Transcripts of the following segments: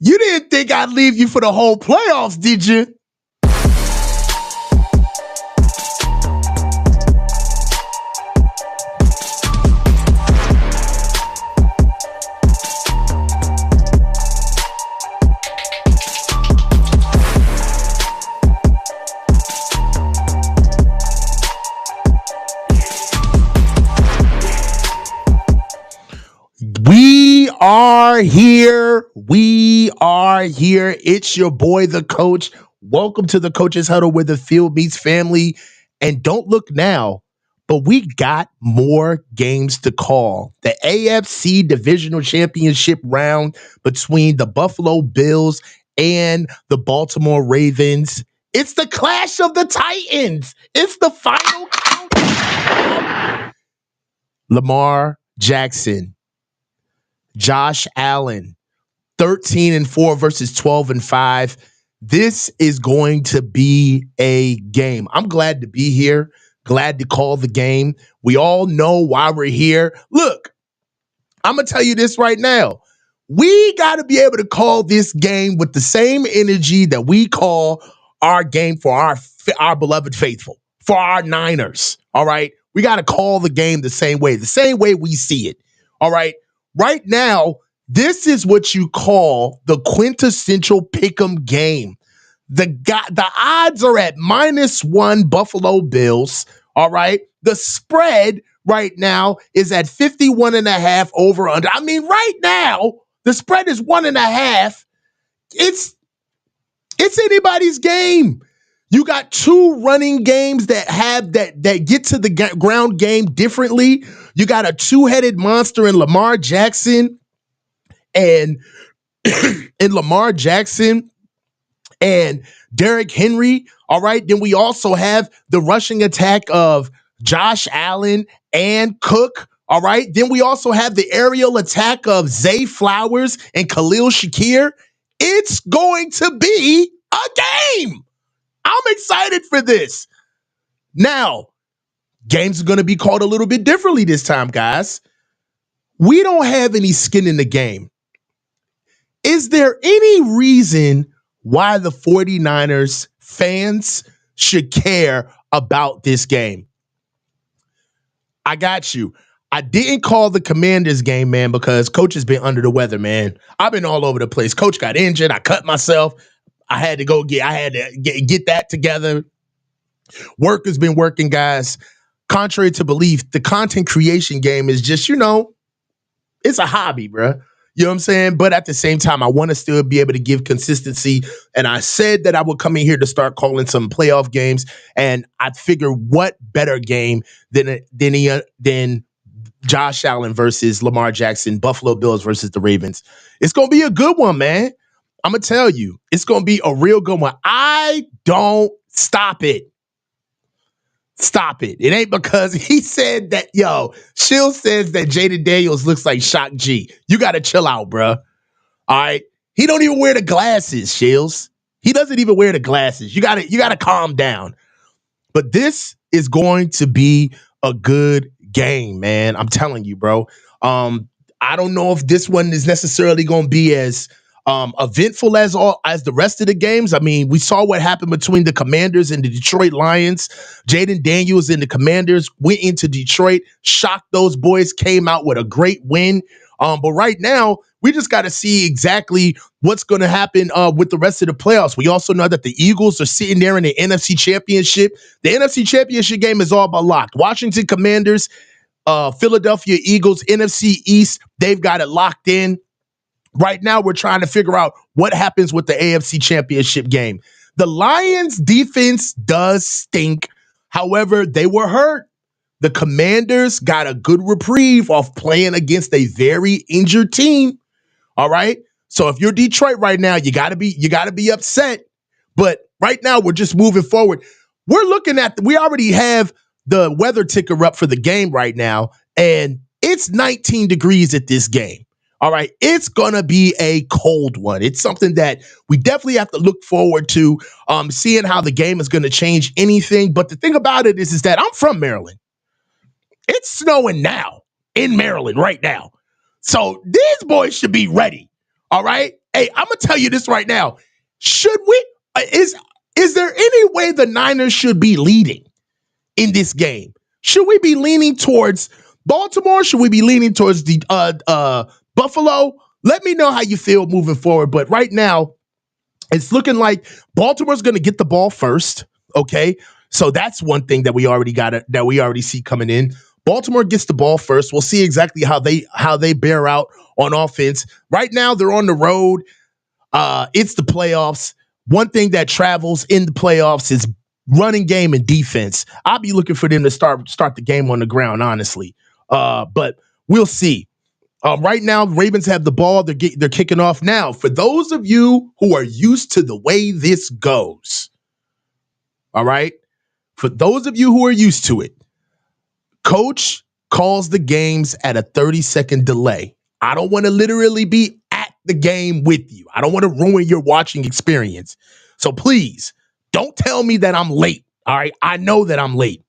You didn't think I'd leave you for the whole playoffs, did you? We are here. We are here. It's your boy, the coach. Welcome to the Coach's Huddle where the field meets family. And don't look now, but we got more games to call. The AFC Divisional Championship round between the Buffalo Bills and the Baltimore Ravens. It's the clash of the Titans. It's the final countdown. Lamar Jackson, Josh Allen, 13-4 versus 12-5. This is going to be a game. I'm glad to be here, glad to call the game. We all know why we're here. Look, I'm going to tell you this right now. We got to be able to call this game with the same energy that we call our game for our beloved faithful, for our Niners, all right? We got to call the game the same way we see it, all right? Right now, this is what you call the quintessential pick'em game. The odds are at -1 Buffalo Bills, all right? The spread right now is at 51.5 over under. I mean, right now, the spread is 1.5. It's anybody's game. You got two running games that get to the ground game differently. You got a two-headed monster in Lamar Jackson and Lamar Jackson and Derrick Henry. All right. Then we also have the rushing attack of Josh Allen and Cook. All right. Then we also have the aerial attack of Zay Flowers and Khalil Shakir. It's going to be a game. I'm excited for this. Now, games are going to be called a little bit differently this time, guys. We don't have any skin in the game. Is there any reason why the 49ers fans should care about this game? I got you. I didn't call the Commanders game, man, because Coach has been under the weather, man. I've been all over the place. Coach got injured. I cut myself. I had to get that together. Work has been working, guys. Contrary to belief, the content creation game is just, it's a hobby, bruh. You know what I'm saying? But at the same time, I want to still be able to give consistency. And I said that I would come in here to start calling some playoff games. And I figure what better game than Josh Allen versus Lamar Jackson, Buffalo Bills versus the Ravens. It's going to be a good one, man. I'm going to tell you, it's going to be a real good one. I don't stop it. Stop it. It ain't because he said that, Shield says that Jaden Daniels looks like Shock G. You got to chill out, bruh. All right? He don't even wear the glasses, Shields. He doesn't even wear the glasses. You got to calm down. But this is going to be a good game, man. I'm telling you, bro. I don't know if this one is necessarily going to be as eventful as the rest of the games. I mean, we saw what happened between the Commanders and the Detroit Lions. Jaden Daniels and the Commanders went into Detroit, shocked those boys, came out with a great win. But right now, we just got to see exactly what's going to happen with the rest of the playoffs. We also know that the Eagles are sitting there in the NFC Championship. The NFC Championship game is all but locked. Washington Commanders, Philadelphia Eagles, NFC East, they've got it locked in. Right now, we're trying to figure out what happens with the AFC Championship game. The Lions' defense does stink. However, they were hurt. The Commanders got a good reprieve off playing against a very injured team. All right. So if you're Detroit right now, you gotta be upset. But right now, we're just moving forward. We already have the weather ticker up for the game right now, and it's 19 degrees at this game. All right, it's going to be a cold one. It's something that we definitely have to look forward to, seeing how the game is going to change anything. But the thing about it is that I'm from Maryland. It's snowing now in Maryland right now. So these boys should be ready, all right? Hey, I'm gonna tell you this right now. Should we? Is there any way the Niners should be leading in this game? Should we be leaning towards Baltimore? Should we be leaning towards the Buffalo? Let me know how you feel moving forward. But right now, it's looking like Baltimore's going to get the ball first. Okay, so that's one thing that we already see coming in. Baltimore gets the ball first. We'll see exactly how they bear out on offense. Right now, they're on the road. It's the playoffs. One thing that travels in the playoffs is running game and defense. I'll be looking for them to start the game on the ground, honestly. But we'll see. Right now, Ravens have the ball. They're kicking off now. For those of you who are used to the way this goes, all right? For those of you who are used to it, Coach calls the games at a 30-second delay. I don't want to literally be at the game with you. I don't want to ruin your watching experience. So please, don't tell me that I'm late, all right? I know that I'm late,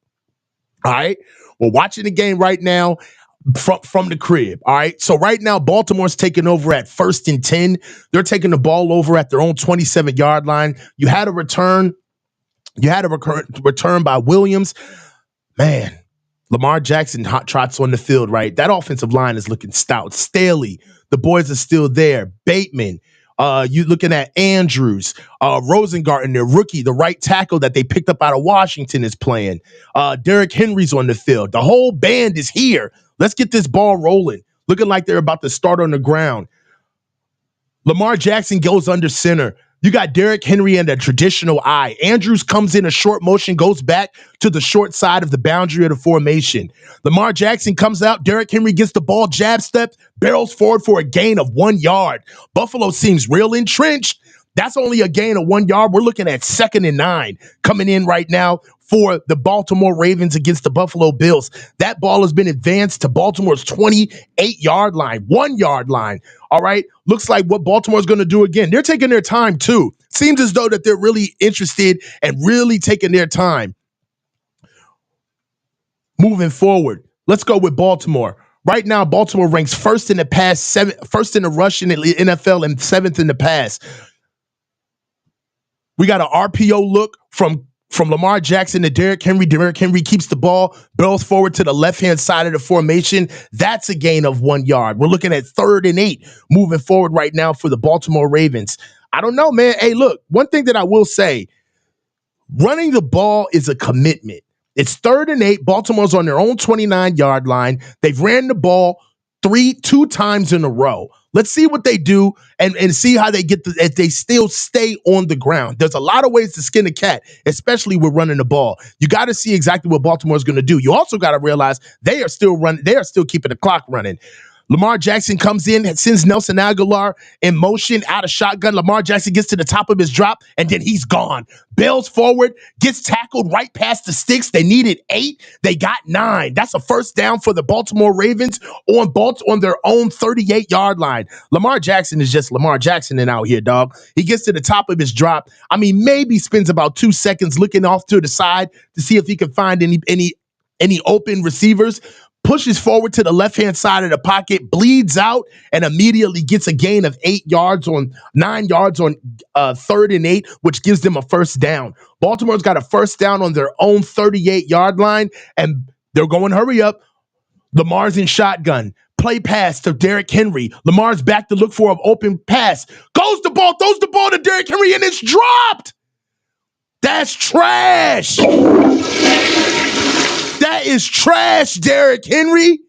all right? We're watching the game right now from the crib, all right? So right now, Baltimore's taking over at 1st and 10. They're taking the ball over at their own 27-yard line. You had a return by Williams. Man, Lamar Jackson hot trots on the field, right? That offensive line is looking stout. Staley, the boys are still there. Bateman, you looking at Andrews, Rosengarten, their rookie, the right tackle that they picked up out of Washington is playing. Derrick Henry's on the field. The whole band is here. Let's get this ball rolling. Looking like they're about to start on the ground. Lamar Jackson goes under center. You got Derrick Henry and a traditional eye. Andrews comes in a short motion, goes back to the short side of the boundary of the formation. Lamar Jackson comes out. Derrick Henry gets the ball, jab step, barrels forward for a gain of 1 yard. Buffalo seems real entrenched. That's only a gain of 1 yard. We're looking at 2nd and 9 coming in right now for the Baltimore Ravens against the Buffalo Bills. That ball has been advanced to Baltimore's 28-yard line, 1 yard line. All right. Looks like what Baltimore's going to do again. They're taking their time too. Seems as though that they're really interested and really taking their time. Moving forward, let's go with Baltimore. Right now, Baltimore ranks first in the pass, first in the rush in the NFL, and 7th in the pass. We got an RPO look from Lamar Jackson to Derrick Henry. Derrick Henry keeps the ball, barrels forward to the left-hand side of the formation. That's a gain of 1 yard. We're looking at 3rd and 8 moving forward right now for the Baltimore Ravens. I don't know, man. Hey, look, one thing that I will say, running the ball is a commitment. It's 3rd and 8. Baltimore's on their own 29-yard line. They've ran the ball two times in a row. Let's see what they do and see how they if they still stay on the ground. There's a lot of ways to skin a cat, especially with running the ball. You got to see exactly what Baltimore's going to do. You also got to realize they are still keeping the clock running. Lamar Jackson comes in, sends Nelson Aguilar in motion out of shotgun. Lamar Jackson gets to the top of his drop, and then he's gone. Bails forward, gets tackled right past the sticks. They needed 8. They got 9. That's a first down for the Baltimore Ravens on their own 38-yard line. Lamar Jackson is just Lamar Jackson out here, dog. He gets to the top of his drop. I mean, maybe spends about 2 seconds looking off to the side to see if he can find any open receivers. Pushes forward to the left-hand side of the pocket, bleeds out, and immediately gets a gain of 9 yards on 3rd and 8, which gives them a first down. Baltimore's got a first down on their own 38-yard line, and they're going hurry up. Lamar's in shotgun. Play pass to Derrick Henry. Lamar's back to look for an open pass. Throws the ball to Derrick Henry, and it's dropped. That's trash. That is trash, Derrick Henry.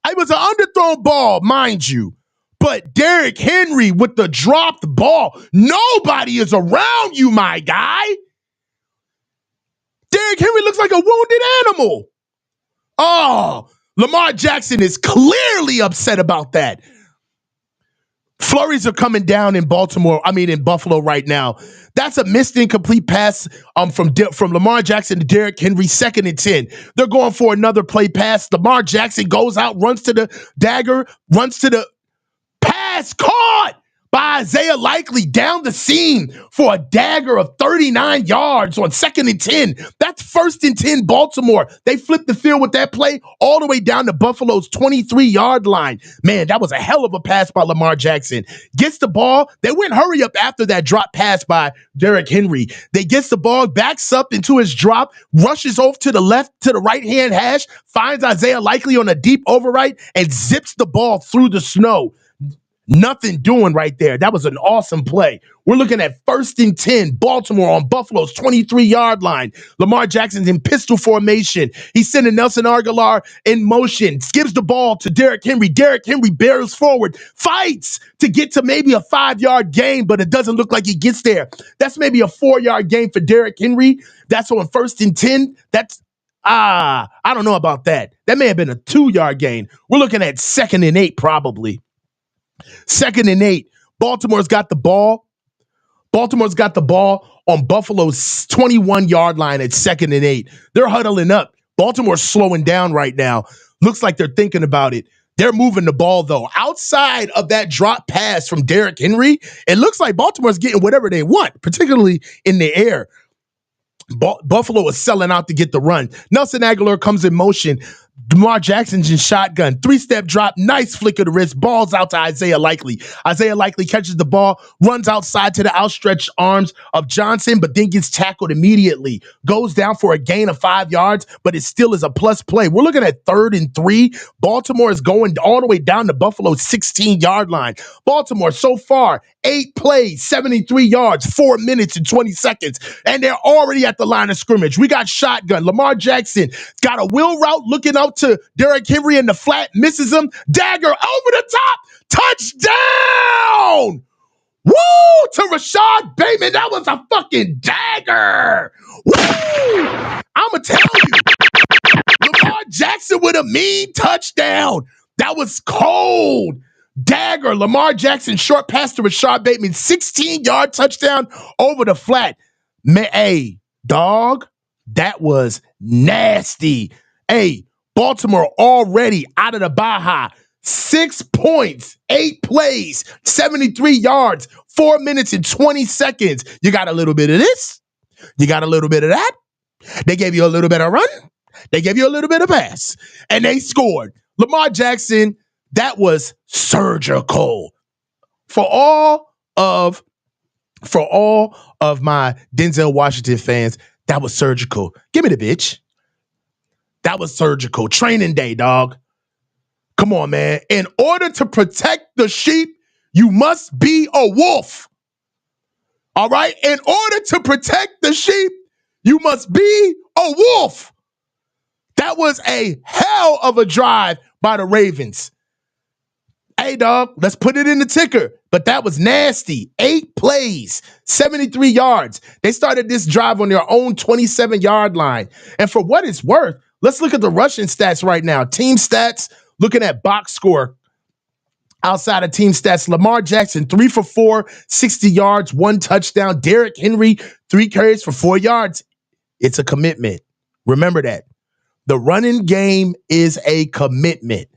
It was an underthrown ball, mind you. But Derrick Henry with the dropped ball. Nobody is around you, my guy. Derrick Henry looks like a wounded animal. Oh, Lamar Jackson is clearly upset about that. Flurries are coming down in Buffalo right now. That's a missed incomplete pass from Lamar Jackson to Derrick Henry, 2nd and 10. They're going for another play pass. Lamar Jackson goes out, runs to the dagger, runs to the pass, caught by Isaiah Likely down the seam for a dagger of 39 yards on 2nd and 10. That's 1st and 10 Baltimore. They flipped the field with that play all the way down to Buffalo's 23-yard line. Man, that was a hell of a pass by Lamar Jackson. Gets the ball. They went hurry up after that drop pass by Derrick Henry. They gets the ball, backs up into his drop, rushes off to the left, to the right-hand hash, finds Isaiah Likely on a deep overright, and zips the ball through the snow. Nothing doing right there. That was an awesome play. We're looking at 1st and 10, Baltimore on Buffalo's 23-yard line. Lamar Jackson's in pistol formation. He's sending Nelson Aguilar in motion. Gives the ball to Derrick Henry. Derrick Henry barrels forward, fights to get to maybe a 5-yard gain, but it doesn't look like he gets there. That's maybe a 4-yard gain for Derrick Henry. That's on 1st and 10. I don't know about that. That may have been a 2-yard gain. We're looking at 2nd and 8 probably. 2nd and 8. Baltimore's got the ball. Baltimore's got the ball on Buffalo's 21-yard line at 2nd and 8. They're huddling up. Baltimore's slowing down right now. Looks like they're thinking about it. They're moving the ball, though. Outside of that drop pass from Derrick Henry, it looks like Baltimore's getting whatever they want, particularly in the air. Buffalo is selling out to get the run. Nelson Aguilar comes in motion. Lamar Jackson's in shotgun. 3-step drop. Nice flick of the wrist. Ball's out to Isaiah Likely. Isaiah Likely catches the ball, runs outside to the outstretched arms of Johnson, but then gets tackled immediately. Goes down for a gain of 5 yards, but it still is a plus play. We're looking at 3rd and 3. Baltimore is going all the way down to Buffalo's 16-yard line. Baltimore so far, 8 plays, 73 yards, 4 minutes and 20 seconds, and they're already at the line of scrimmage. We got shotgun. Lamar Jackson got a wheel route looking out to Derrick Henry in the flat, misses him. Dagger over the top. Touchdown! Woo! To Rashad Bateman. That was a fucking dagger. Woo! I'ma tell you, Lamar Jackson with a mean touchdown. That was cold. Dagger. Lamar Jackson short pass to Rashad Bateman. 16-yard touchdown over the flat. Hey, dog, that was nasty. Hey, Baltimore already out of the Baja. 6 points, 8 plays, 73 yards, 4 minutes and 20 seconds. You got a little bit of this. You got a little bit of that. They gave you a little bit of run. They gave you a little bit of pass. And they scored. Lamar Jackson, that was surgical. For all of my Denzel Washington fans, that was surgical. Give me the bitch. That was surgical. Training day, dog. Come on, man. In order to protect the sheep, you must be a wolf. All right? In order to protect the sheep, you must be a wolf. That was a hell of a drive by the Ravens. Hey, dog, let's put it in the ticker. But that was nasty. 8 plays, 73 yards. They started this drive on their own 27-yard line. And for what it's worth, let's look at the rushing stats right now. Team stats, looking at box score. Outside of team stats, Lamar Jackson, 3 for 4, 60 yards, 1 touchdown. Derrick Henry, 3 carries for 4 yards. It's a commitment. Remember that. The running game is a commitment.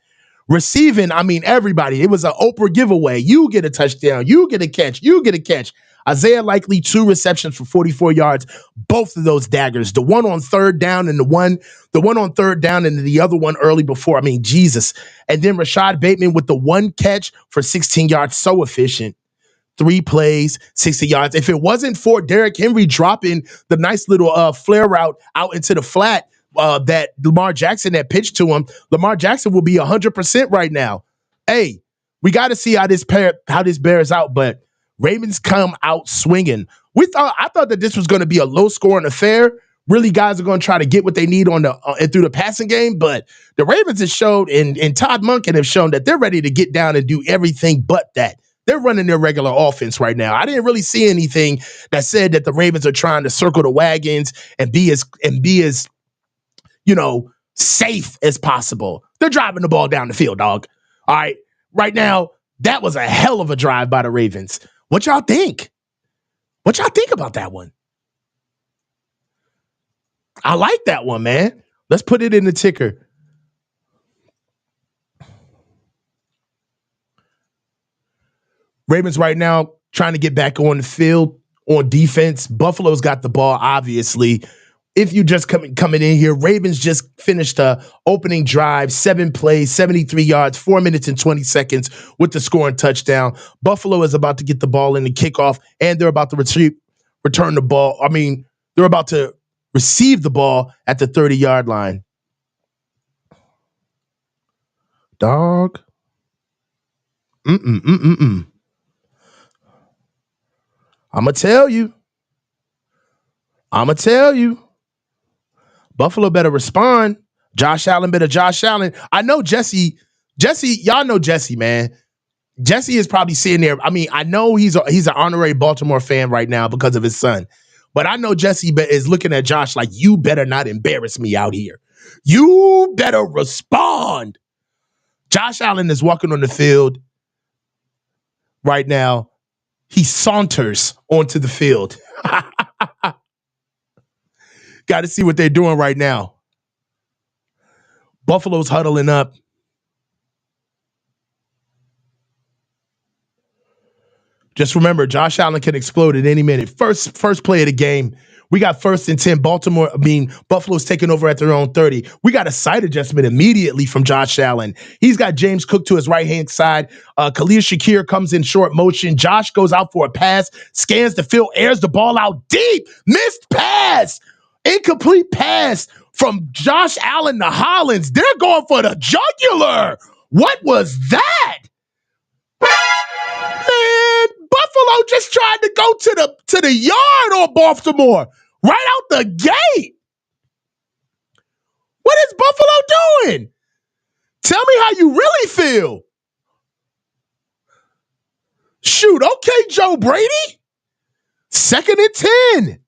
Receiving, I mean, everybody. It was an Oprah giveaway. You get a touchdown. You get a catch. You get a catch. Isaiah Likely, 2 receptions for 44 yards. Both of those daggers. The one on 3rd down and the one on 3rd down and the other one early before. I mean, Jesus. And then Rashad Bateman with the 1 catch for 16 yards. So efficient. 3 plays, 60 yards. If it wasn't for Derrick Henry dropping the nice little flare route out into the flat, that Lamar Jackson had pitched to him, Lamar Jackson will be 100% right now. Hey, we got to see how this bears out, but Ravens come out swinging. I thought that this was going to be a low-scoring affair. Really, guys are going to try to get what they need on through the passing game, but the Ravens have showed, and Todd Monken have shown that they're ready to get down and do everything but that. They're running their regular offense right now. I didn't really see anything that said that the Ravens are trying to circle the wagons and be as safe as possible. They're driving the ball down the field, dog. All right. Right now, that was a hell of a drive by the Ravens. What y'all think? What y'all think about that one? I like that one, man. Let's put it in the ticker. Ravens right now trying to get back on the field on defense. Buffalo's got the ball, obviously. If you just coming in here, Ravens just finished a opening drive, 7 plays, 73 yards, 4 minutes and 20 seconds with the scoring touchdown. Buffalo is about to get the ball in the kickoff, and they're about to return the ball. I mean, they're about to receive the ball at the 30-yard line. Dog. I'm going to tell you. Buffalo better respond. Josh Allen better Josh Allen. I know Jesse, y'all know Jesse, man. Jesse is probably sitting there. I mean, I know he's an honorary Baltimore fan right now because of his son. But I know Jesse is looking at Josh like, you better not embarrass me out here. You better respond. Josh Allen is walking on the field right now. He saunters onto the field. Got to see what they're doing right now. Buffalo's huddling up. Just remember, Josh Allen can explode at any minute. First play of the game. We got 1st and 10. Buffalo's taking over at their own 30. We got a side adjustment immediately from Josh Allen. He's got James Cook to his right-hand side. Khalil Shakir comes in short motion. Josh goes out for a pass, scans the field, airs the ball out deep. Missed pass. Incomplete pass from Josh Allen to Hollins. They're going for the jugular. What was that? Man, Buffalo just tried to go to the yard on Baltimore right out the gate. What is Buffalo doing? Tell me how you really feel. Shoot, okay, Joe Brady. 2nd and 10.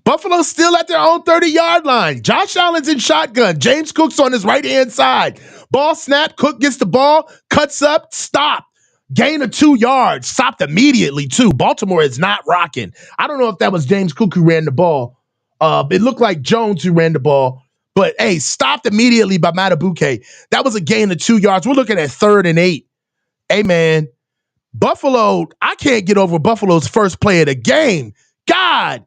Buffalo's still at their own 30-yard line. Josh Allen's in shotgun. James Cook's on his right-hand side. Ball snap. Cook gets the ball, cuts up, stop. Gain of 2 yards. Stopped immediately, too. Baltimore is not rocking. I don't know if that was James Cook who ran the ball. It looked like Jones who ran the ball. But, hey, stopped immediately by Matabuke. That was a gain of 2 yards. We're looking at 3rd and 8. Hey, man, Buffalo, I can't get over Buffalo's first play of the game. God.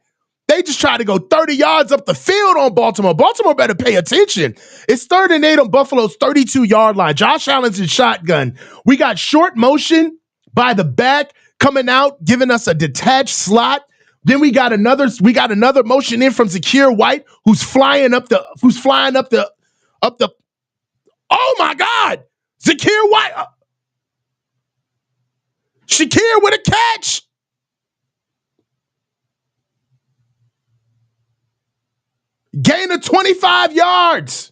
They just tried to go 30 yards up the field on Baltimore. Baltimore better pay attention. It's 3rd and 8 on Buffalo's 32-yard line. Josh Allen's in shotgun. We got short motion by the back coming out, giving us a detached slot. Then we got another motion in from Zakir White, who's flying up the. Oh my God, Zakir White, Shakir with a catch. Gain of 25 yards.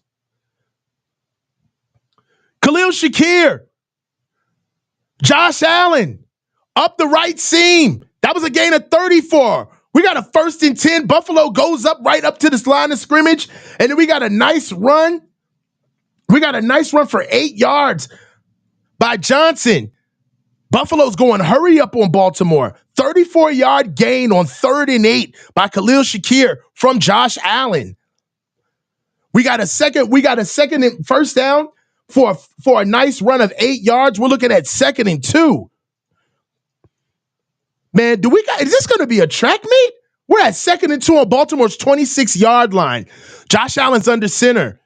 Khalil Shakir. Josh Allen. Up the right seam. That was a gain of 34. We got a 1st and 10. Buffalo goes up right up to this line of scrimmage. And then we got a nice run. We got a nice run for 8 yards by Johnson. Buffalo's going hurry up on Baltimore. 34-yard gain on 3rd and 8 by Khalil Shakir from Josh Allen. We got a second and first down for a nice run of 8 yards. We're looking at 2nd and 2. Man, is this going to be a track meet? We're at 2nd and 2 on Baltimore's 26-yard line. Josh Allen's under center.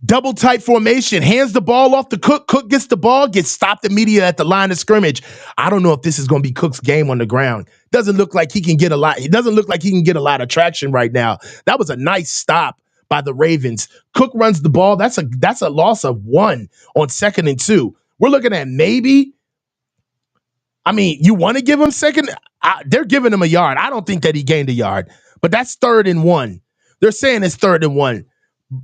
Double tight formation, hands the ball off to Cook. Cook gets the ball, gets stopped immediately at the line of scrimmage. I don't know if this is going to be Cook's game on the ground. Doesn't look like he can get a lot. It doesn't look like he can get a lot of traction right now. That was a nice stop by the Ravens. Cook runs the ball. That's a loss of 1 on 2nd and 2. We're looking at maybe. I mean, you want to give him second? They're giving him a yard. I don't think that he gained a yard, but that's 3rd and 1. They're saying it's 3rd and 1.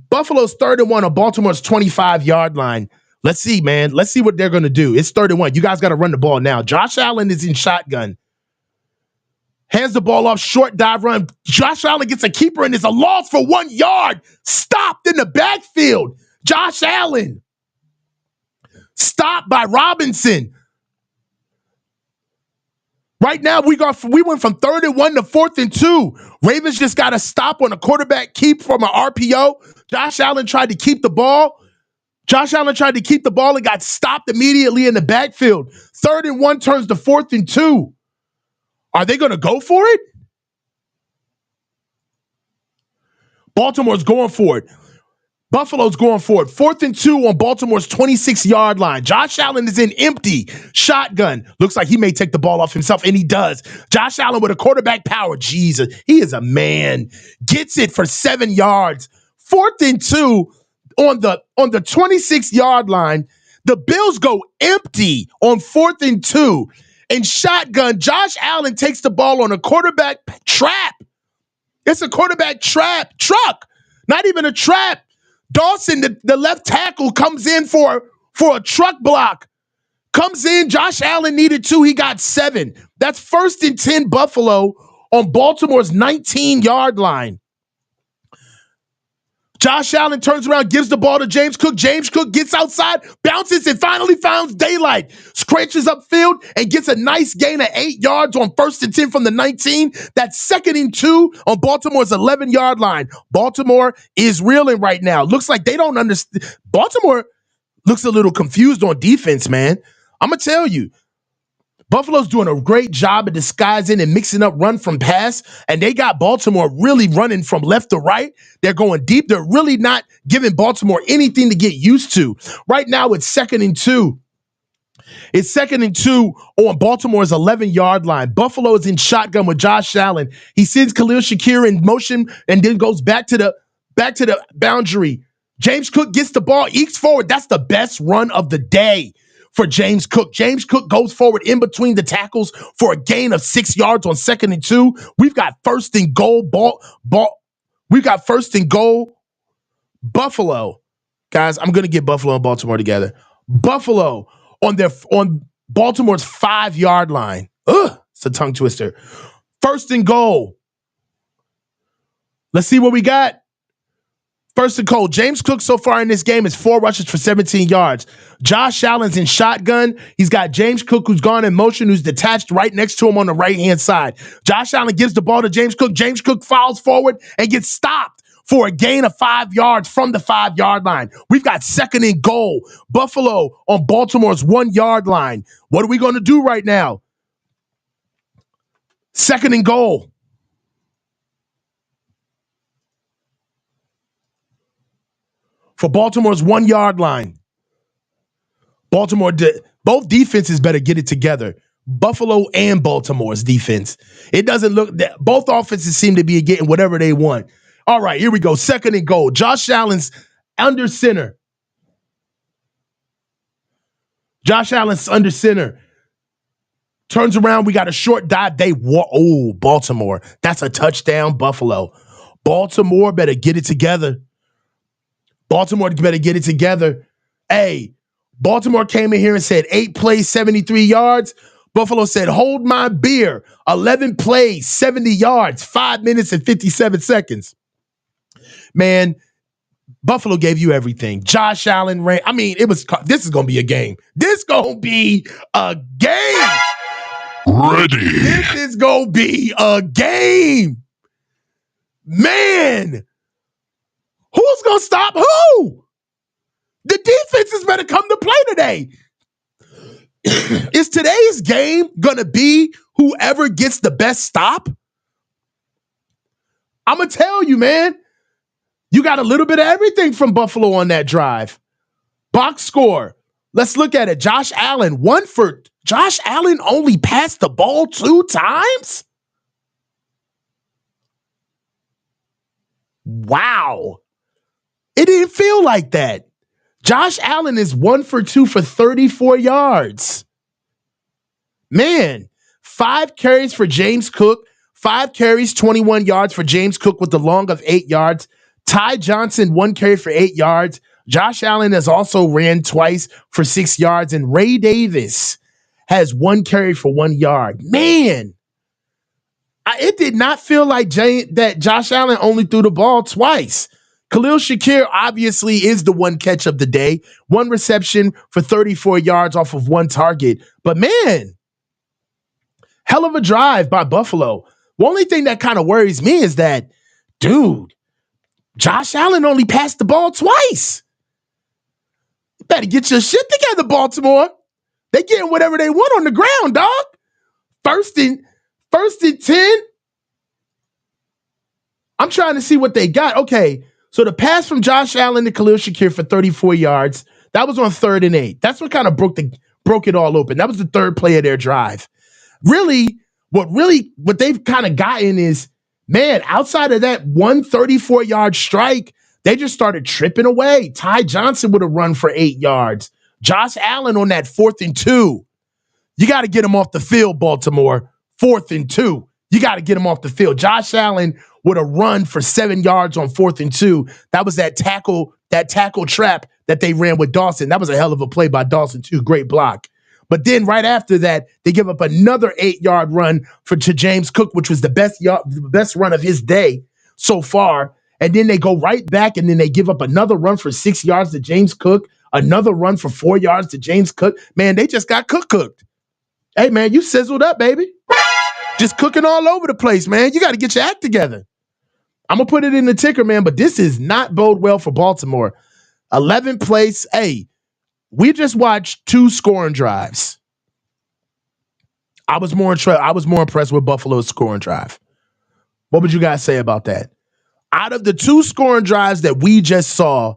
Buffalo's 3rd and 1 on Baltimore's 25-yard line. Let's see, man. Let's see what they're going to do. It's 3rd and 1. You guys got to run the ball now. Josh Allen is in shotgun. Hands the ball off, short dive run. Josh Allen gets a keeper and it's a loss for 1 yard. Stopped in the backfield. Josh Allen. Stopped by Robinson. Right now, we went from 3rd and 1 to 4th and 2. Ravens just got a stop on a quarterback keep from an RPO. Josh Allen tried to keep the ball. Josh Allen tried to keep the ball and got stopped immediately in the backfield. 3rd and 1 turns to 4th and 2. Are they going to go for it? Baltimore's going for it. Buffalo's going for it. 4th and 2 on Baltimore's 26-yard line. Josh Allen is in empty shotgun. Looks like he may take the ball off himself, and he does. Josh Allen with a quarterback power. Jesus, he is a man. Gets it for 7 yards. 4th and 2 on the 26-yard line. The Bills go empty on 4th and 2. And shotgun, Josh Allen takes the ball on a quarterback trap. It's a quarterback truck. Not even a trap. Dawson, the left tackle, comes in for a truck block. Comes in. Josh Allen needed 2. He got 7. That's 1st and 10 Buffalo on Baltimore's 19-yard line. Josh Allen turns around, gives the ball to James Cook. James Cook gets outside, bounces, and finally finds daylight. Scratches upfield and gets a nice gain of 8 yards on 1st and 10 from the 19. That's 2nd and 2 on Baltimore's 11-yard line. Baltimore is reeling right now. Looks like they don't understand. Baltimore looks a little confused on defense, man. I'm going to tell you. Buffalo's doing a great job of disguising and mixing up run from pass, and they got Baltimore really running from left to right. They're going deep. They're really not giving Baltimore anything to get used to. Right now, it's 2nd and 2. It's 2nd and 2 on Baltimore's 11-yard line. Buffalo is in shotgun with Josh Allen. He sends Khalil Shakir in motion and then goes back to the boundary. James Cook gets the ball, ekes forward. That's the best run of the day for James Cook. James Cook goes forward in between the tackles for a gain of 6 yards on 2nd and 2. We've got 1st and goal We've got 1st and goal Buffalo. Guys, I'm going to get Buffalo and Baltimore together. Buffalo on Baltimore's 5-yard line. Ugh, it's a tongue twister. 1st and goal. Let's see what we got. 1st and goal. James Cook so far in this game is 4 rushes for 17 yards. Josh Allen's in shotgun. He's got James Cook, who's gone in motion, who's detached right next to him on the right-hand side. Josh Allen gives the ball to James Cook. James Cook fouls forward and gets stopped for a gain of 5 yards from the 5-yard line. We've got 2nd and goal. Buffalo on Baltimore's 1-yard line. What are we going to do right now? 2nd and goal. For Baltimore's 1-yard line. Both defenses better get it together. Buffalo and Baltimore's defense. It doesn't look that both offenses seem to be getting whatever they want. All right, here we go. 2nd and goal. Josh Allen's under center. Josh Allen's under center. Turns around. We got a short dive. Baltimore. That's a touchdown, Buffalo. Baltimore better get it together. Baltimore better get it together. Hey, Baltimore came in here and said 8 plays, 73 yards. Buffalo said, hold my beer. 11 plays, 70 yards, 5 minutes and 57 seconds. Man, Buffalo gave you everything. Josh Allen ran. I mean, this is going to be a game. This going to be a game. Ready. This is going to be a game. Man. Who's going to stop who? The defenses better come to play today. Is today's game going to be whoever gets the best stop? I'm going to tell you, man. You got a little bit of everything from Buffalo on that drive. Box score. Let's look at it. Josh Allen only passed the ball 2 times? Wow. It didn't feel like that. Josh Allen is 1 for 2 for 34 yards. Man, 5 carries for James Cook. 5 carries, 21 yards for James Cook with the long of 8 yards. Ty Johnson, 1 carry for 8 yards. Josh Allen has also ran twice for 6 yards. And Ray Davis has 1 carry for 1 yard. Man, it did not feel like that Josh Allen only threw the ball twice. Khalil Shakir obviously is the one catch of the day. 1 reception for 34 yards off of 1 target. But man, hell of a drive by Buffalo. The only thing that kind of worries me is that, dude, Josh Allen only passed the ball twice. Better get your shit together, Baltimore. They getting whatever they want on the ground, dog. First and 10. I'm trying to see what they got. Okay, so the pass from Josh Allen to Khalil Shakir for 34 yards. That was on 3rd and 8. That's what kind of broke it all open. That was the third play of their drive. Really, what they've kind of gotten is, man, outside of that 134-yard strike, they just started tripping away. Ty Johnson would have run for 8 yards. Josh Allen on that 4th and 2. You got to get him off the field, Baltimore. 4th and 2. You got to get him off the field. Josh Allen would have run for 7 yards on 4th and 2. That was that tackle trap that they ran with Dawson. That was a hell of a play by Dawson, too. Great block. But then right after that, they give up another 8-yard run to James Cook, which was the best run of his day so far. And then they go right back, and then they give up another run for 6 yards to James Cook, another run for 4 yards to James Cook. Man, they just got cooked. Hey, man, you sizzled up, baby. Just cooking all over the place, man. You got to get your act together. I'm going to put it in the ticker, man, but this is not bode well for Baltimore. 11th place. Hey, we just watched 2 scoring drives. I was more impressed with Buffalo's scoring drive. What would you guys say about that? Out of the 2 scoring drives that we just saw,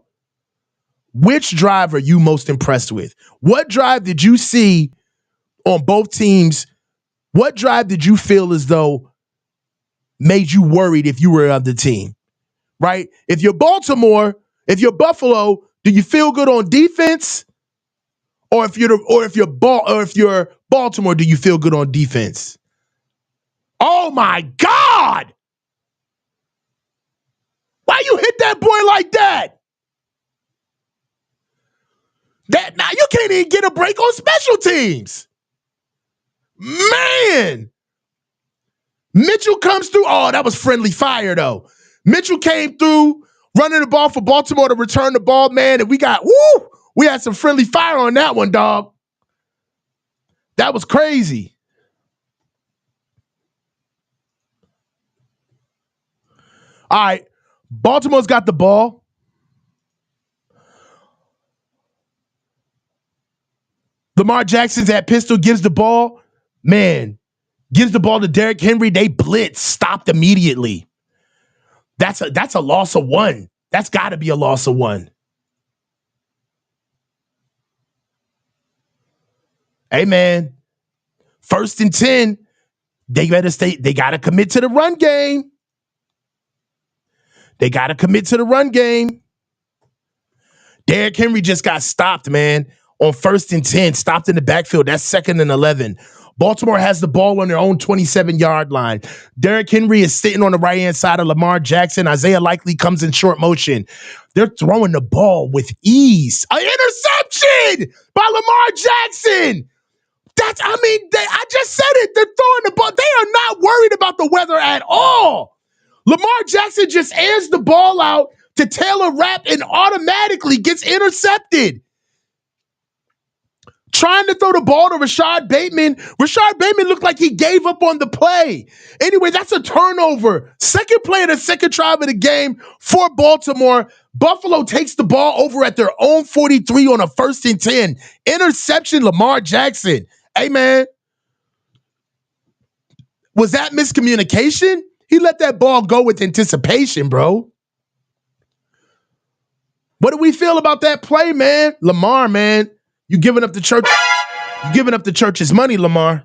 which drive are you most impressed with? What drive did you see on both teams? What drive did you feel as though made you worried if you were on the team? Right? If you're Buffalo, do you feel good on defense? Or if you're Baltimore, do you feel good on defense? Oh my God! Why you hit that boy like that? Now you can't even get a break on special teams. Man! Mitchell comes through. Oh, that was friendly fire, though. Mitchell came through, running the ball for Baltimore to return the ball, man, and we had some friendly fire on that one, dog. That was crazy. All right, Baltimore's got the ball. Lamar Jackson's at pistol, gives the ball. Man, gives the ball to Derrick Henry. They blitz, stopped immediately. That's a loss of 1. That's got to be a loss of 1. Hey, man, 1st and 10. They got to commit to the run game. Derrick Henry just got stopped, man, on 1st and 10, stopped in the backfield. That's 2nd and 11. Baltimore has the ball on their own 27-yard line. Derrick Henry is sitting on the right-hand side of Lamar Jackson. Isaiah Likely comes in short motion. They're throwing the ball with ease. An interception by Lamar Jackson. I just said it. They're throwing the ball. They are not worried about the weather at all. Lamar Jackson just airs the ball out to Taylor Rapp and automatically gets intercepted. Trying to throw the ball to Rashad Bateman. Rashad Bateman looked like he gave up on the play. Anyway, that's a turnover. Second play of the second drive of the game for Baltimore. Buffalo takes the ball over at their own 43 on a 1st and 10. Interception, Lamar Jackson. Hey, man. Was that miscommunication? He let that ball go with anticipation, bro. What do we feel about that play, man? Lamar, man. You giving up the church. You giving up the church's money, Lamar.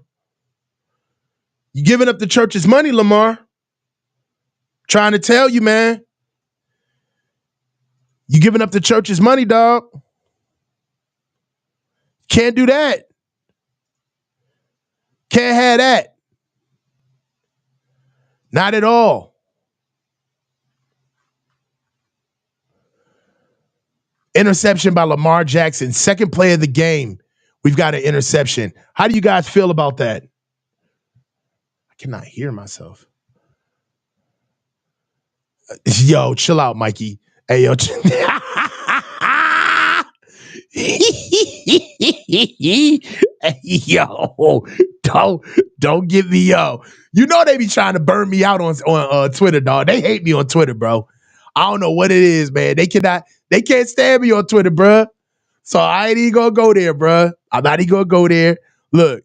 You giving up the church's money, Lamar. Trying to tell you, man. You giving up the church's money, dog. Can't do that. Can't have that. Not at all. Interception by Lamar Jackson. Second play of the game. We've got an interception. How do you guys feel about that? I cannot hear myself. Yo, chill out, Mikey. Hey, yo. Yo, don't get me, yo. You know they be trying to burn me out on Twitter, dog. They hate me on Twitter, bro. I don't know what it is, man. They can't stand me on Twitter, bro. So I ain't even gonna go there, bruh. I'm not even gonna go there. Look,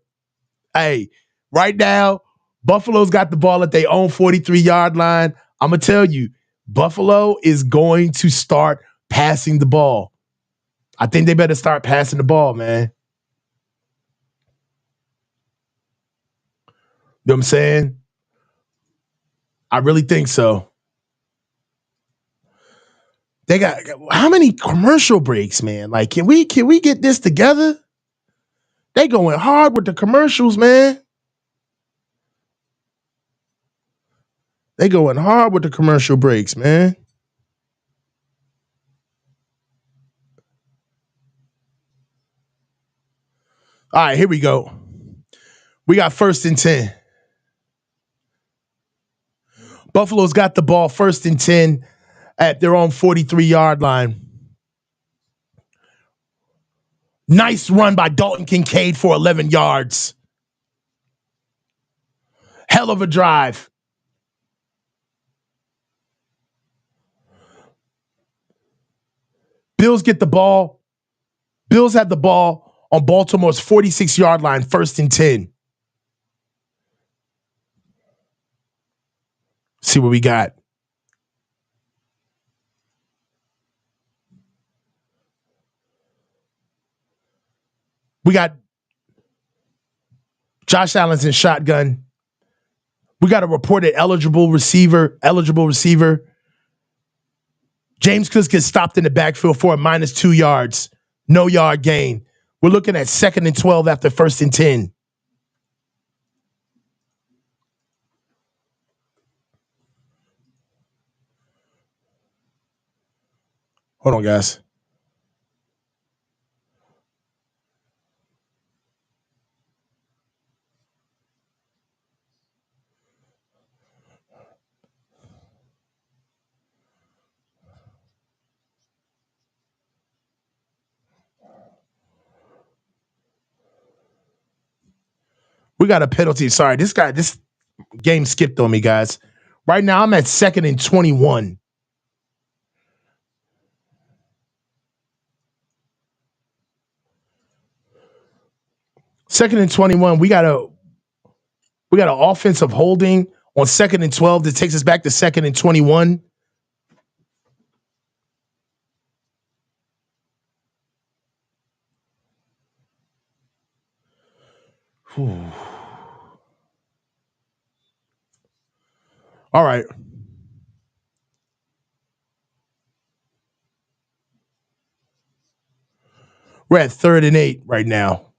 hey, right now, Buffalo's got the ball at their own 43-yard line. I'm gonna tell you, Buffalo is going to start passing the ball. I think they better start passing the ball, man. You know what I'm saying? I really think so. They got how many commercial breaks, man? Like, can we get this together? They going hard with the commercials, man. They going hard with the commercial breaks, man. All right, here we go. We got 1st and 10. Buffalo's got the ball 1st and 10 at their own 43-yard line. Nice run by Dalton Kincaid for 11 yards. Hell of a drive. Bills get the ball. Bills have the ball on Baltimore's 46-yard line, 1st and 10. See what we got. We got Josh Allen's in shotgun. We got a reported eligible receiver. James Cook gets stopped in the backfield for a -2 yards. No yard gain. We're looking at 2nd and 12 after 1st and 10. Hold on, guys. We got a penalty. Sorry, this game skipped on me, guys. Right now, I'm at 2nd and 21. Second and 21. We got an offensive holding on 2nd and 12 that takes us back to 2nd and 21. Whew. All right. We're at 3rd and 8 right now.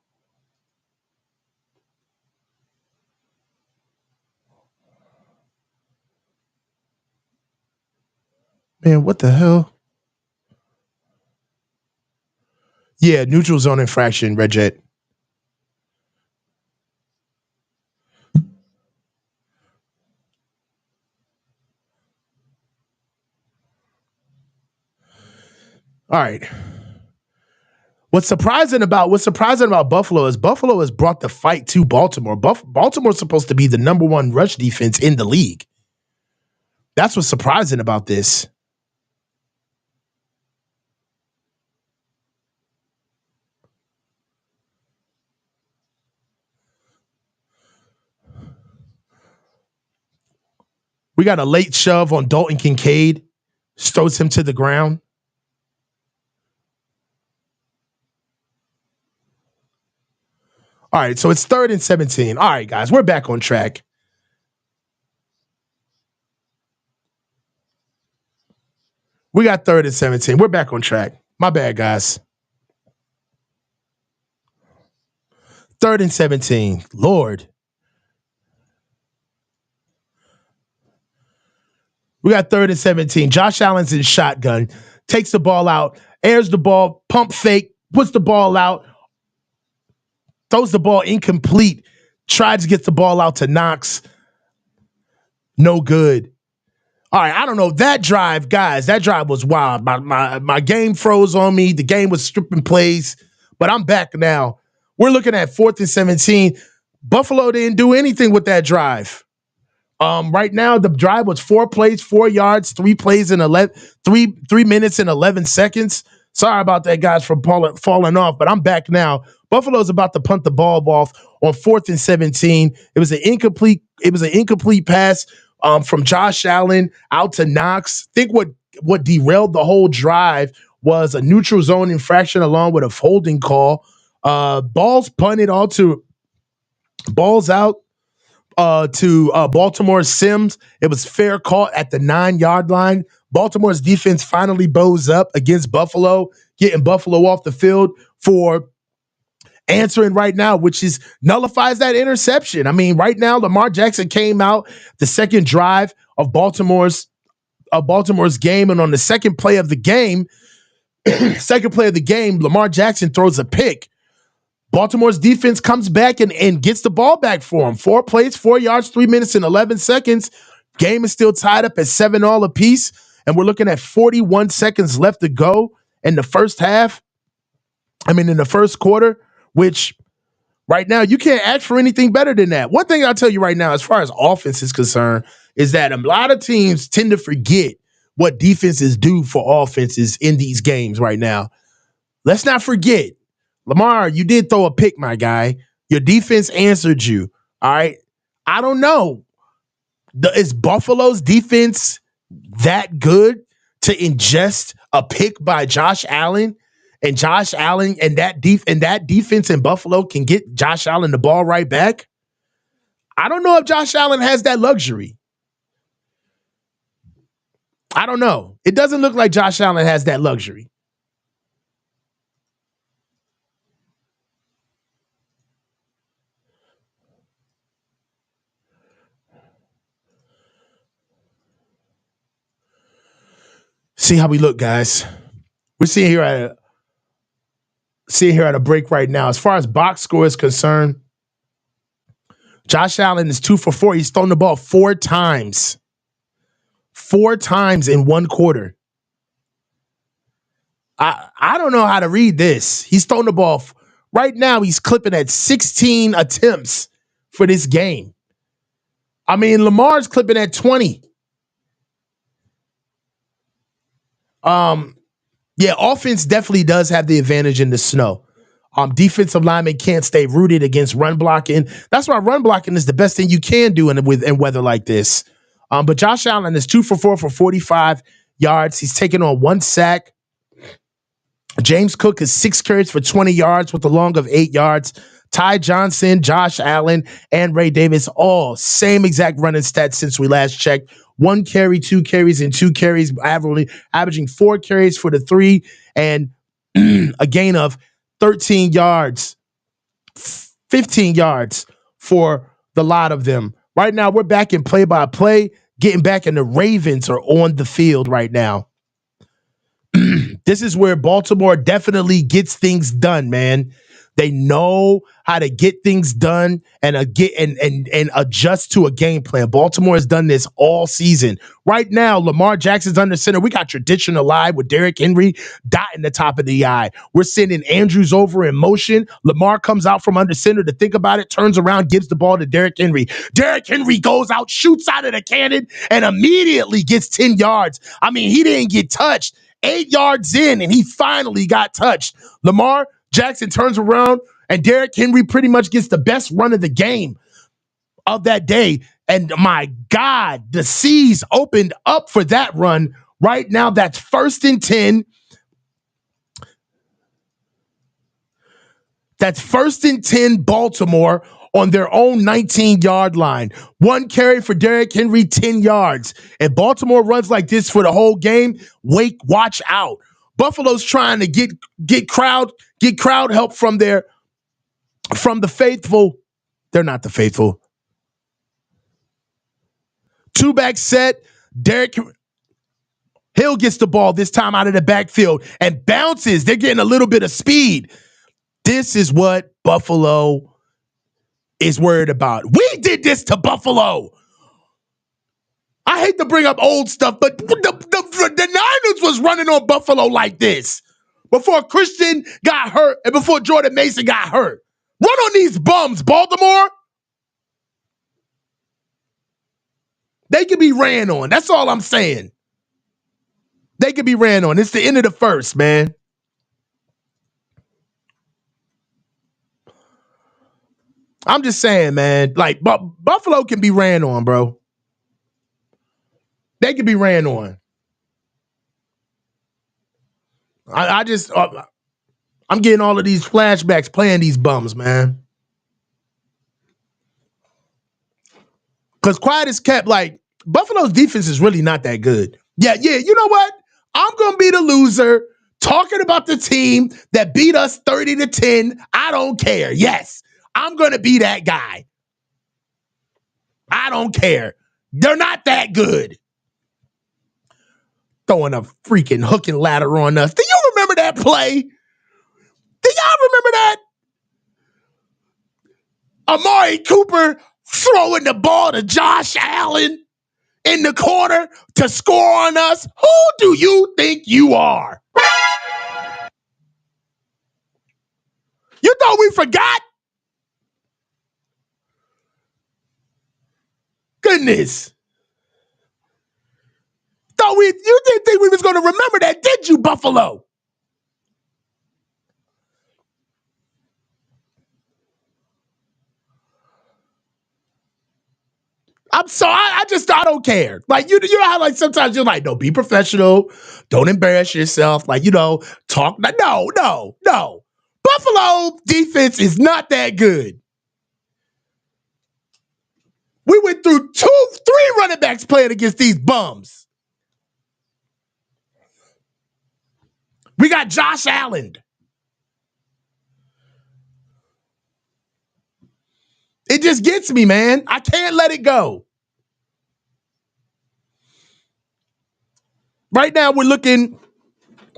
Man, what the hell? Yeah, neutral zone infraction, Red Jet. All right. What's surprising about Buffalo is Buffalo has brought the fight to Baltimore. Baltimore's supposed to be the number 1 rush defense in the league. That's what's surprising about this. We got a late shove on Dalton Kincaid, throws him to the ground. All right, so it's 3rd and 17. All right, guys, we're back on track. We got 3rd and 17. We're back on track. My bad, guys. 3rd and 17. Lord. We got 3rd and 17. Josh Allen's in shotgun, takes the ball out, airs the ball, pump fake, puts the ball out, throws the ball incomplete, tries to get the ball out to Knox. No good. All right, I don't know. That drive, guys, that drive was wild. My game froze on me. The game was stripping plays, but I'm back now. We're looking at 4th and 17. Buffalo didn't do anything with that drive. Right now, the drive was 4 plays, 4 yards, 3 plays in 3 minutes and 11 seconds. Sorry about that, guys, for falling off, but I'm back now. Buffalo's about to punt the ball off on 4th and 17. It was an incomplete. It was an incomplete pass from Josh Allen out to Knox. I think what derailed the whole drive was a neutral zone infraction along with a holding call. Balls punted balls out to Baltimore Sims. It was fair call at the 9-yard line. Baltimore's defense finally bows up against Buffalo, getting Buffalo off the field for answering right now, which is nullifies that interception. I mean, right now, Lamar Jackson came out the second drive of Baltimore's game, and on the second play of the game, Lamar Jackson throws a pick. Baltimore's defense comes back and gets the ball back for him. 4 plays, 4 yards, 3 minutes and 11 seconds. Game is still tied up at 7-all apiece, and we're looking at 41 seconds left to go in the first half. In the first quarter, which right now you can't ask for anything better than that. One thing I'll tell you right now, as far as offense is concerned, is that a lot of teams tend to forget what defenses do for offenses in these games right now. Let's not forget, Lamar, you did throw a pick, my guy. Your defense answered you. All right. I don't know. Is Buffalo's defense that good to ingest a pick by Josh Allen? And Josh Allen and that defense in Buffalo can get Josh Allen the ball right back? I don't know if Josh Allen has that luxury. I don't know. It doesn't look like Josh Allen has that luxury. See how we look, guys. We're seeing here at a break right now. As far as box score is concerned, Josh Allen is 2 for 4. He's thrown the ball 4 times. 4 times in one quarter. I don't know how to read this. He's thrown the ball. Right now, he's clipping at 16 attempts for this game. Lamar's clipping at 20. Offense definitely does have the advantage in the snow. Defensive linemen can't stay rooted against run blocking. That's why run blocking is the best thing you can do in weather like this. But Josh Allen is 2 for 4 for 45 yards. He's taken on 1 sack. James Cook is 6 carries for 20 yards with a long of 8 yards. Ty Johnson, Josh Allen, and Ray Davis, all same exact running stats since we last checked. 1 carry, 2 carries, and 2 carries, averaging 4 carries for the 3, and a gain of 13 yards, 15 yards for the lot of them. Right now, we're back in play-by-play, getting back, and the Ravens are on the field right now. This is where Baltimore definitely gets things done, man. They know how to get things done and adjust to a game plan. Baltimore has done this all season. Right now, Lamar Jackson's under center. We got tradition alive with Derrick Henry dotting the top of the eye. We're sending Andrews over in motion. Lamar comes out from under center to think about it, turns around, gives the ball to Derrick Henry. Derrick Henry goes out, shoots out of the cannon, and immediately gets 10 yards. He didn't get touched. 8 yards in, and he finally got touched. Lamar Jackson turns around, and Derrick Henry pretty much gets the best run of the game of that day. And my God, the seas opened up for that run. Right now, that's 1st and 10. That's 1st and 10 Baltimore on their own 19-yard line. 1 carry for Derrick Henry, 10 yards. And Baltimore runs like this for the whole game. Watch out. Buffalo's trying to get crowd help from the faithful. They're not the faithful. 2-back set. Derrick Hill gets the ball this time out of the backfield and bounces. They're getting a little bit of speed. This is what Buffalo is worried about. We did this to Buffalo. I hate to bring up old stuff, but the Niners was running on Buffalo like this before Christian got hurt and before Jordan Mason got hurt. Run on these bums, Baltimore. They can be ran on. That's all I'm saying. They can be ran on. It's the end of the first, man. I'm just saying, man. Like, Buffalo can be ran on, bro. They can be ran on. I'm getting all of these flashbacks playing these bums, man. Because quiet is kept, like, Buffalo's defense is really not that good. Yeah, you know what? I'm going to be the loser talking about the team that beat us 30-10. I don't care. Yes, I'm going to be that guy. I don't care. They're not that good. Throwing a freaking hook and ladder on us. Do you remember that play? Do y'all remember that? Amari Cooper throwing the ball to Josh Allen in the corner to score on us. Who do you think you are? You thought we forgot? Goodness. You didn't think we was going to remember that, did you, Buffalo? I'm sorry. I don't care. Like, you know how, like, sometimes you're like, no, be professional. Don't embarrass yourself. Like, talk. No. Buffalo defense is not that good. We went through 3 running backs playing against these bums. We got Josh Allen. It just gets me, man. I can't let it go. Right now, we're looking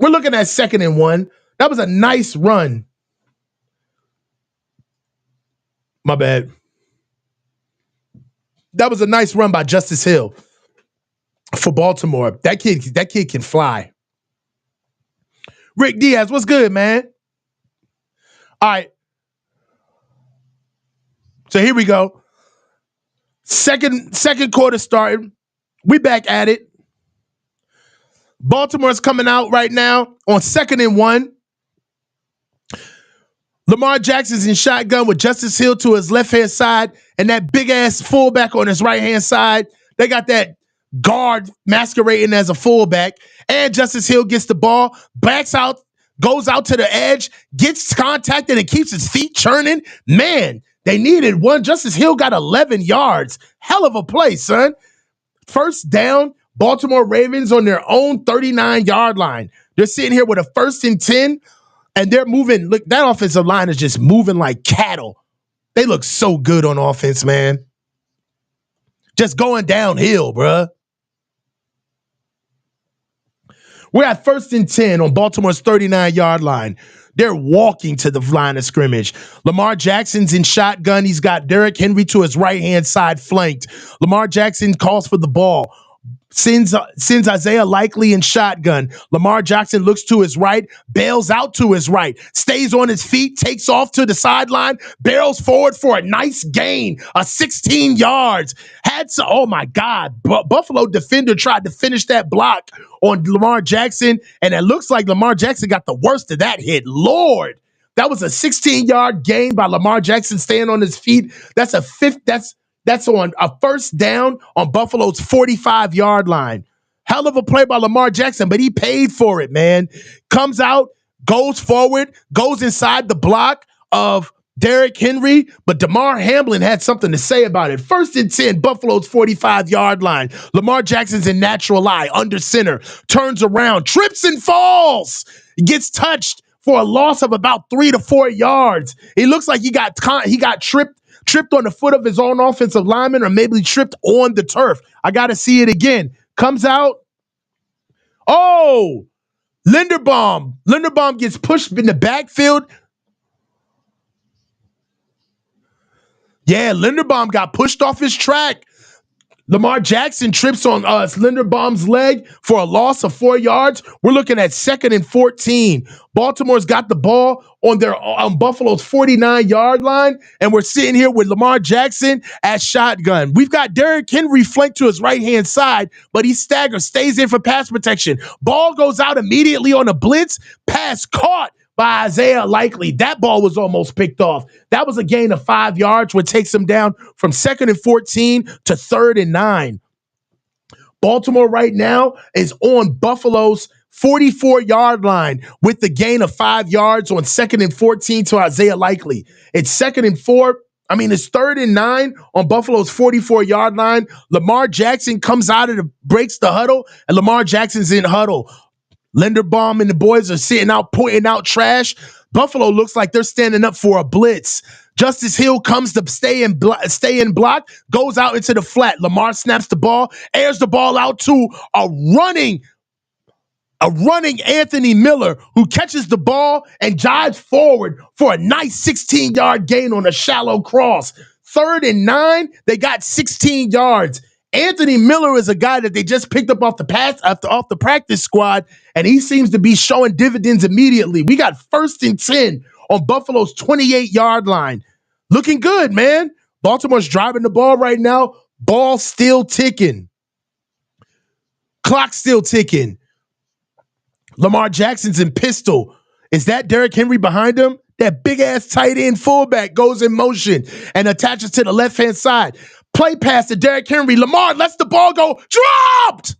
at 2nd and 1. That was a nice run. My bad. That was a nice run by Justice Hill for Baltimore. That kid can fly. Rick Diaz, what's good, man? All right. So here we go. Second quarter started. We back at it. Baltimore's coming out right now on 2nd and 1. Lamar Jackson's in shotgun with Justice Hill to his left-hand side and that big-ass fullback on his right-hand side. They got that guard masquerading as a fullback. And Justice Hill gets the ball, backs out, goes out to the edge, gets contacted and keeps his feet churning. Man, they needed one. Justice Hill got 11 yards. Hell of a play, son. First down, Baltimore Ravens on their own 39-yard line. They're sitting here with a 1st and 10. And they're moving. Look, that offensive line is just moving like cattle. They look so good on offense, man. Just going downhill, bruh. We're at 1st and 10 on Baltimore's 39-yard line. They're walking to the line of scrimmage. Lamar Jackson's in shotgun. He's got Derrick Henry to his right-hand side flanked. Lamar Jackson calls for the ball. Sends Isaiah Likely in shotgun. Lamar Jackson looks to his right, bails out to his right, stays on his feet, takes off to the sideline, barrels forward for a nice gain, 16 yards. Oh my God, Buffalo defender tried to finish that block on Lamar Jackson, and it looks like Lamar Jackson got the worst of that hit. Lord, that was a 16-yard gain by Lamar Jackson staying on his feet. That's on a 1st down on Buffalo's 45-yard line. Hell of a play by Lamar Jackson, but he paid for it, man. Comes out, goes forward, goes inside the block of Derrick Henry, but Damar Hamlin had something to say about it. 1st and 10, Buffalo's 45-yard line. Lamar Jackson's in natural eye, under center, turns around, trips and falls. Gets touched for a loss of about 3 to 4 yards. It looks like he got tripped on the foot of his own offensive lineman, or maybe tripped on the turf. I got to see it again. Comes out. Oh, Linderbaum. Linderbaum gets pushed in the backfield. Yeah, Linderbaum got pushed off his track. Lamar Jackson trips on Linderbaum's leg for a loss of 4 yards. We're looking at 2nd and 14. Baltimore's got the ball on Buffalo's 49-yard line, and we're sitting here with Lamar Jackson at shotgun. We've got Derrick Henry flanked to his right-hand side, but he stays in for pass protection. Ball goes out immediately on a blitz. Pass caught by Isaiah Likely. That ball was almost picked off. That was a gain of 5 yards, which takes them down from 2nd and 14 to 3rd and 9. Baltimore right now is on Buffalo's 44-yard line with the gain of 5 yards on 2nd and 14 to Isaiah Likely. It's 2nd and 4. It's 3rd and 9 on Buffalo's 44-yard line. Lamar Jackson comes out breaks the huddle, and Lamar Jackson's in huddle. Linderbaum and the boys are sitting out, pointing out trash. Buffalo looks like they're standing up for a blitz. Justice Hill comes to stay in block, goes out into the flat. Lamar snaps the ball, airs the ball out to a running Anthony Miller, who catches the ball and jives forward for a nice 16-yard gain on a shallow cross. 3rd and 9, they got 16 yards. Anthony Miller is a guy that they just picked up off the practice squad, and he seems to be showing dividends immediately. We got 1st and 10 on Buffalo's 28-yard line. Looking good, man. Baltimore's driving the ball right now. Ball still ticking. Clock still ticking. Lamar Jackson's in pistol. Is that Derrick Henry behind him? That big-ass tight end fullback goes in motion and attaches to the left-hand side. Play pass to Derrick Henry. Lamar lets the ball go. Dropped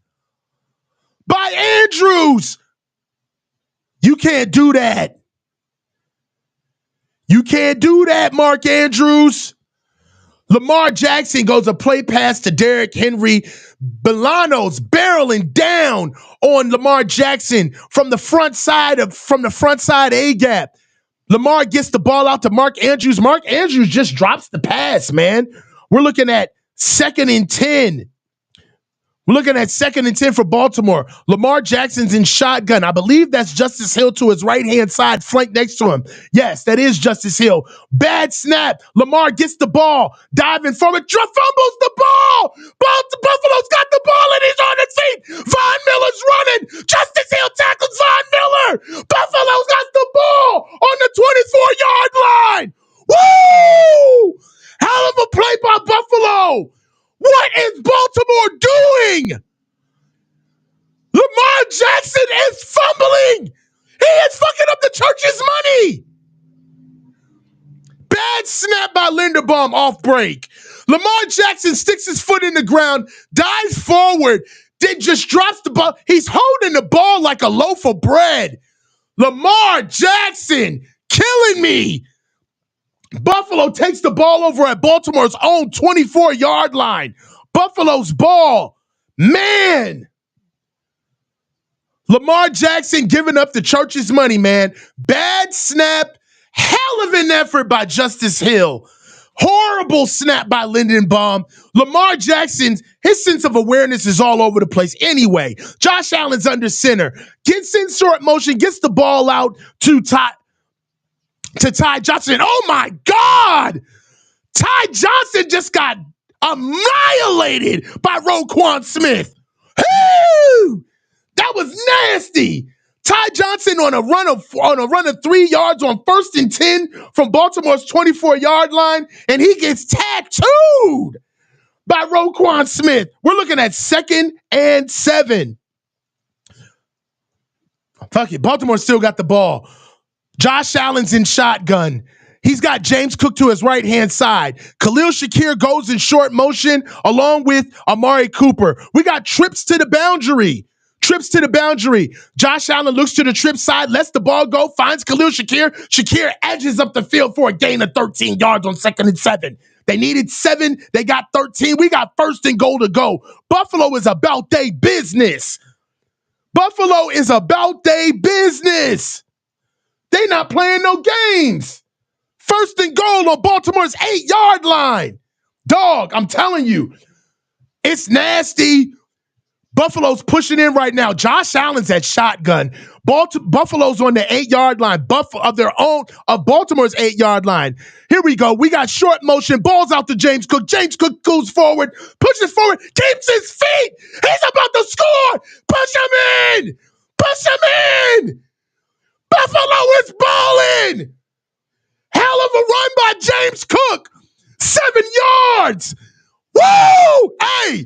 by Andrews. You can't do that. You can't do that, Mark Andrews. Lamar Jackson goes a play pass to Derrick Henry. Bolaños barreling down on Lamar Jackson from the front side A-gap. Lamar gets the ball out to Mark Andrews. Mark Andrews just drops the pass, man. We're looking at 2nd and 10. We're looking at 2nd and 10 for Baltimore. Lamar Jackson's in shotgun. I believe that's Justice Hill to his right-hand side, flank next to him. Yes, that is Justice Hill. Bad snap. Lamar gets the ball. Diving forward. Fumbles the ball. Buffalo's got the ball and he's on his feet. Von Miller's running. Justice Hill tackles Von Miller. Buffalo's got the ball on the 24-yard line. Woo! Hell of a play by Buffalo. What is Baltimore doing? Lamar Jackson is fumbling. He is fucking up the church's money. Bad snap by Linderbaum off break. Lamar Jackson sticks his foot in the ground, dives forward, then just drops the ball. He's holding the ball like a loaf of bread. Lamar Jackson killing me. Buffalo takes the ball over at Baltimore's own 24-yard line. Buffalo's ball. Man. Lamar Jackson giving up the church's money, man. Bad snap. Hell of an effort by Justice Hill. Horrible snap by Linderbaum. Lamar Jackson's, his sense of awareness is all over the place anyway. Josh Allen's under center. Gets in short motion, gets the ball out to Ty Johnson. Oh, my God. Ty Johnson just got annihilated by Roquan Smith. Woo! That was nasty. Ty Johnson on a run of 3 yards on 1st and 10 from Baltimore's 24-yard line, and he gets tattooed by Roquan Smith. We're looking at 2nd and 7. Fuck it. Baltimore still got the ball. Josh Allen's in shotgun. He's got James Cook to his right-hand side. Khalil Shakir goes in short motion along with Amari Cooper. We got trips to the boundary. Josh Allen looks to the trip side, lets the ball go, finds Khalil Shakir. Shakir edges up the field for a gain of 13 yards on 2nd and 7. They needed 7. They got 13. We got 1st and goal to go. Buffalo is about their business. They not playing no games. 1st and goal on Baltimore's 8-yard line. Dog, I'm telling you, it's nasty. Buffalo's pushing in right now. Josh Allen's at shotgun. Buffalo's on the 8-yard line. Of Baltimore's 8-yard line. Here we go. We got short motion. Ball's out to James Cook. James Cook goes forward, pushes forward, keeps his feet. He's about to score. Push him in. Buffalo is balling. Hell of a run by James Cook. 7 yards. Woo! Hey,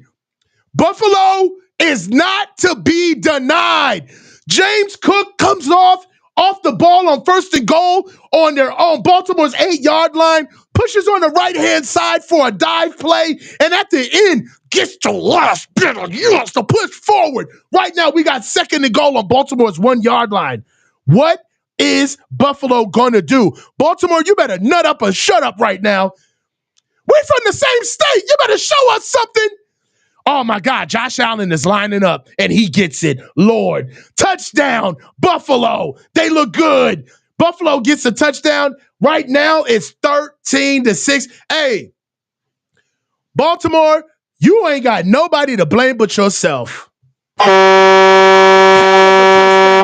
Buffalo is not to be denied. James Cook comes off off the ball on 1st and goal on their own Baltimore's 8-yard line, pushes on the right-hand side for a dive play, and at the end, gets the last bit of yards to push forward. Right now, we got 2nd and goal on Baltimore's 1-yard line. What is Buffalo going to do? Baltimore, you better nut up or shut up right now. We're from the same state. You better show us something. Oh, my God. Josh Allen is lining up, and he gets it. Lord. Touchdown, Buffalo. They look good. Buffalo gets a touchdown. Right now, it's 13-6. Hey, Baltimore, you ain't got nobody to blame but yourself. Touchdown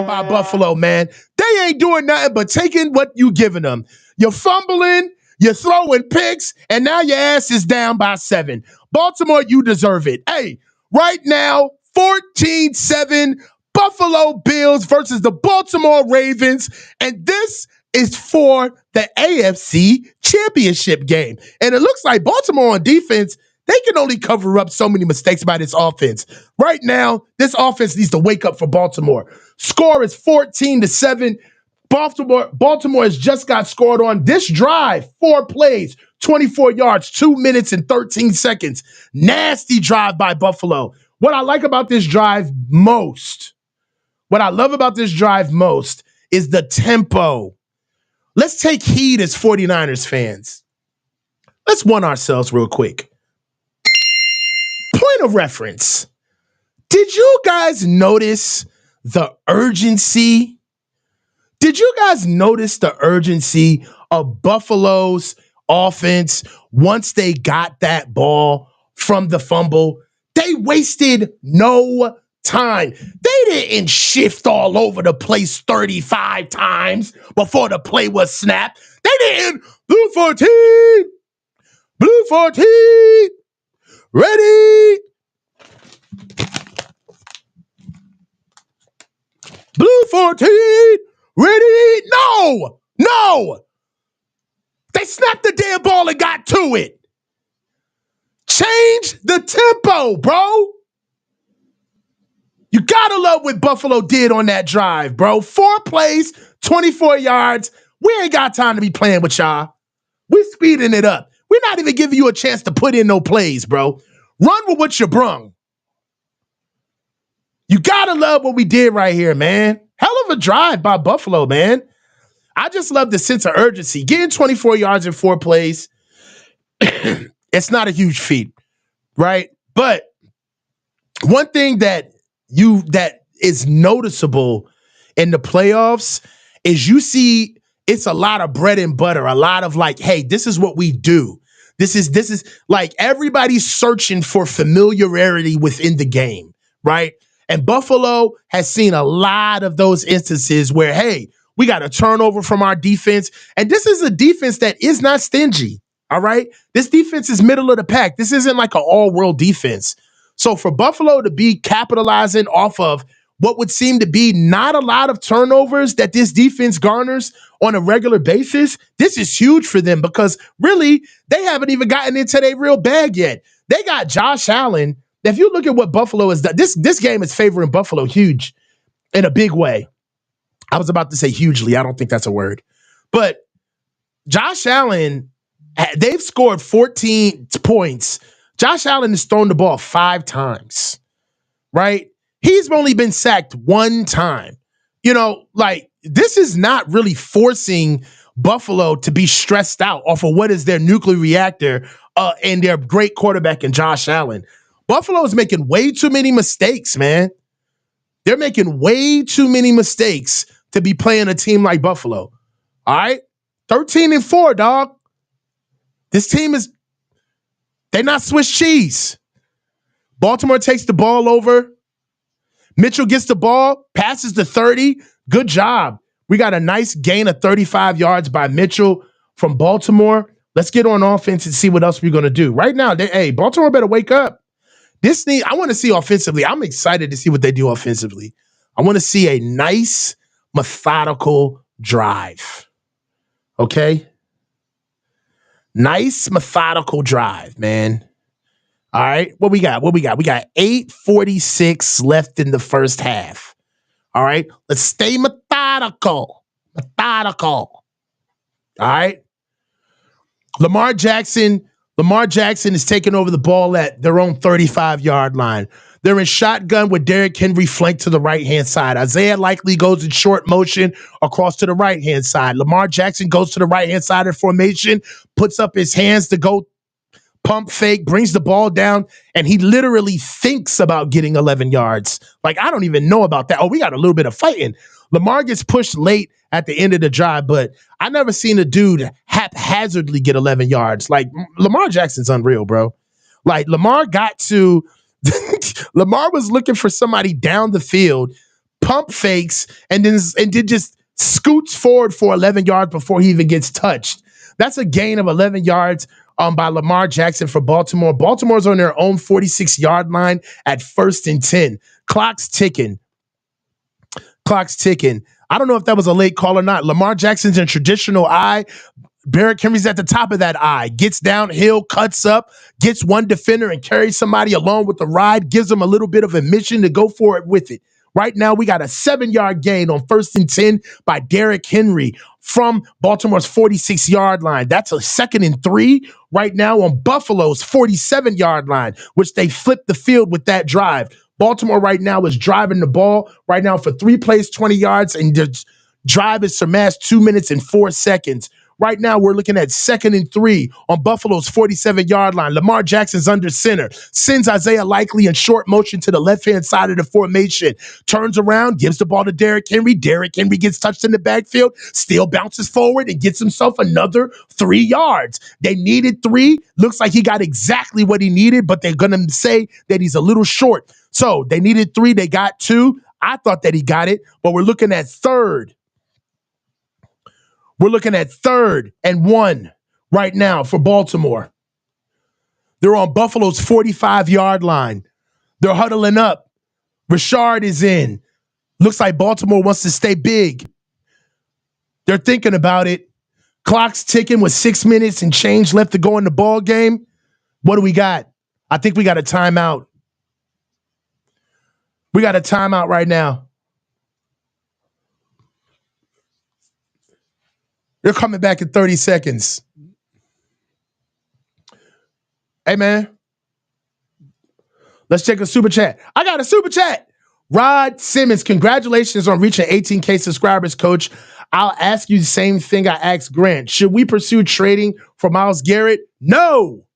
by Buffalo, man. They ain't doing nothing but taking what you giving them. You're fumbling, you're throwing picks, and now your ass is down by 7. Baltimore, you deserve it. Hey, right now, 14-7, Buffalo Bills versus the Baltimore Ravens, and this is for the AFC Championship game. And it looks like Baltimore on defense, they can only cover up so many mistakes by this offense. Right now, this offense needs to wake up for Baltimore. Score is 14-7. Baltimore has just got scored on. This drive, 4 plays, 24 yards, 2 minutes and 13 seconds. Nasty drive by Buffalo. What I like about this drive most, what I love about this drive most is the tempo. Let's take heed as 49ers fans. Let's one ourselves real quick. Point of reference. Did you guys notice the urgency? Did you guys notice the urgency of Buffalo's offense once they got that ball from the fumble? They wasted no time. They didn't shift all over the place 35 times before the play was snapped. They didn't. Blue 14. Blue 14. Ready. Blue 14. Ready? No. They snapped the damn ball and got to it. Change the tempo, bro. You gotta love what Buffalo did on that drive, bro. 4 plays, 24 yards. We ain't got time to be playing with y'all. We're speeding it up. We're not even giving you a chance to put in no plays, bro. Run with what you brung. You gotta love what we did right here, man. Hell of a drive by Buffalo, man. I just love the sense of urgency. Getting 24 yards in 4 plays, it's not a huge feat, right? But one thing that is noticeable in the playoffs is you see it's a lot of bread and butter, a lot of like, hey, this is what we do. This is like everybody's searching for familiarity within the game, right? And Buffalo has seen a lot of those instances where, hey, we got a turnover from our defense. And this is a defense that is not stingy, all right? This defense is middle of the pack. This isn't like an all-world defense. So for Buffalo to be capitalizing off of what would seem to be not a lot of turnovers that this defense garners on a regular basis, this is huge for them because really they haven't even gotten into their real bag yet. They got Josh Allen. If you look at what Buffalo has done, this game is favoring Buffalo huge in a big way. I was about to say hugely. I don't think that's a word. But Josh Allen, they've scored 14 points. Josh Allen has thrown the ball 5 times, right? He's only been sacked 1 time. You know, like this is not really forcing Buffalo to be stressed out off of what is their nuclear reactor and their great quarterback in Josh Allen. Buffalo is making way too many mistakes, man. They're making way too many mistakes to be playing a team like Buffalo. All right? 13-4, dog. This team is, they're not Swiss cheese. Baltimore takes the ball over. Mitchell gets the ball, passes to 30. Good job. We got a nice gain of 35 yards by Mitchell from Baltimore. Let's get on offense and see what else we're going to do. Right now, Baltimore better wake up. I want to see offensively. I'm excited to see what they do offensively. I want to see a nice, methodical drive. Okay? Nice, methodical drive, man. All right. What we got? We got 8:46 left in the first half. All right. Let's stay methodical. Methodical. All right. Lamar Jackson is taking over the ball at their own 35-yard line. They're in shotgun with Derrick Henry flanked to the right-hand side. Isaiah Likely goes in short motion across to the right-hand side. Lamar Jackson goes to the right-hand side of the formation, puts up his hands to go pump fake, brings the ball down, and he literally thinks about getting 11 yards. Like, I don't even know about that. Oh, we got a little bit of fighting. Lamar gets pushed late at the end of the drive, but I never seen a dude haphazardly get 11 yards. Like, Lamar Jackson's unreal, bro. Like, Lamar was looking for somebody down the field, pump fakes, and then just scoots forward for 11 yards before he even gets touched. That's a gain of 11 yards by Lamar Jackson for Baltimore. Baltimore's on their own 46-yard line at 1st and 10. Clock's ticking. I don't know if that was a late call or not. Lamar Jackson's in traditional I. Derrick Henry's at the top of that I. Gets downhill, cuts up, gets one defender and carries somebody along with the ride, gives them a little bit of a mission to go for it with it. Right now, we got a 7-yard gain on 1st and 10 by Derrick Henry from Baltimore's 46-yard line. That's a 2nd and 3 right now on Buffalo's 47-yard line, which they flipped the field with that drive. Baltimore right now is driving the ball right now for 3 plays, 20 yards, and the drive is surpassed 2 minutes and 4 seconds. Right now, we're looking at 2nd and 3 on Buffalo's 47-yard line. Lamar Jackson's under center, sends Isaiah Likely in short motion to the left-hand side of the formation, turns around, gives the ball to Derrick Henry. Derrick Henry gets touched in the backfield, still bounces forward and gets himself another 3 yards. They needed 3. Looks like he got exactly what he needed, but they're going to say that he's a little short. So they needed 3. They got 2. I thought that he got it, but we're looking at 3rd. We're looking at 3rd and 1 right now for Baltimore. They're on Buffalo's 45-yard line. They're huddling up. Rashard is in. Looks like Baltimore wants to stay big. They're thinking about it. Clock's ticking with 6 minutes and change left to go in the ball game. What do we got? I think we got a timeout. We got a timeout right now. They're coming back in 30 seconds. Hey, man. Let's check a super chat. I got a super chat. Rod Simmons, congratulations on reaching 18K subscribers, coach. I'll ask you the same thing I asked Grant. Should we pursue trading for Myles Garrett? No,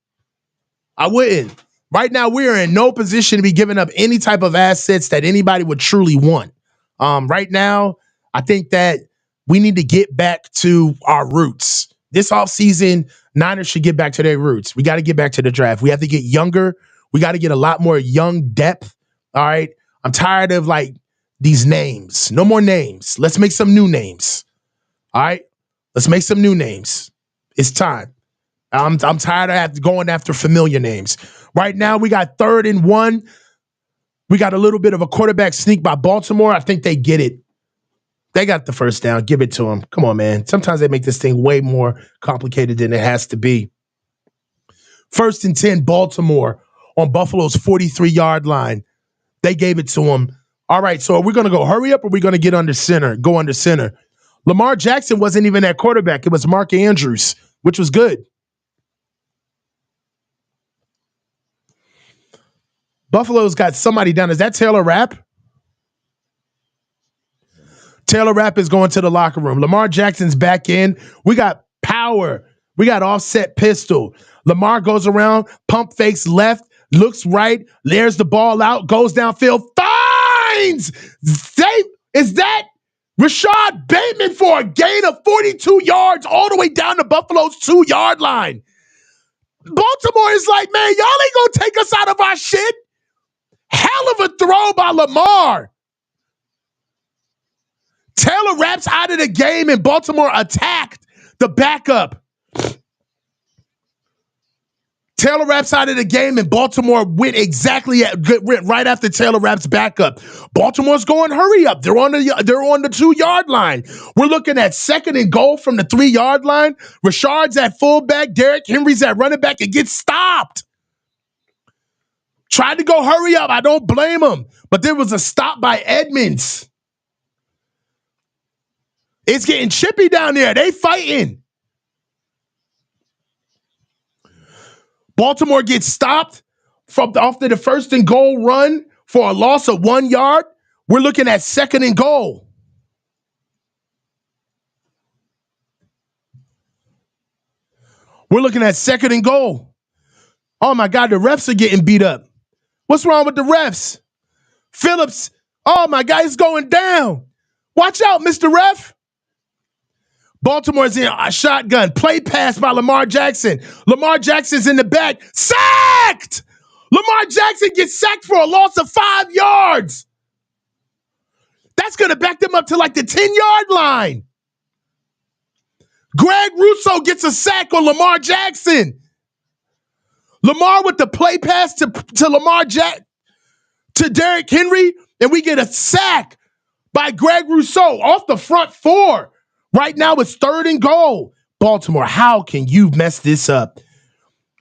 I wouldn't. Right now, we are in no position to be giving up any type of assets that anybody would truly want. Right now, I think that we need to get back to our roots. This offseason, Niners should get back to their roots. We got to get back to the draft. We have to get younger. We got to get a lot more young depth. All right. I'm tired of like these names. No more names. Let's make some new names. All right. Let's make some new names. It's time. I'm tired of going after familiar names. Right now, we got 3rd and 1. We got a little bit of a quarterback sneak by Baltimore. I think they get it. They got the first down. Give it to them. Come on, man. Sometimes they make this thing way more complicated than it has to be. 1st and 10, Baltimore on Buffalo's 43-yard line. They gave it to them. All right, so are we going to go hurry up or are we going to get under center, go under center? Lamar Jackson wasn't even at quarterback. It was Mark Andrews, which was good. Buffalo's got somebody down. Is that Taylor Rapp? Taylor Rapp is going to the locker room. Lamar Jackson's back in. We got power. We got offset pistol. Lamar goes around, pump fakes left, looks right, layers the ball out, goes downfield, finds! Is that Rashad Bateman for a gain of 42 yards all the way down to Buffalo's 2-yard line? Baltimore is like, man, y'all ain't gonna take us out of our shit. Hell of a throw by Lamar. Taylor Rapp's out of the game and Baltimore attacked the backup. Taylor Rapp's out of the game and Baltimore went right after Taylor Rapp's backup. Baltimore's going hurry up. They're on the 2-yard line. We're looking at 2nd and goal from the 3-yard line. Rashard's at fullback. Derrick Henry's at running back. It gets stopped. Tried to go hurry up. I don't blame him. But there was a stop by Edmonds. It's getting chippy down there. They fighting. Baltimore gets stopped after the first and goal run for a loss of 1 yard. We're looking at second and goal. We're looking at second and goal. Oh my God, the refs are getting beat up. What's wrong with the refs? Phillips, oh my God, it's going down. Watch out, Mr. Ref. Baltimore's in a shotgun. Play pass by Lamar Jackson. Lamar Jackson's in the back. Sacked! Lamar Jackson gets sacked for a loss of 5 yards. That's going to back them up to like the 10-yard line. Greg Rousseau gets a sack on Lamar Jackson. Lamar with the play pass to Derrick Henry, and we get a sack by Greg Rousseau off the front 4. Right now it's third and goal. Baltimore, how can you mess this up?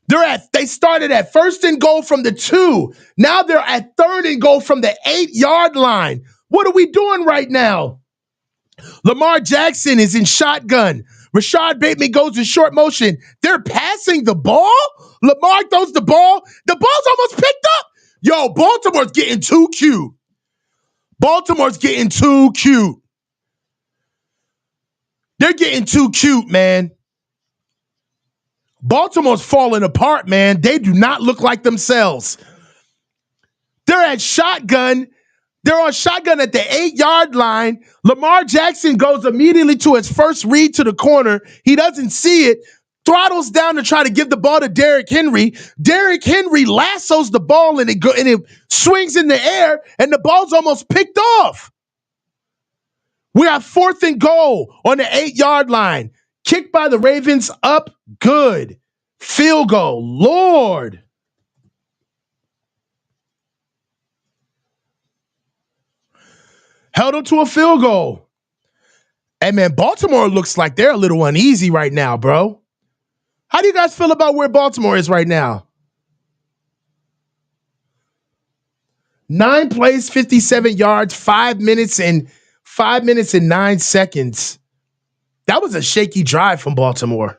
They started at first and goal from the 2. Now they're at third and goal from the 8-yard line. What are we doing right now? Lamar Jackson is in shotgun. Rashad Bateman goes in short motion. They're passing the ball. Lamar throws the ball. The ball's almost picked up. Yo, Baltimore's getting too cute. Baltimore's getting too cute. They're getting too cute, man. Baltimore's falling apart, man. They do not look like themselves. They're at shotgun. They're on shotgun at the 8-yard line. Lamar Jackson goes immediately to his first read to the corner. He doesn't see it. Throttles down to try to give the ball to Derrick Henry. Derrick Henry lassos the ball and it swings in the air, and the ball's almost picked off. We have fourth and goal on the 8-yard line. Kicked by the Ravens, up good. Field goal. Lord. Held them to a field goal. Hey, man, Baltimore looks like they're a little uneasy right now, bro. How do you guys feel about where Baltimore is right now? 9 plays, 57 yards, 5 minutes and 9 seconds. That was a shaky drive from Baltimore.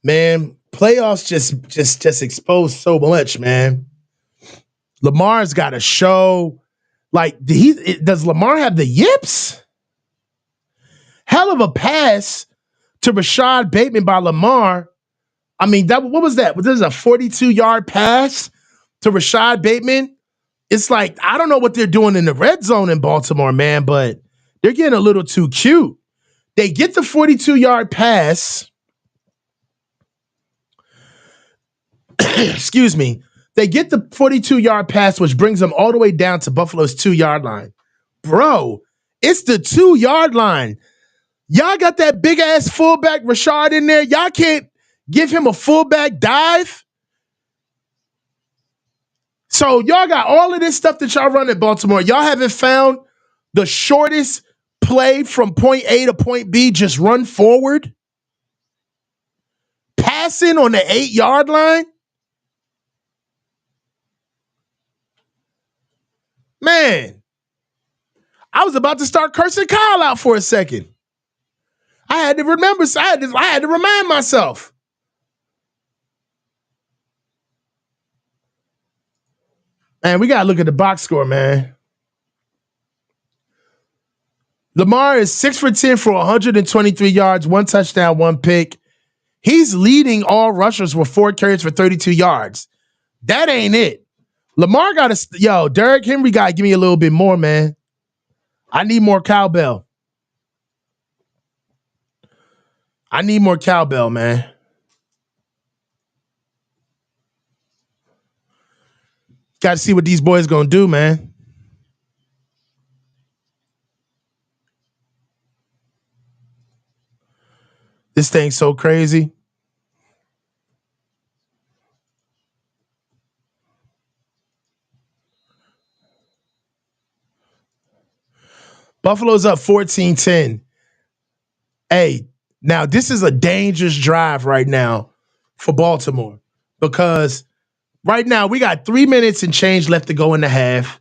Man, playoffs just expose so much, man. Lamar's got to show, like, does Lamar have the yips? Hell of a pass to Rashad Bateman by Lamar. I mean, what was that? Was this a 42-yard pass to Rashad Bateman? It's like, I don't know what they're doing in the red zone in Baltimore, man, but they're getting a little too cute. They get the 42-yard pass. Excuse me. They get the 42-yard pass, which brings them all the way down to Buffalo's 2-yard line. Bro, it's the 2-yard line. Y'all got that big-ass fullback Rashad in there. Y'all can't give him a fullback dive. So y'all got all of this stuff that y'all run at Baltimore. Y'all haven't found the shortest play from point A to point B, just run forward. Passing on the 8-yard line. Man, I was about to start cursing Kyle out for a second. I had to remember. I had to remind myself. Man, we got to look at the box score, man. Lamar is 6 for 10 for 123 yards, 1 touchdown, 1 pick. He's leading all rushers with 4 carries for 32 yards. That ain't it. Lamar got to, Derrick Henry got to give me a little bit more, man. I need more cowbell. I need more cowbell, man. Got to see what these boys going to do, man. This thing's so crazy. Buffalo's up 14-10. Hey, now this is a dangerous drive right now for Baltimore because right now we got 3 minutes and change left to go in the half.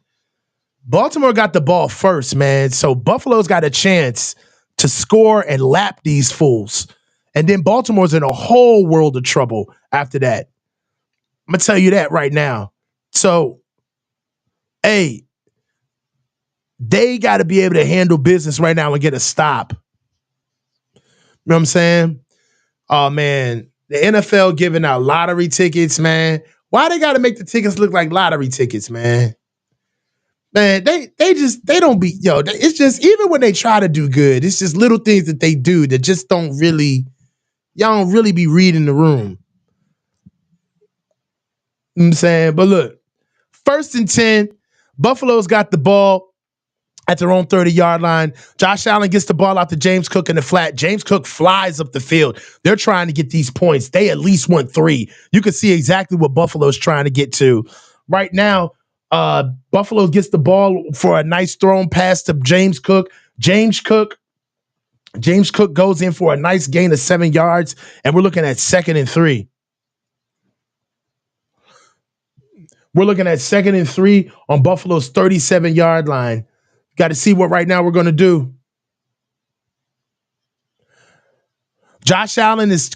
Baltimore got the ball first, man. So Buffalo's got a chance to score and lap these fools. And then Baltimore's in a whole world of trouble after that. I'm going to tell you that right now. So, hey, they got to be able to handle business right now and get a stop. You know what I'm saying? Oh, man. The NFL giving out lottery tickets, man. Why they got to make the tickets look like lottery tickets, man? Man, they don't be, it's just, even when they try to do good, it's just little things that they do that just don't really, y'all don't really be reading the room. You know what I'm saying? But look, 1st and 10, Buffalo's got the ball at their own 30-yard line. Josh Allen gets the ball out to James Cook in the flat. James Cook flies up the field. They're trying to get these points. They at least want 3. You can see exactly what Buffalo's trying to get to. Right now, Buffalo gets the ball for a nice thrown pass to James Cook. James Cook goes in for a nice gain of 7 yards, and we're looking at 2nd and 3. We're looking at 2nd and 3 on Buffalo's 37-yard line. Got to see what right now we're going to do. Josh Allen's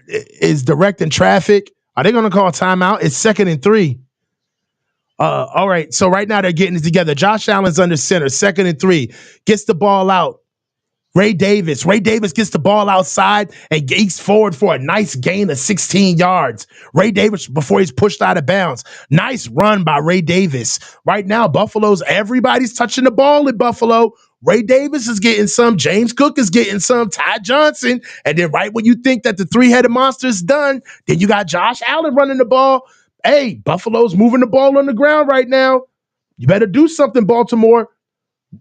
is directing traffic. Are they going to call a timeout? It's 2nd and 3. All right. So right now they're getting it together. Josh Allen's under center, 2nd and 3. Gets the ball out. Ray Davis gets the ball outside and geeks forward for a nice gain of 16 yards. Ray Davis before he's pushed out of bounds. Nice run by Ray Davis. Right now, everybody's touching the ball in Buffalo. Ray Davis is getting some. James Cook is getting some. Ty Johnson. And then right when you think that the 3-headed monster is done, then you got Josh Allen running the ball. Hey, Buffalo's moving the ball on the ground right now. You better do something, Baltimore.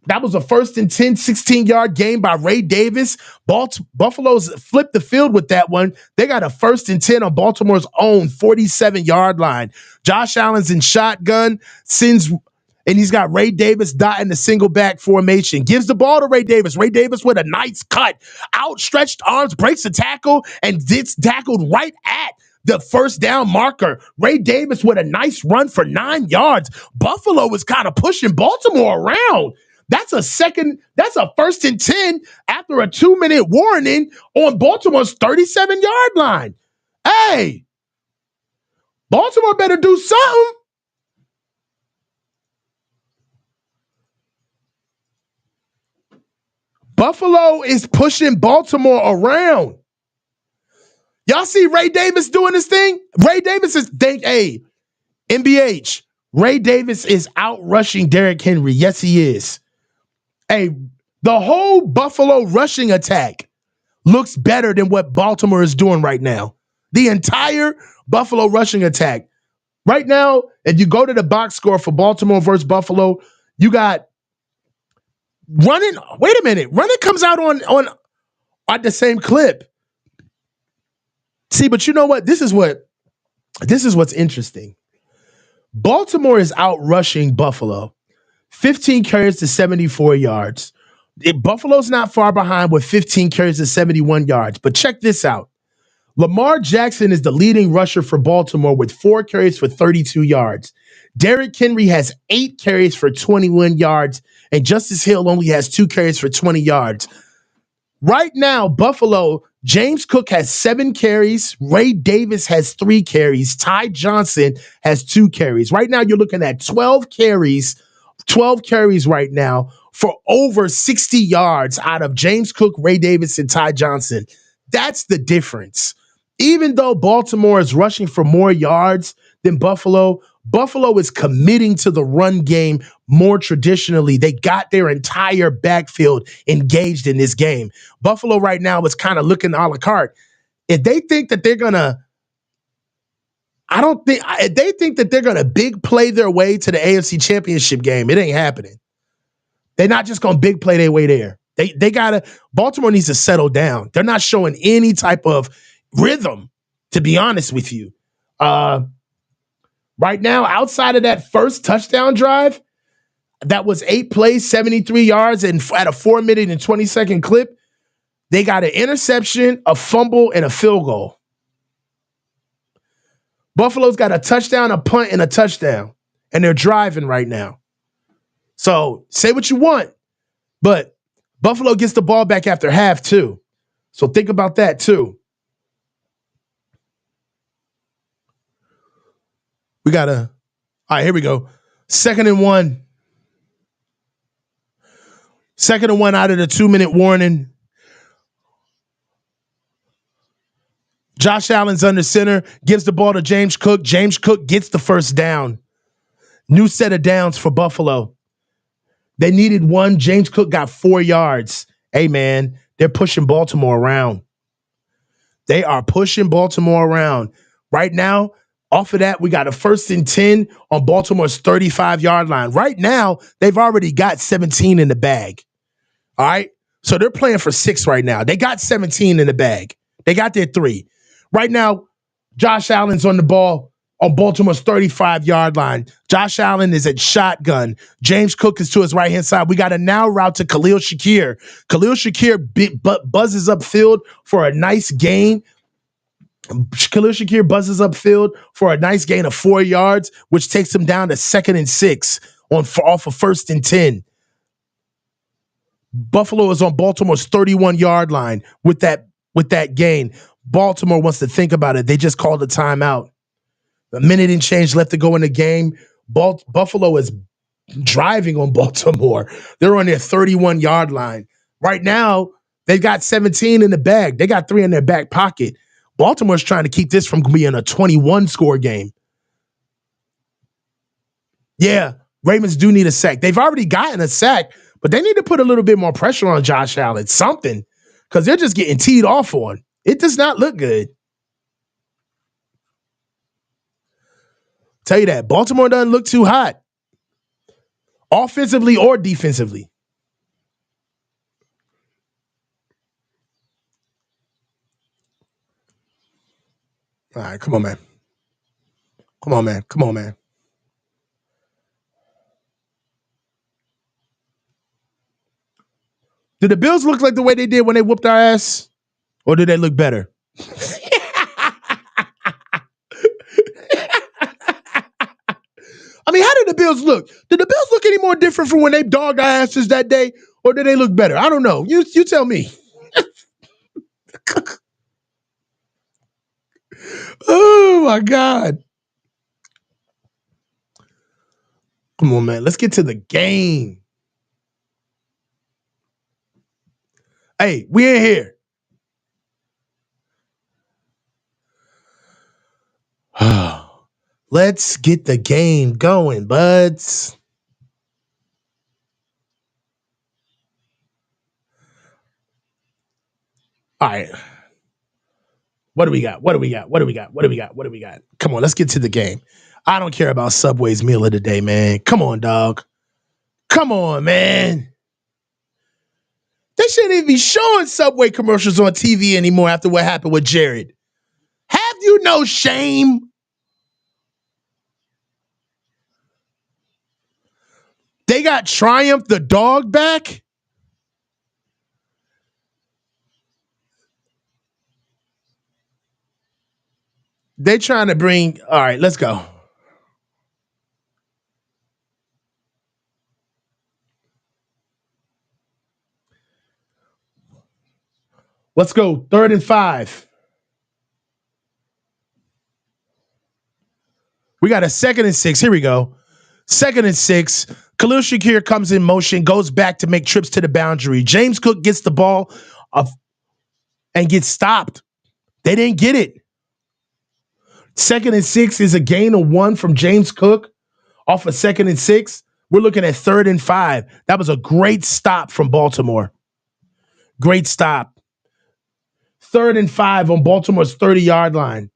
That was a 1st and 10, 16-yard game by Ray Davis. Buffalo's flipped the field with that one. They got a 1st and 10 on Baltimore's own 47-yard line. Josh Allen's in shotgun, and he's got Ray Davis dotting the single back formation. Gives the ball to Ray Davis. Ray Davis with a nice cut. Outstretched arms, breaks the tackle, and gets tackled right at the 1st down marker. Ray Davis with a nice run for 9 yards. Buffalo was kind of pushing Baltimore around. That's a 1st and 10 after a 2-minute warning on Baltimore's 37-yard line. Hey, Baltimore better do something. Buffalo is pushing Baltimore around. Y'all see Ray Davis doing this thing? Ray Davis is, MBH, Ray Davis is out rushing Derrick Henry. Yes, he is. Hey, the whole Buffalo rushing attack looks better than what Baltimore is doing right now. The entire Buffalo rushing attack. Right now, if you go to the box score for Baltimore versus Buffalo, you got running. Wait a minute. Running comes out on at the same clip. See, but you know what? This is what's interesting. Baltimore is out rushing Buffalo. 15 carries to 74 yards. Buffalo's not far behind with 15 carries to 71 yards. But check this out. Lamar Jackson is the leading rusher for Baltimore with 4 carries for 32 yards. Derrick Henry has 8 carries for 21 yards, and Justice Hill only has 2 carries for 20 yards. Right now, Buffalo, James Cook has 7 carries. Ray Davis has 3 carries. Ty Johnson has 2 carries. Right now, you're looking at 12 carries right now for over 60 yards out of James Cook, Ray Davis, and Ty Johnson. That's the difference. Even though Baltimore is rushing for more yards than Buffalo, Buffalo is committing to the run game more traditionally. They got their entire backfield engaged in this game. Buffalo right now is kind of looking a la carte. If they think that they're going to they think that they're going to big play their way to the AFC Championship game, it ain't happening. They're not just going to big play their way there. They got to, Baltimore needs to settle down. They're not showing any type of rhythm, to be honest with you. Right now, outside of that first touchdown drive, that was 8 plays, 73 yards, and at a 4-minute and 20-second clip, They got an interception, a fumble, and a field goal. Buffalo's got a touchdown, a punt, and a touchdown. And they're driving right now. So say what you want, but Buffalo gets the ball back after half too. So think about that too. All right, here we go. 2nd and 1. 2nd and 1 out of the 2-minute warning. Josh Allen's under center, gives the ball to James Cook. James Cook gets the first down. New set of downs for Buffalo. They needed one. James Cook got 4 yards. Hey, man, they're pushing Baltimore around. They are pushing Baltimore around. Right now, off of that, we got a 1st and 10 on Baltimore's 35-yard line. Right now, they've already got 17 in the bag. All right? So they're playing for 6 right now. They got 17 in the bag. They got their 3. Right now, Josh Allen's on the ball on Baltimore's 35-yard line. Josh Allen is at shotgun. James Cook is to his right-hand side. We got a now route to Khalil Shakir. Khalil Shakir buzzes upfield for a nice gain. Khalil Shakir buzzes upfield for a nice gain of 4 yards, which takes him down to 2nd and 6 off of 1st and 10. Buffalo is on Baltimore's 31-yard line with that gain. Baltimore wants to think about it. They just called a timeout. A minute and change left to go in the game. Buffalo is driving on Baltimore. They're on their 31-yard line. Right now, they've got 17 in the bag. They got 3 in their back pocket. Baltimore's trying to keep this from being a 21-score game. Yeah, Ravens do need a sack. They've already gotten a sack, but they need to put a little bit more pressure on Josh Allen. Something, because they're just getting teed off on. It does not look good. Tell you that. Baltimore doesn't look too hot. Offensively or defensively. All right, come on, man. Come on, man. Come on, man. Did the Bills look like the way they did when they whooped our ass? Or did they look better? I mean, how did the Bills look? Did the Bills look any more different from when they dogged our asses that day? Or did they look better? I don't know. You tell me. Oh, my God. Come on, man. Let's get to the game. Hey, we in here. Let's get the game going, buds. All right. What do we got? What do we got? What do we got? What do we got? What do we got? Come on, let's get to the game. I don't care about Subway's meal of the day, man. Come on, dog. Come on, man. They shouldn't even be showing Subway commercials on TV anymore after what happened with Jared. Have you no shame? They got Triumph the dog back? They trying to bring, all right, let's go. Let's go. 3rd and 5. We got a 2nd and 6. Here we go. 2nd and 6. Khalil Shakir comes in motion, goes back to make trips to the boundary. James Cook gets the ball and gets stopped. They didn't get it. 2nd and 6 is a gain of 1 from James Cook off of 2nd and 6. We're looking at 3rd and 5. That was a great stop from Baltimore. Great stop. 3rd and 5 on Baltimore's 30-yard line.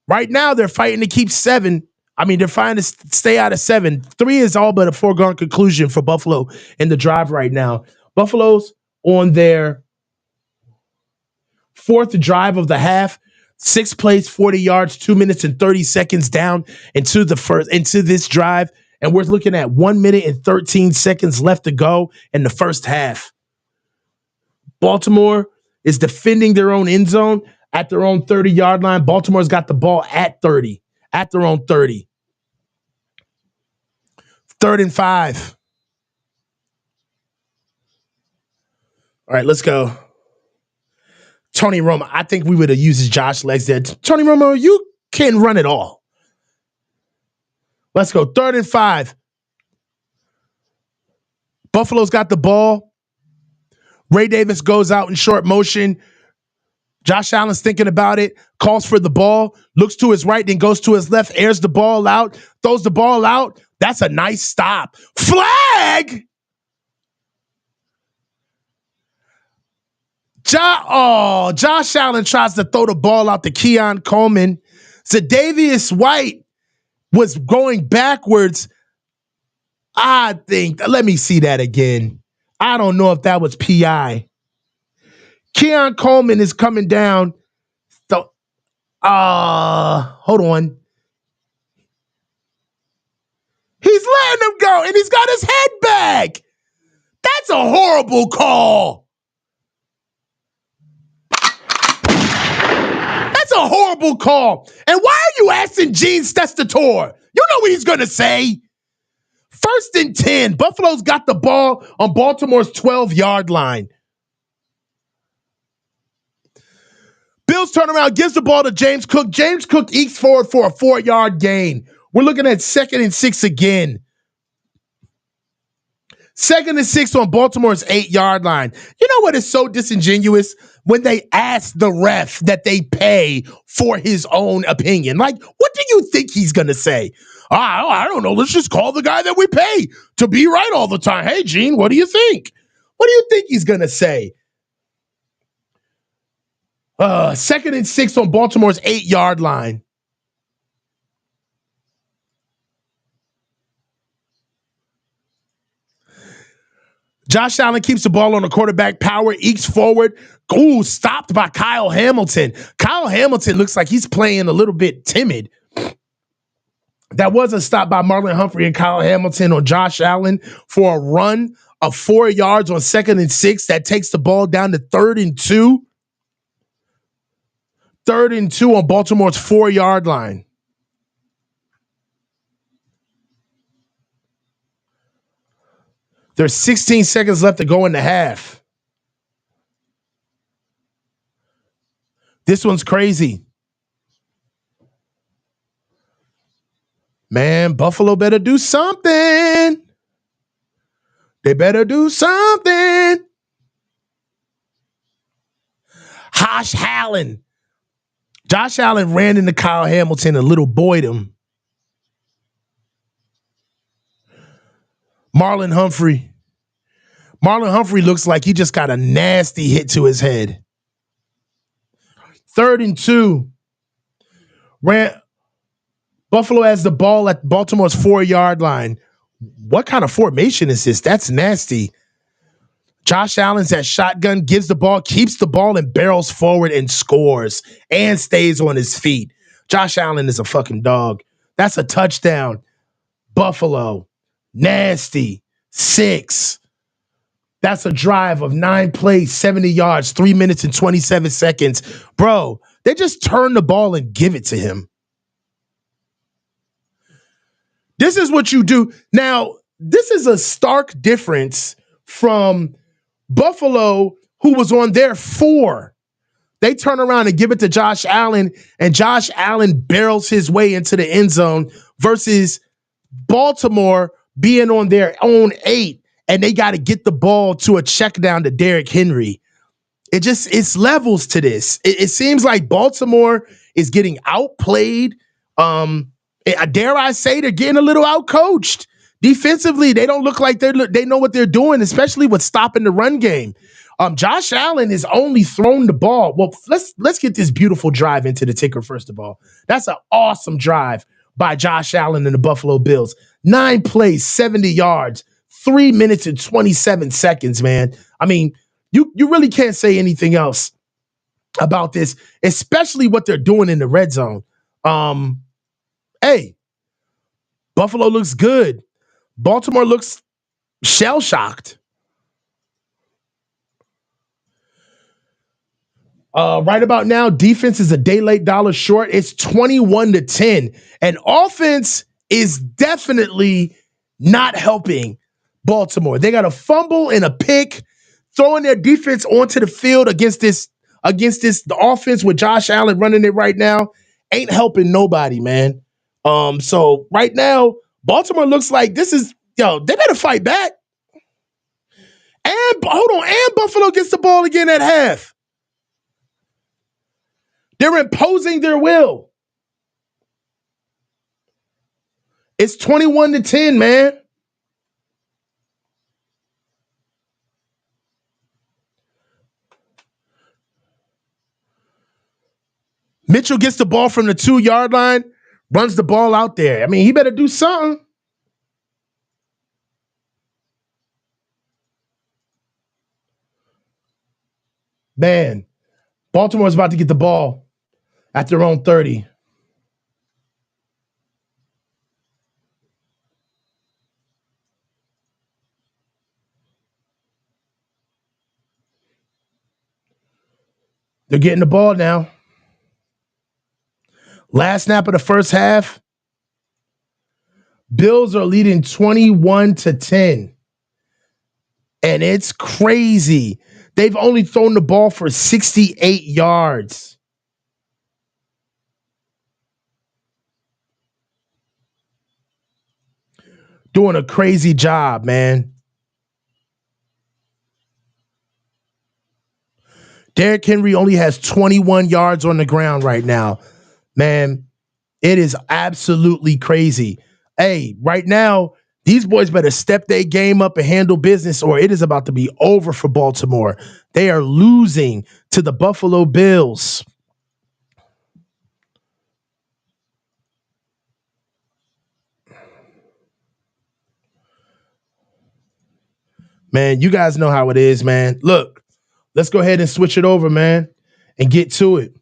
Right now, they're fighting to keep 7. I mean, they're trying to stay out of 7. 3 is all but a foregone conclusion for Buffalo in the drive right now. Buffalo's on their 4th drive of the half. 6 plays, 40 yards, 2 minutes and 30 seconds down into this drive. And we're looking at 1 minute and 13 seconds left to go in the first half. Baltimore is defending their own end zone at their own 30-yard line. Baltimore's got the ball at 30, at their own 30. 3rd and 5. All right, let's go. Tony Romo, I think we would have used his Josh legs there. Tony Romo, you can run it all. Let's go. 3rd and 5. Buffalo's got the ball. Ray Davis goes out in short motion. Josh Allen's thinking about it, calls for the ball, looks to his right, then goes to his left, airs the ball out, throws the ball out. That's a nice stop. Flag! Josh Allen tries to throw the ball out to Keon Coleman. Za'Davious White was going backwards. I think, let me see that again. I don't know if that was PI. Keon Coleman is coming down. Hold on. He's letting him go, and he's got his head back. That's a horrible call. That's a horrible call. And why are you asking Gene Stestatore? You know what he's going to say. 1st and 10. Buffalo's got the ball on Baltimore's 12-yard line. Bills turn around, gives the ball to James Cook. James Cook ekes forward for a 4-yard gain. We're looking at 2nd and 6 again. 2nd and 6 on Baltimore's 8-yard line. You know what is so disingenuous? When they ask the ref that they pay for his own opinion. Like, what do you think he's going to say? I don't know. Let's just call the guy that we pay to be right all the time. Hey, Gene, what do you think? What do you think he's going to say? 2nd and 6 on Baltimore's 8-yard line. Josh Allen keeps the ball on the quarterback power, ekes forward. Ooh, stopped by Kyle Hamilton. Kyle Hamilton looks like he's playing a little bit timid. That was a stop by Marlon Humphrey and Kyle Hamilton on Josh Allen for a run of 4 yards on 2nd and 6. That takes the ball down to 3rd and 2. 3rd and 2 on Baltimore's 4-yard line. There's 16 seconds left to go in the half. This one's crazy. Man, Buffalo better do something. They better do something. Josh Allen. Josh Allen ran into Kyle Hamilton and little boyed him. Marlon Humphrey. Marlon Humphrey looks like he just got a nasty hit to his head. 3rd and 2. Buffalo has the ball at Baltimore's 4-yard line. What kind of formation is this? That's nasty. Josh Allen's at shotgun, gives the ball, keeps the ball, and barrels forward and scores and stays on his feet. Josh Allen is a fucking dog. That's a touchdown. Buffalo. Nasty. 6. That's a drive of 9 plays, 70 yards, 3 minutes and 27 seconds. Bro, they just turn the ball and give it to him. This is what you do. Now, this is a stark difference from Buffalo, who was on their 4. They turn around and give it to Josh Allen, and Josh Allen barrels his way into the end zone versus Baltimore being on their own 8, and they got to get the ball to a check down to Derrick Henry. It's levels to this. It seems like Baltimore is getting outplayed. Dare I say they're getting a little outcoached. Defensively, they don't look like they know what they're doing, especially with stopping the run game. Josh Allen has only thrown the ball. Well, let's get this beautiful drive into the ticker first of all. That's an awesome drive by Josh Allen and the Buffalo Bills. 9 plays, 70 yards, 3 minutes and 27 seconds, man. I mean, you really can't say anything else about this, especially what they're doing in the red zone. Hey, Buffalo looks good. Baltimore looks shell-shocked. Right about now, defense is a day late dollar short. It's 21-10. And offense is definitely not helping Baltimore. They got a fumble and a pick, throwing their defense onto the field against the offense with Josh Allen running it right now. Ain't helping nobody, man. So right now, Baltimore looks like they better fight back. And hold on, and Buffalo gets the ball again at half. They're imposing their will. It's 21-10, man. Mitchell gets the ball from the 2-yard line, runs the ball out there. I mean, he better do something. Man, Baltimore's about to get the ball at their own 30. They're getting the ball now. Last snap of the first half. Bills are leading 21-10. And it's crazy. They've only thrown the ball for 68 yards. Doing a crazy job, man. Derrick Henry only has 21 yards on the ground right now. Man, it is absolutely crazy. Hey, right now, these boys better step their game up and handle business, or it is about to be over for Baltimore. They are losing to the Buffalo Bills. Man, you guys know how it is, man. Look, let's go ahead and switch it over, man, and get to it.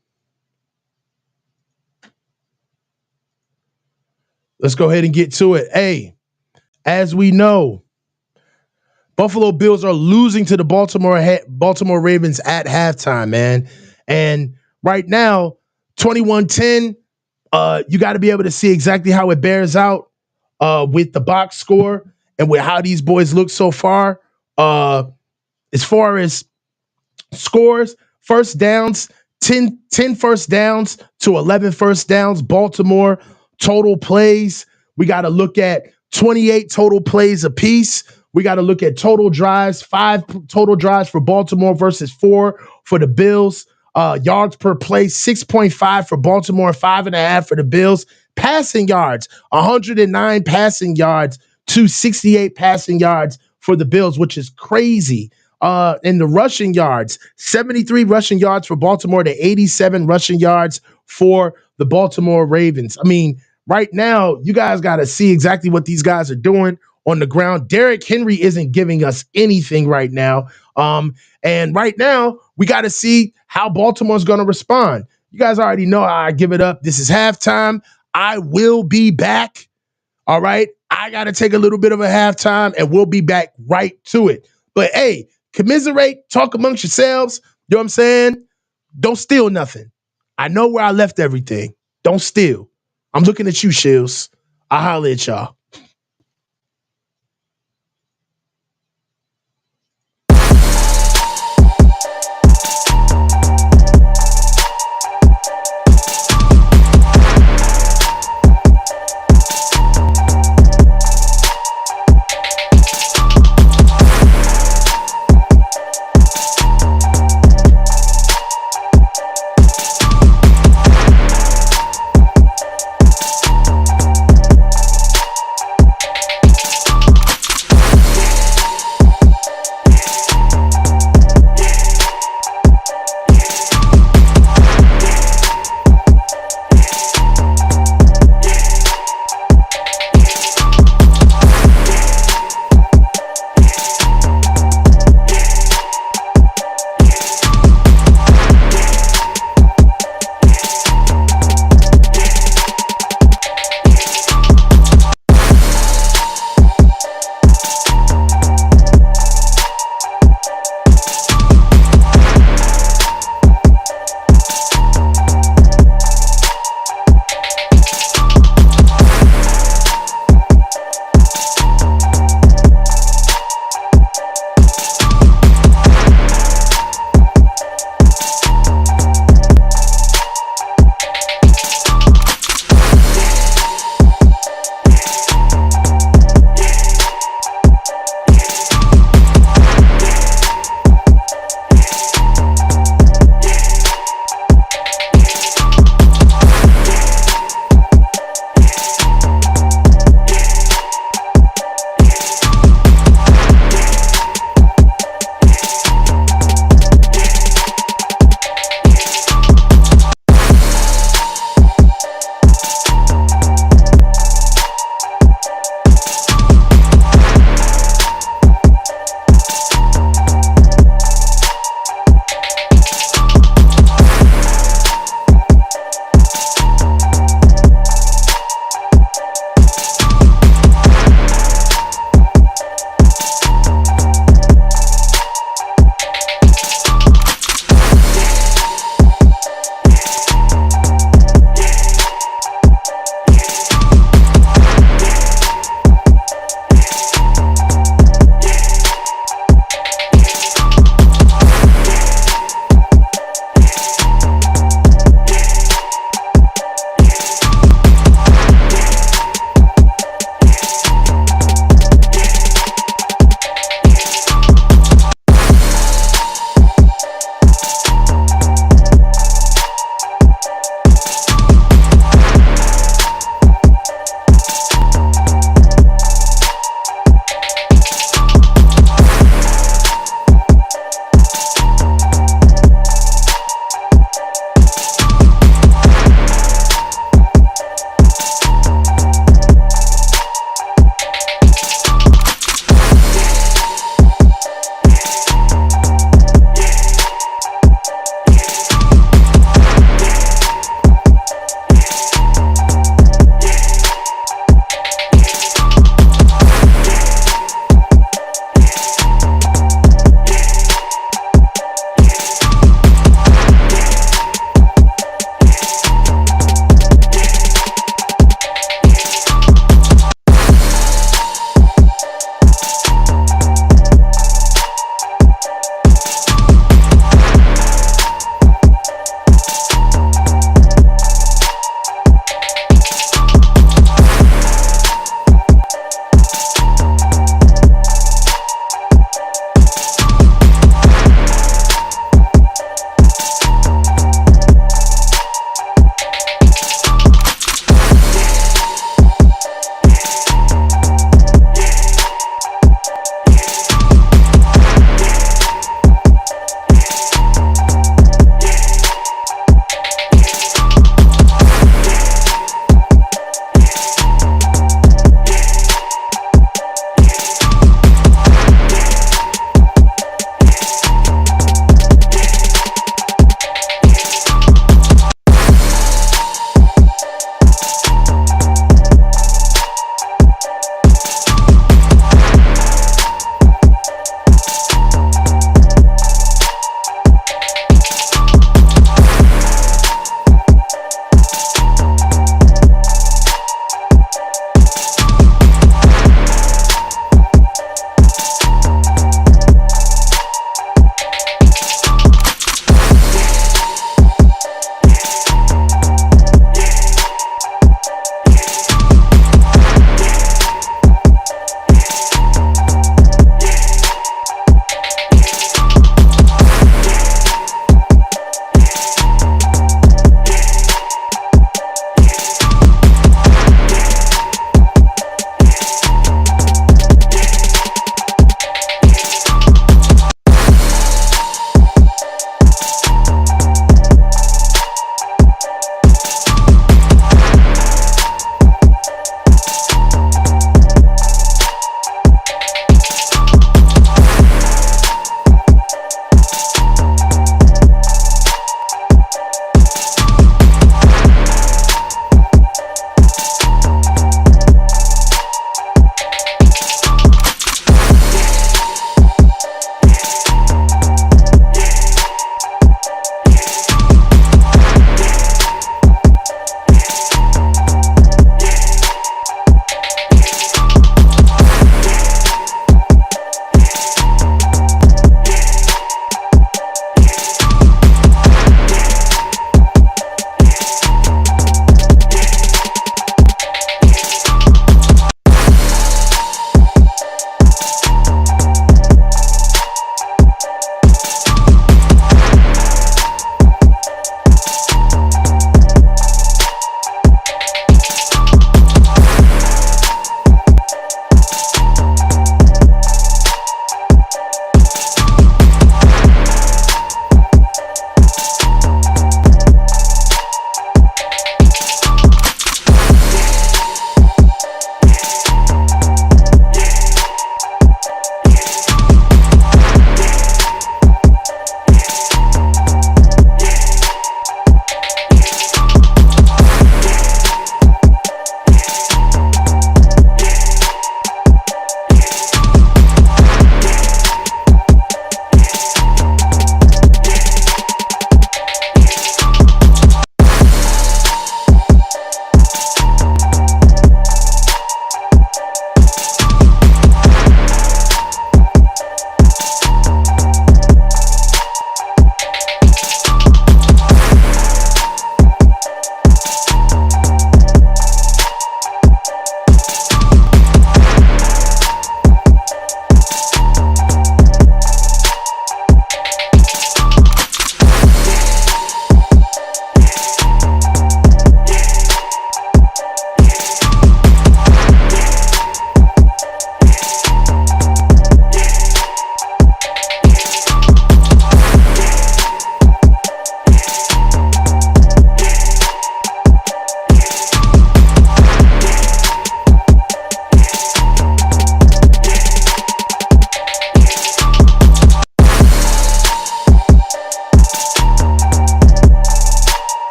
Let's go ahead and get to it. Hey, as we know, Buffalo Bills are losing to the Baltimore Ravens at halftime, man. And right now, 21-10, you got to be able to see exactly how it bears out with the box score and with how these boys look so far. As far as scores, first downs, 10 first downs to 11 first downs. Baltimore, total plays, we got to look at 28 total plays apiece. We got to look at total drives, 5 total drives for Baltimore versus 4 for the Bills. Yards per play, 6.5 for Baltimore, 5.5 for the Bills. Passing yards, 109 passing yards to 68 passing yards for the Bills, which is crazy. In the rushing yards, 73 rushing yards for Baltimore to 87 rushing yards for the Baltimore Ravens. I mean, right now, you guys got to see exactly what these guys are doing on the ground. Derrick Henry isn't giving us anything right now. And right now, we got to see how Baltimore's going to respond. You guys already know how I give it up. This is halftime. I will be back. All right. I got to take a little bit of a halftime and we'll be back right to it. But hey, commiserate, talk amongst yourselves. You know what I'm saying? Don't steal nothing. I know where I left everything. Don't steal. I'm looking at you, Shields. I'll holler at y'all.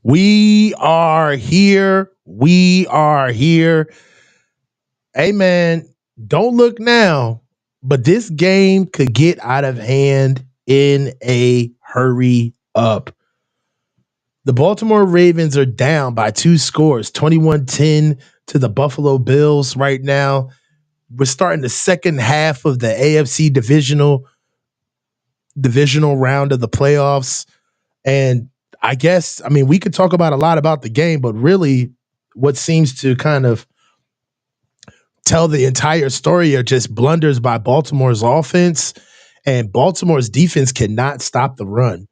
We are here. We are here. Hey, man, don't look now, but this game could get out of hand in a hurry up. The Baltimore Ravens are down by 2 scores, 21-10 to the Buffalo Bills right now. We're starting the second half of the AFC divisional round of the playoffs. And I mean, we could talk about a lot about the game, but really what seems to kind of tell the entire story are just blunders by Baltimore's offense, and Baltimore's defense cannot stop the run.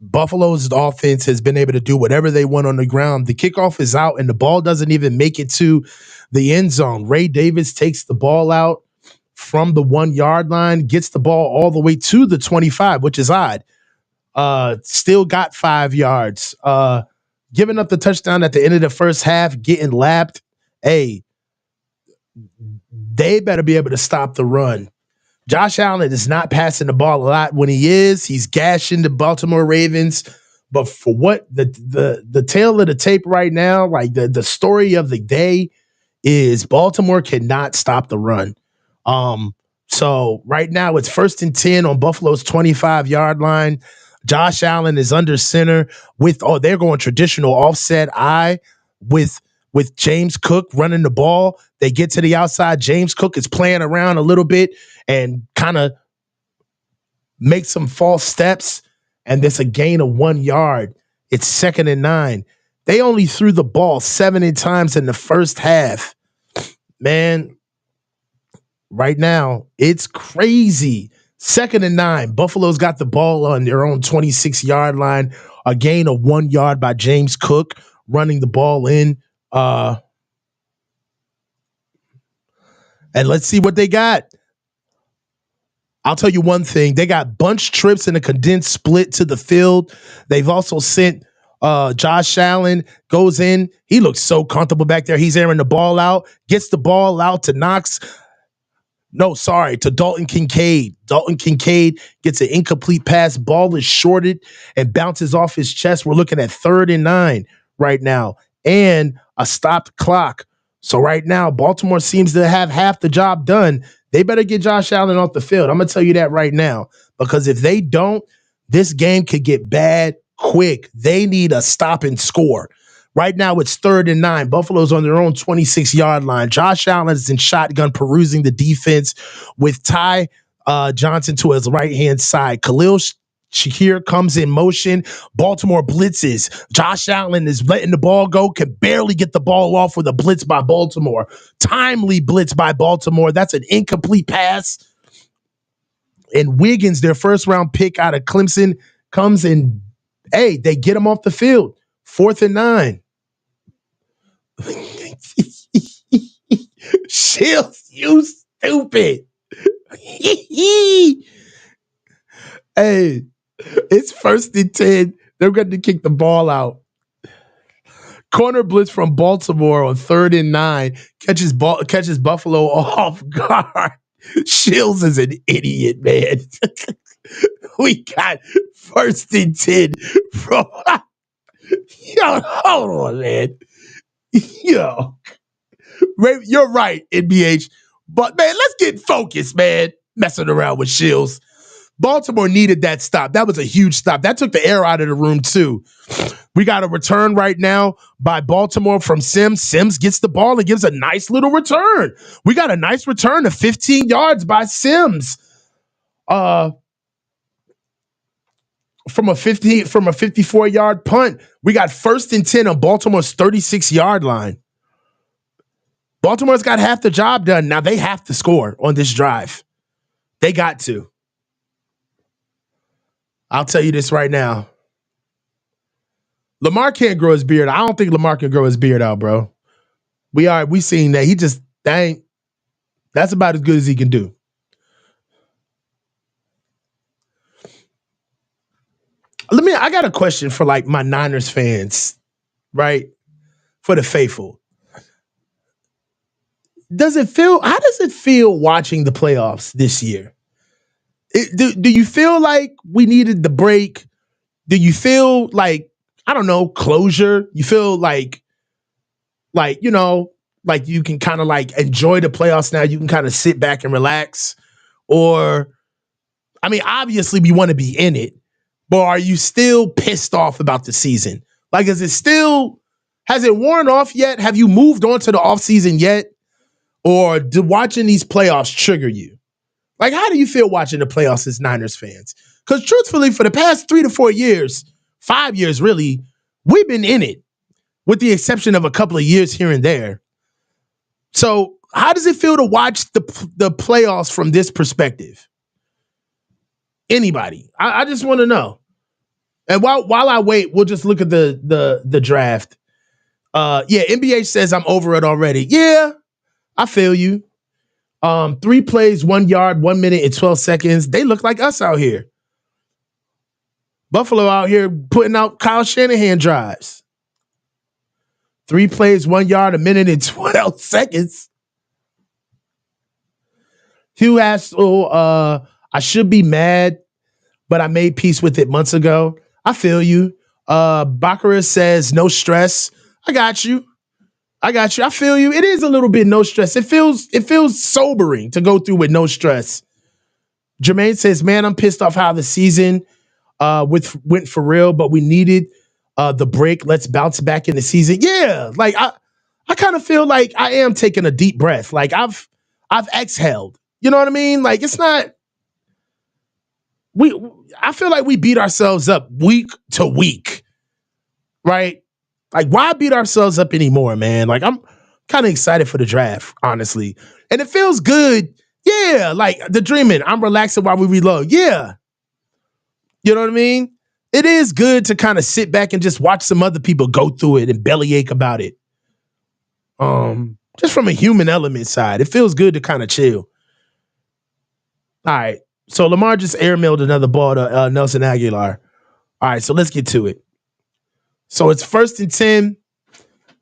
Buffalo's offense has been able to do whatever they want on the ground. The kickoff is out and the ball doesn't even make it to the end zone. Ray Davis takes the ball out from the 1 yard line, gets the ball all the way to the 25, which is odd. Still got 5 yards. Giving up the touchdown at the end of the first half, getting lapped. Hey, they better be able to stop the run. Josh Allen is not passing the ball a lot. When he is, he's gashing the Baltimore Ravens. But for what the tail of the tape right now, like the story of the day is Baltimore cannot stop the run. So right now it's 1st and 10 on Buffalo's 25-yard line. Josh Allen is under center with they're going traditional offset eye with James Cook running the ball. They get to the outside. James Cook is playing around a little bit and kind of makes some false steps. And there's a gain of 1 yard. It's 2nd and 9. They only threw the ball 70 times in the first half. Man, right now, it's crazy. 2nd and 9. Buffalo's got the ball on their own 26-yard line. A gain of 1 yard by James Cook running the ball in. And let's see what they got. I'll tell you one thing. They got bunch trips and a condensed split to the field. They've also sent Josh Allen, goes in. He looks so comfortable back there. He's airing the ball out, gets the ball out to to Dalton Kincaid. Dalton Kincaid gets an incomplete pass. Ball is shorted and bounces off his chest. We're looking at 3rd and 9 right now and a stopped clock. So right now, Baltimore seems to have half the job done. They better get Josh Allen off the field. I'm going to tell you that right now, because if they don't, this game could get bad quick. They need a stop and score. Right now, it's 3rd and 9. Buffalo's on their own 26-yard line. Josh Allen is in shotgun, perusing the defense with Ty Johnson to his right-hand side. Khalil Shakir comes in motion. Baltimore blitzes. Josh Allen is letting the ball go, can barely get the ball off with a blitz by Baltimore. Timely blitz by Baltimore. That's an incomplete pass. And Wiggins, their first-round pick out of Clemson, comes in. Hey, they get him off the field. 4th and 9. Shields, you stupid. Hey, it's 1st and 10. They're going to kick the ball out. Corner blitz from Baltimore on 3rd and 9. Catches Buffalo off guard. Shields is an idiot, man. We got 1st and 10 from. Yo, hold on, man. Yo, you're right, NBH. But man, let's get focused, man. Messing around with Shields. Baltimore needed that stop. That was a huge stop. That took the air out of the room, too. We got a return right now by Baltimore from Sims. Sims gets the ball and gives a nice little return. We got a nice return of 15 yards by Sims. From a 54-yard punt. We got 1st and 10 on Baltimore's 36-yard line. Baltimore's got half the job done. Now they have to score on this drive. They got to. I'll tell you this right now. Lamar can't grow his beard. I don't think Lamar can grow his beard out, bro. We seen that. He just that's about as good as he can do. I got a question for like my Niners fans, right? For the faithful. How does it feel watching the playoffs this year? Do you feel like we needed the break? Do you feel like I don't know, closure? You feel like you know, like you can kind of like enjoy the playoffs now. You can kind of sit back and relax. Or, I mean, obviously we want to be in it, but are you still pissed off about the season? Like, has it worn off yet? Have you moved on to the offseason yet? Or do watching these playoffs trigger you? Like, how do you feel watching the playoffs as Niners fans? Because truthfully, for the past 3 to 4 years, 5 years really, we've been in it, with the exception of a couple of years here and there. So, how does it feel to watch the playoffs from this perspective? Anybody? I just want to know. And while I wait, we'll just look at the draft. Yeah, NBA says I'm over it already. Yeah, I feel you. 3 plays, 1 yard, 1 minute and 12 seconds. They look like us out here. Buffalo out here putting out Kyle Shanahan drives. 3 plays, 1 yard, a minute and 12 seconds. Hugh asked, I should be mad, but I made peace with it months ago. I feel you. Baccarat says, no stress. I got you. I feel you. It is a little bit no stress. It feels sobering to go through with no stress. Jermaine says, man, I'm pissed off how the season went for real, but we needed the break. Let's bounce back in the season. Yeah, like I kind of feel like I am taking a deep breath. Like I've exhaled. You know what I mean? Like it's not I feel like we beat ourselves up week to week. Right? Like why beat ourselves up anymore, man? Like I'm kind of excited for the draft, honestly. And it feels good. Yeah, like the dreaming. I'm relaxing while we reload. Yeah. You know what I mean? It is good to kind of sit back and just watch some other people go through it and bellyache about it. Just from a human element side, it feels good to kind of chill. All right. So Lamar just airmailed another ball to Nelson Aguilar. All right, so let's get to it. So it's 1st and 10.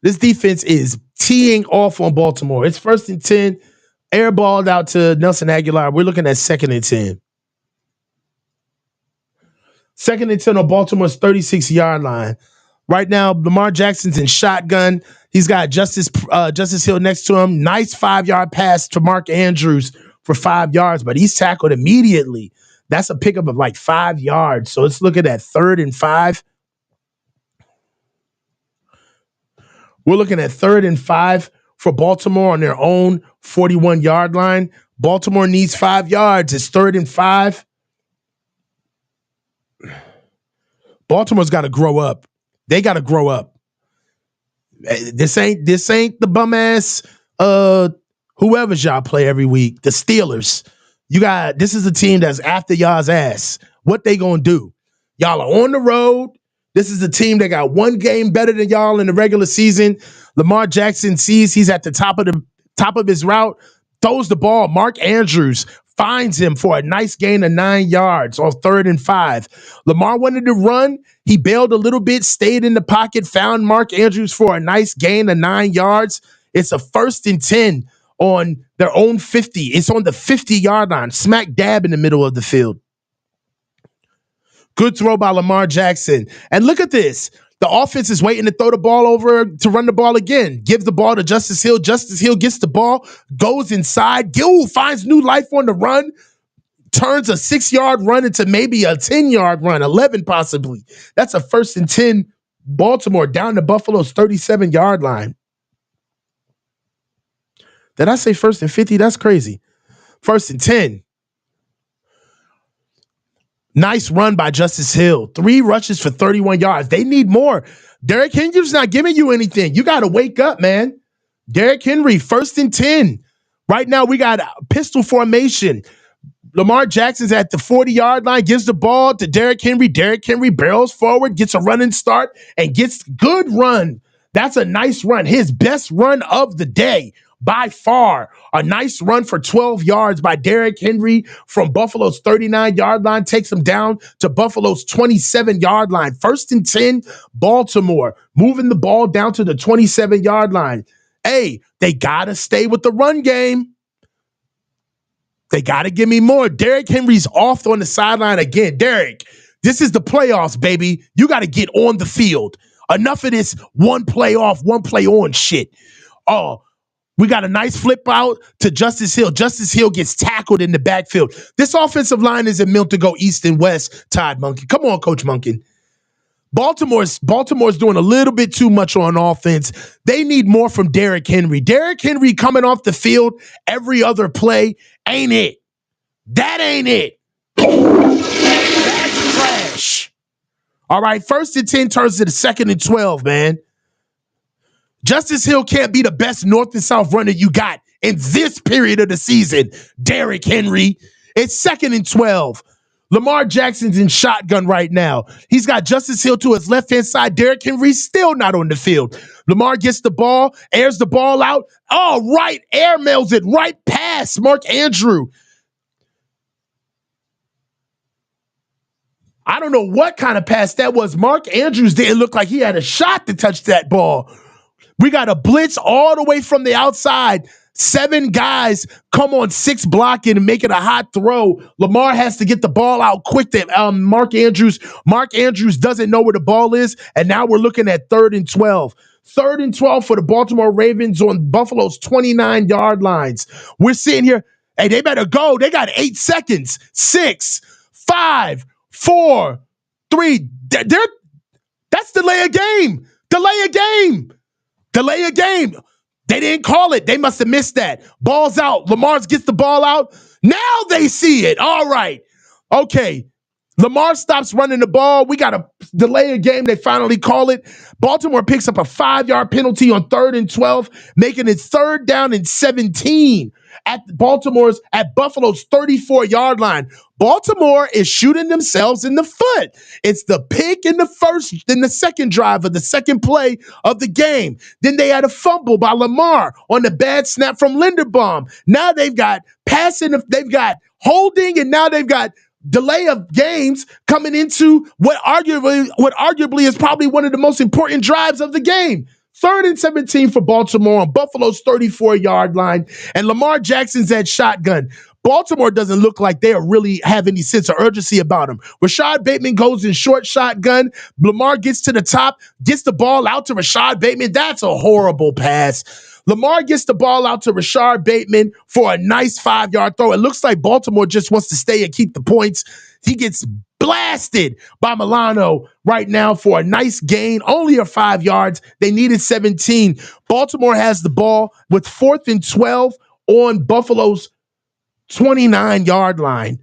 This defense is teeing off on Baltimore. It's 1st and 10. Airballed out to Nelson Aguilar. We're looking at 2nd and 10. 2nd and 10 on Baltimore's 36-yard line. Right now, Lamar Jackson's in shotgun. He's got Justice Hill next to him. Nice 5-yard pass to Mark Andrews for 5 yards, but he's tackled immediately. That's a pickup of like 5 yards. So let's look at that 3rd and 5. We're looking at 3rd and 5 for Baltimore on their own 41-yard line. Baltimore needs 5 yards. It's 3rd and 5. Baltimore's got to grow up. They got to grow up. This ain't the bum ass whoever's y'all play every week. The Steelers. This is a team that's after y'all's ass. What they gonna do? Y'all are on the road. This is a team that got 1 game better than y'all in the regular season. Lamar Jackson sees he's at the top of his route, throws the ball. Mark Andrews finds him for a nice gain of 9 yards on 3rd and 5. Lamar wanted to run. He bailed a little bit, stayed in the pocket, found Mark Andrews for a nice gain of 9 yards. It's a 1st and 10 on their own 50. It's on the 50-yard line, smack dab in the middle of the field. Good throw by Lamar Jackson. And look at this. The offense is waiting to throw the ball over to run the ball again. Gives the ball to Justice Hill. Justice Hill gets the ball, goes inside. Gill finds new life on the run, turns a 6-yard run into maybe a 10-yard run, 11 possibly. That's a 1st and 10 Baltimore down to Buffalo's 37-yard line. Did I say 1st and 50? That's crazy. 1st and 10. Nice run by Justice Hill. 3 rushes for 31 yards. They need more. Derrick Henry's not giving you anything. You got to wake up, man. Derrick Henry, 1st and 10. Right now, we got pistol formation. Lamar Jackson's at the 40-yard line, gives the ball to Derrick Henry. Derrick Henry barrels forward, gets a running start, and gets good run. That's a nice run. His best run of the day. By far, a nice run for 12 yards by Derrick Henry from Buffalo's 39-yard line, takes him down to Buffalo's 27-yard line. 1st and 10, Baltimore, moving the ball down to the 27-yard line. Hey, they got to stay with the run game. They got to give me more. Derrick Henry's off on the sideline again. Derrick, This is the playoffs, baby. You got to get on the field. Enough of this one play off, one play on shit. Oh, we got a nice flip out to Justice Hill. Justice Hill gets tackled in the backfield. This offensive line isn't built to go east and west, Todd Monken. Come on, Coach Monken. Baltimore's doing a little bit too much on offense. They need more from Derrick Henry. Derrick Henry coming off the field every other play ain't it. That ain't it. That's trash. All right, 1st and 10 turns to the 2nd and 12, man. Justice Hill can't be the best north and south runner you got in this period of the season, Derrick Henry. It's 2nd and 12. Lamar Jackson's in shotgun right now. He's got Justice Hill to his left-hand side. Derrick Henry's still not on the field. Lamar gets the ball, airs the ball out. Oh, right, air mails it right past Mark Andrew. I don't know what kind of pass that was. Mark Andrews didn't look like he had a shot to touch that ball. We got a blitz all the way from the outside. 7 guys come on 6 blocking and make it a hot throw. Lamar has to get the ball out quick to Mark Andrews. Mark Andrews doesn't know where the ball is, and now we're looking at 3rd and 12. 3rd and 12 for the Baltimore Ravens on Buffalo's 29-yard lines. We're sitting here. Hey, they better go. They got 8 seconds. 6, 5, 4, 3. That's delay a game. Delay a game. Delay a game. They didn't call it. They must have missed that. Ball's out. Lamar gets the ball out. Now they see it. All right. Okay. Lamar stops running the ball. We got to delay a game. They finally call it. Baltimore picks up a 5-yard penalty on 3rd and 12, making it 3rd down and 17 at Buffalo's 34-yard line. Baltimore is shooting themselves in the foot. It's the pick in the second drive of the second play of the game. Then they had a fumble by Lamar on the bad snap from Linderbaum. Now they've got passing, they've got holding, and now they've got delay of games coming into what arguably is probably one of the most important drives of the game. 3rd and 17 for Baltimore on Buffalo's 34-yard line, and Lamar Jackson's at shotgun. Baltimore doesn't look like they really have any sense of urgency about him. Rashad Bateman goes in short shotgun. Lamar gets to the top, gets the ball out to Rashad Bateman. That's a horrible pass. Lamar gets the ball out to Rashad Bateman for a nice 5-yard throw. It looks like Baltimore just wants to stay and keep the points. He gets blasted by Milano right now for a nice gain, only a 5 yards. They needed 17. Baltimore has the ball with 4th and 12 on Buffalo's 29-yard line.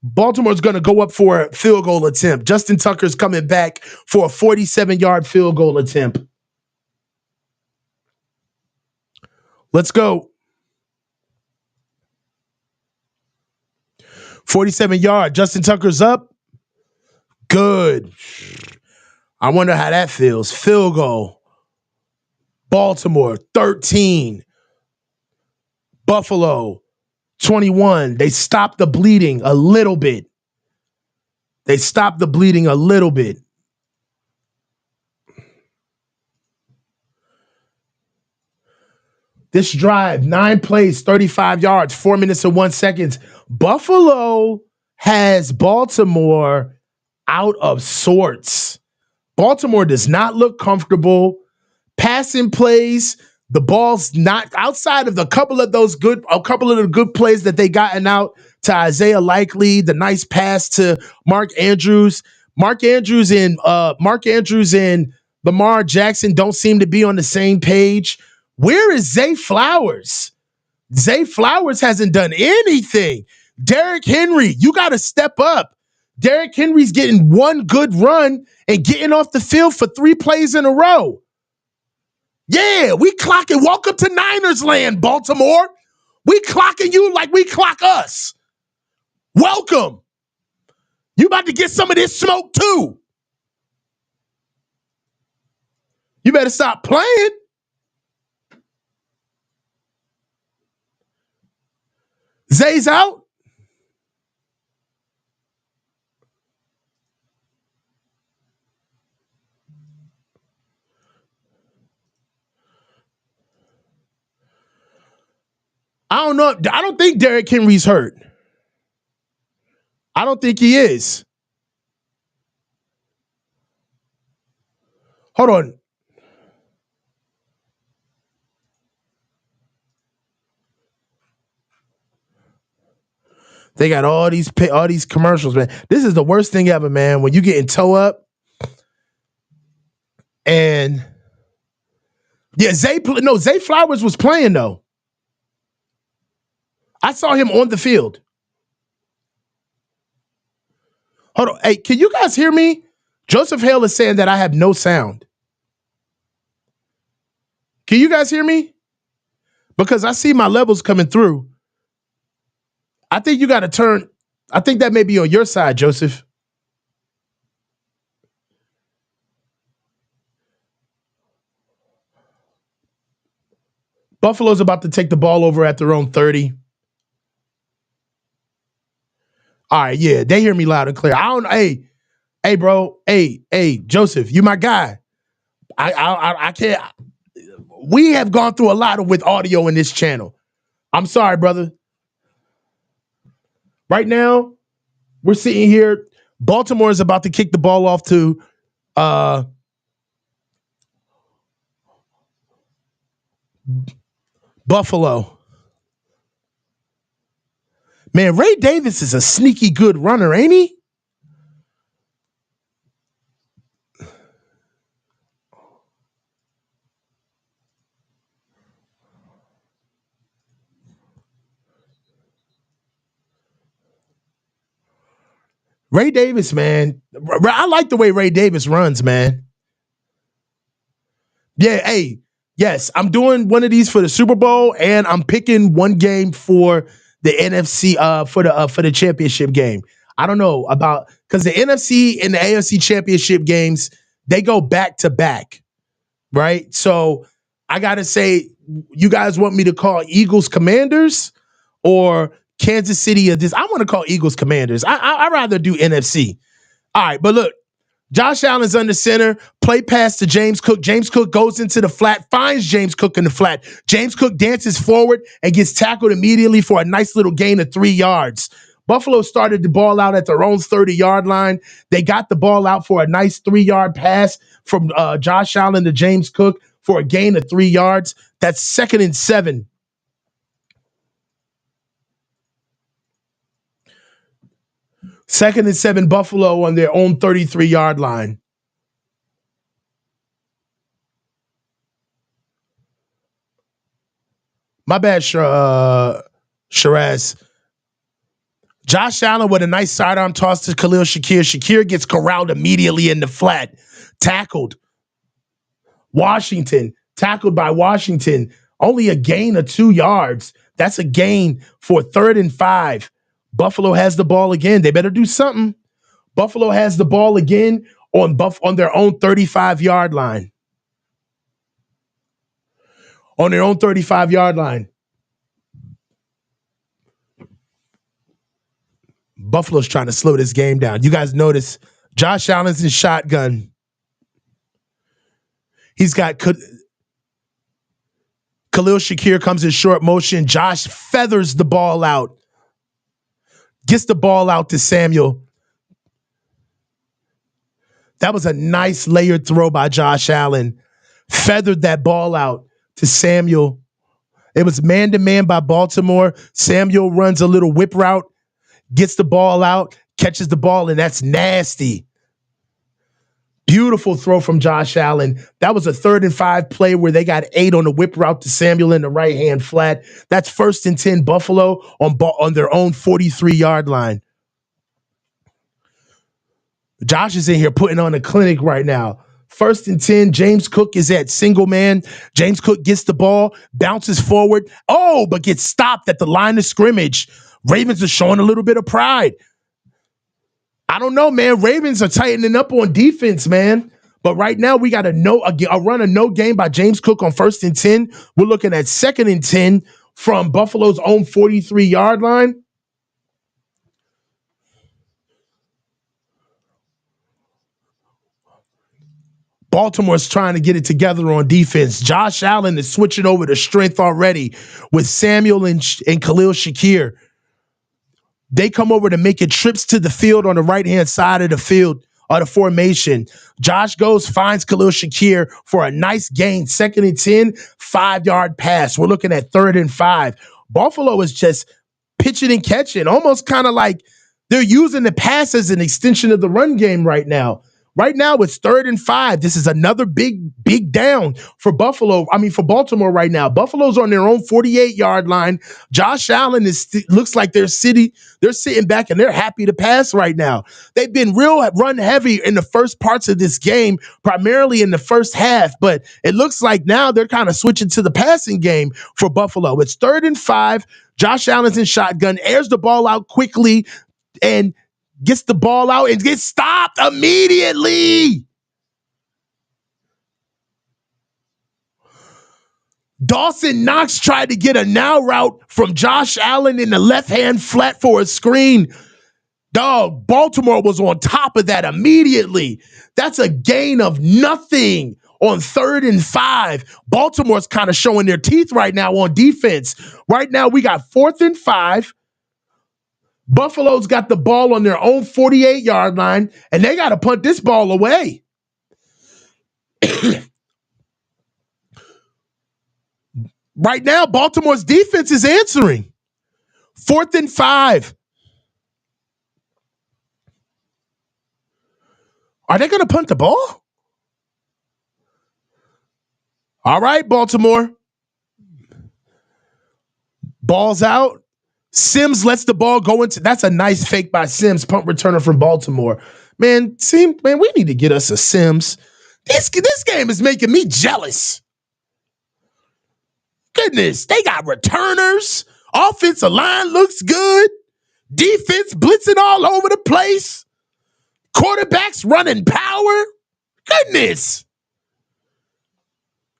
Baltimore's going to go up for a field goal attempt. Justin Tucker's coming back for a 47-yard field goal attempt. Let's go. 47-yard. Justin Tucker's up. Good. I wonder how that feels. Field goal. Baltimore, 13. Buffalo, 21. They stopped the bleeding a little bit. This drive, 9 plays, 35 yards, 4 minutes and 1 second. Buffalo has Baltimore out of sorts. Baltimore does not look comfortable. Passing plays, the ball's not outside of a couple of the good plays that they gotten out to Isaiah Likely, the nice pass to Mark Andrews. Mark Andrews and Lamar Jackson don't seem to be on the same page. Where is Zay Flowers? Zay Flowers hasn't done anything. Derrick Henry, you got to step up. Derrick Henry's getting one good run and getting off the field for 3 plays in a row. Yeah, we clocking. Welcome to Niners land, Baltimore. We clocking you like we clock us. Welcome. You about to get some of this smoke too. You better stop playing. Zay's out. I don't know. I don't think Derrick Henry's hurt. I don't think he is. Hold on. They got all these commercials, man. This is the worst thing ever, man. When you get in toe up and Zay Flowers was playing though. I saw him on the field. Hold on. Hey, can you guys hear me? Joseph Hale is saying that I have no sound. Can you guys hear me? Because I see my levels coming through. I think you got to turn. I think that may be on your side, Joseph. Buffalo's about to take the ball over at their own 30. All right, yeah, they hear me loud and clear. I don't. Hey, bro. Hey, Joseph, you my guy. I can't. We have gone through a lot with audio in this channel. I'm sorry, brother. Right now, we're sitting here. Baltimore is about to kick the ball off to Buffalo. Man, Ray Davis is a sneaky good runner, ain't he? Ray Davis, man. I like the way Ray Davis runs, man. Yeah, hey, yes, I'm doing one of these for the Super Bowl, and I'm picking one game for the NFC for the championship game. I don't know about because the NFC and the AFC championship games, they go back to back, right? So I gotta say, you guys want me to call Eagles Commanders or Kansas City or this? I want to call Eagles Commanders. I'd rather do NFC. All right, but look, Josh Allen's under center, play pass to James Cook. James Cook goes into the flat, finds James Cook in the flat. James Cook dances forward and gets tackled immediately for a nice little gain of 3 yards. Buffalo started the ball out at their own 30-yard line. They got the ball out for a nice 3-yard pass from Josh Allen to James Cook for a gain of 3 yards. That's 2nd and 7. Second and 7, Buffalo on their own 33-yard line. My bad, Shiraz. Josh Allen with a nice sidearm toss to Khalil Shakir. Shakir gets corralled immediately in the flat. Tackled. Washington. Tackled by Washington. Only a gain of 2 yards. That's a gain for 3rd and 5. Buffalo has the ball again. They better do something. Buffalo has the ball again on their own 35-yard line. On their own 35-yard line. Buffalo's trying to slow this game down. You guys notice Josh Allen's in shotgun. He's got Khalil Shakir comes in short motion. Josh feathers the ball out. Gets the ball out to Samuel. That was a nice layered throw by Josh Allen. Feathered that ball out to Samuel. It was man-to-man by Baltimore. Samuel runs a little whip route. Gets the ball out, catches the ball, and that's nasty. Beautiful throw from Josh Allen. That was a 3rd and 5 play where they got 8 on the whip route to Samuel in the right-hand flat. That's 1st and 10 Buffalo on their own 43-yard line. Josh is in here putting on a clinic right now. 1st and 10, James Cook is at single man. James Cook gets the ball, bounces forward. Oh, but gets stopped at the line of scrimmage. Ravens are showing a little bit of pride. I don't know, man. Ravens are tightening up on defense, man. But right now, we got a run a no game by James Cook on 1st and 10. We're looking at 2nd and 10 from Buffalo's own 43-yard line. Baltimore's trying to get it together on defense. Josh Allen is switching over to strength already with Samuel and Khalil Shakir. They come over to making trips to the field on the right-hand side of the field of the formation. Josh goes, finds Khalil Shakir for a nice gain. 2nd and 10, 5-yard pass. We're looking at 3rd and 5. Buffalo is just pitching and catching, almost kind of like they're using the pass as an extension of the run game right now. Right now, it's 3rd and 5. This is another big down for Baltimore right now. Buffalo's on their own 48-yard line. Josh Allen looks like they're sitting back and they're happy to pass right now. They've been real run heavy in the first parts of this game, primarily in the first half, but it looks like now they're kind of switching to the passing game for Buffalo. It's 3rd and 5. Josh Allen's in shotgun, airs the ball out quickly, and gets the ball out and gets stopped immediately. Dawson Knox tried to get a now route from Josh Allen in the left-hand flat for a screen. Dog, Baltimore was on top of that immediately. That's a gain of nothing on 3rd and 5. Baltimore's kind of showing their teeth right now on defense. Right now, we got 4th and 5. Buffalo's got the ball on their own 48-yard line, and they got to punt this ball away. Right now, Baltimore's defense is answering. 4th and 5. Are they going to punt the ball? All right, Baltimore. Ball's out. Sims lets the ball go into. That's a nice fake by Sims, punt returner from Baltimore. Man, we need to get us a Sims. This game is making me jealous. Goodness, they got returners. Offensive line looks good. Defense blitzing all over the place. Quarterbacks running power. Goodness.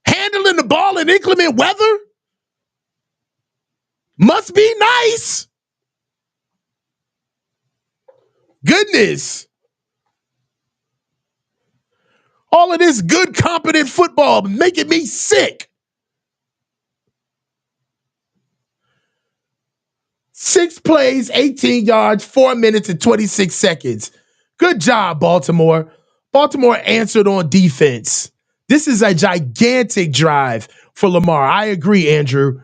Handling the ball in inclement weather. Must be nice. Goodness. All of this good, competent football making me sick. 6 plays, 18 yards, 4 minutes and 26 seconds. Good job, Baltimore. Baltimore answered on defense. This is a gigantic drive for Lamar. I agree, Andrew.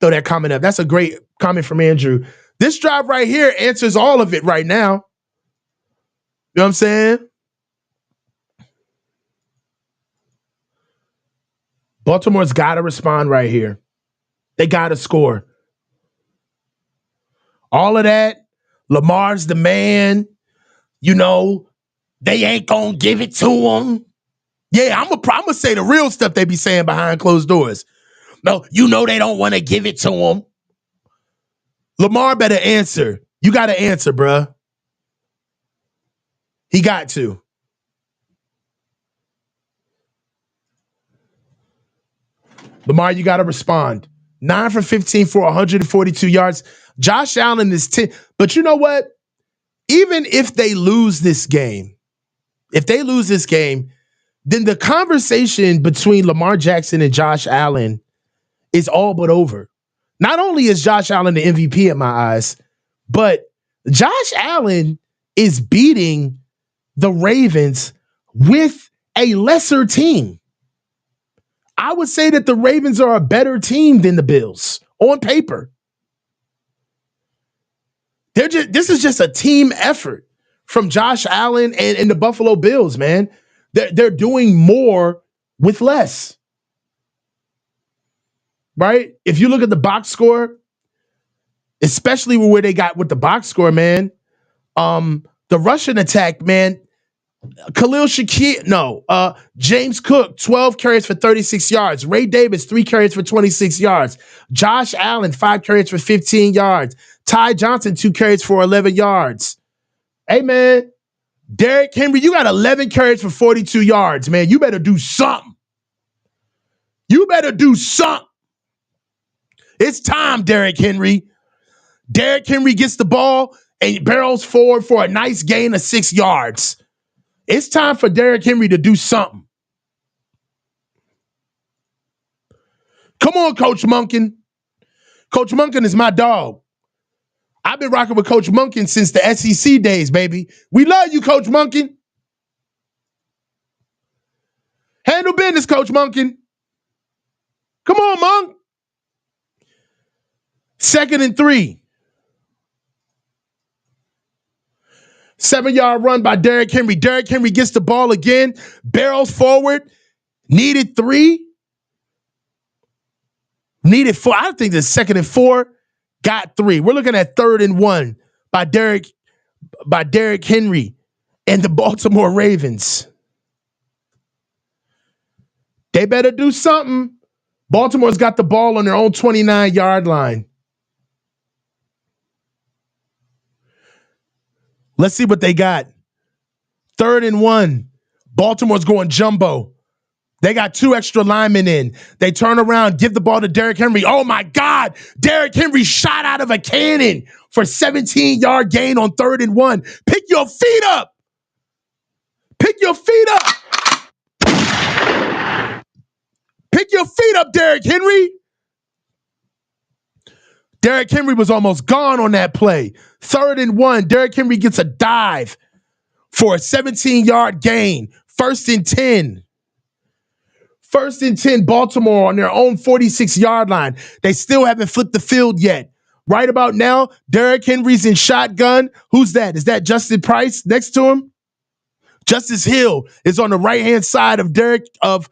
Throw that comment up. That's a great comment from Andrew. This drive right here answers all of it right now. You know what I'm saying? Baltimore's got to respond right here. They got to score. All of that, Lamar's the man. You know, they ain't going to give it to him. Yeah, I'm going to say the real stuff they be saying behind closed doors. No, you know they don't want to give it to him. Lamar better answer. You got to answer, bruh. He got to. Lamar, you got to respond. 9 for 15 for 142 yards. Josh Allen is 10. But you know what? Even if they lose this game, then the conversation between Lamar Jackson and Josh Allen is all but over. Not only is Josh Allen the MVP in my eyes, but Josh Allen is beating the Ravens with a lesser team. I would say that the Ravens are a better team than the Bills on paper. This is just a team effort from Josh Allen and the Buffalo Bills, man. They're doing more with less. Right? If you look at the box score, especially where they got with the box score, man, the Russian attack, man, Khalil Shakir, James Cook, 12 carries for 36 yards. Ray Davis, 3 carries for 26 yards. Josh Allen, 5 carries for 15 yards. Ty Johnson, 2 carries for 11 yards. Hey, man, Derrick Henry, you got 11 carries for 42 yards, man. You better do something. It's time, Derrick Henry. Derrick Henry gets the ball and barrels forward for a nice gain of 6 yards. It's time for Derrick Henry to do something. Come on, Coach Monken. Coach Monken is my dog. I've been rocking with Coach Monken since the SEC days, baby. We love you, Coach Monken. business, Coach Monken. Come on, Monk. 2nd and 3. 7-yard run by Derrick Henry. Derrick Henry gets the ball again, barrels forward, needed 3. Needed 4. I think the 2nd and 4, got 3. We're looking at 3rd and 1 by Derrick Henry and the Baltimore Ravens. They better do something. Baltimore's got the ball on their own 29-yard line. Let's see what they got. 3rd and 1. Baltimore's going jumbo. They got 2 extra linemen in. They turn around, give the ball to Derrick Henry. Oh, my God. Derrick Henry shot out of a cannon for 17-yard gain on 3rd and 1. Pick your feet up. Pick your feet up. Pick your feet up, Derrick Henry. Derrick Henry was almost gone on that play. 3rd and 1. Derrick Henry gets a dive for a 17-yard gain. 1st and 10. 1st and 10, Baltimore on their own 46-yard line. They still haven't flipped the field yet. Right about now, Derrick Henry's in shotgun. Who's that? Is that Justin Price next to him? Justice Hill is on the right-hand side of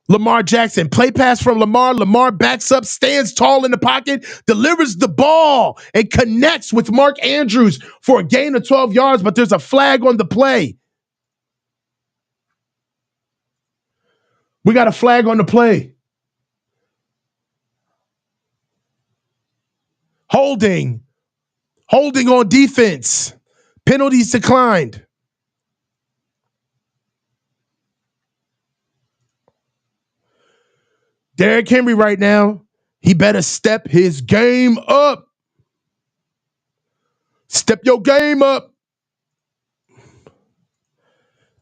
Lamar Jackson. Play pass from Lamar. Lamar backs up, stands tall in the pocket, delivers the ball, and connects with Mark Andrews for a gain of 12 yards, but there's a flag on the play. We got a flag on the play. Holding on defense. Penalties declined. Derrick Henry right now, he better step his game up. Step your game up.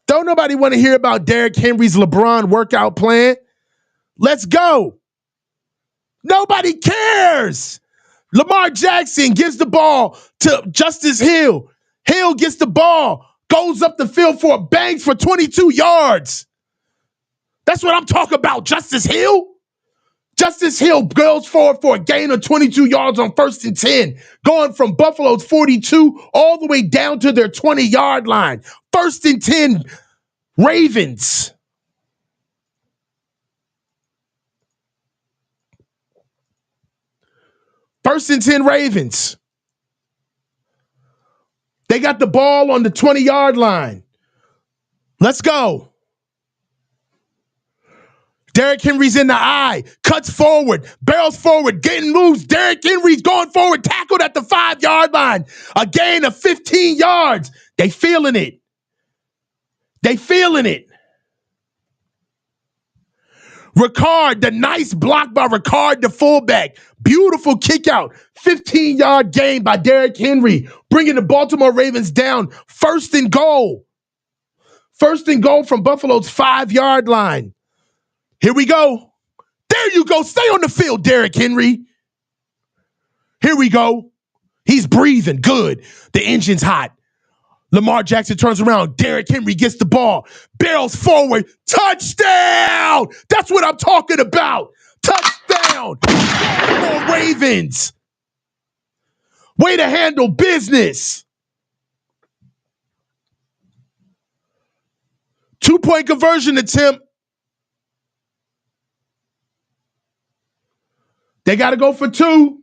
Don't nobody want to hear about Derrick Henry's LeBron workout plan. Let's go. Nobody cares. Lamar Jackson gives the ball to Justice Hill. Hill gets the ball, goes up the field for a bang for 22 yards. That's what I'm talking about, Justice Hill. Justice Hill goes forward for a gain of 22 yards on 1st and 10, going from Buffalo's 42 all the way down to their 20-yard line. 1st and 10, Ravens. First and 10 Ravens. They got the ball on the 20-yard line. Let's go. Derrick Henry's in the eye, cuts forward, barrels forward, getting loose. Derrick Henry's going forward, tackled at the 5-yard line. A gain of 15 yards. They feeling it. They feeling it. Ricard, the nice block by Ricard, the fullback. Beautiful kick out. 15-yard gain by Derrick Henry, bringing the Baltimore Ravens down. 1st and goal. 1st and goal from Buffalo's 5-yard line. Here we go. There you go. Stay on the field, Derrick Henry. Here we go. He's breathing. Good. The engine's hot. Lamar Jackson turns around. Derrick Henry gets the ball. Barrels forward. Touchdown. That's what I'm talking about. Touchdown. Baltimore Ravens. Way to handle business. 2-point conversion attempt. They got to go for 2.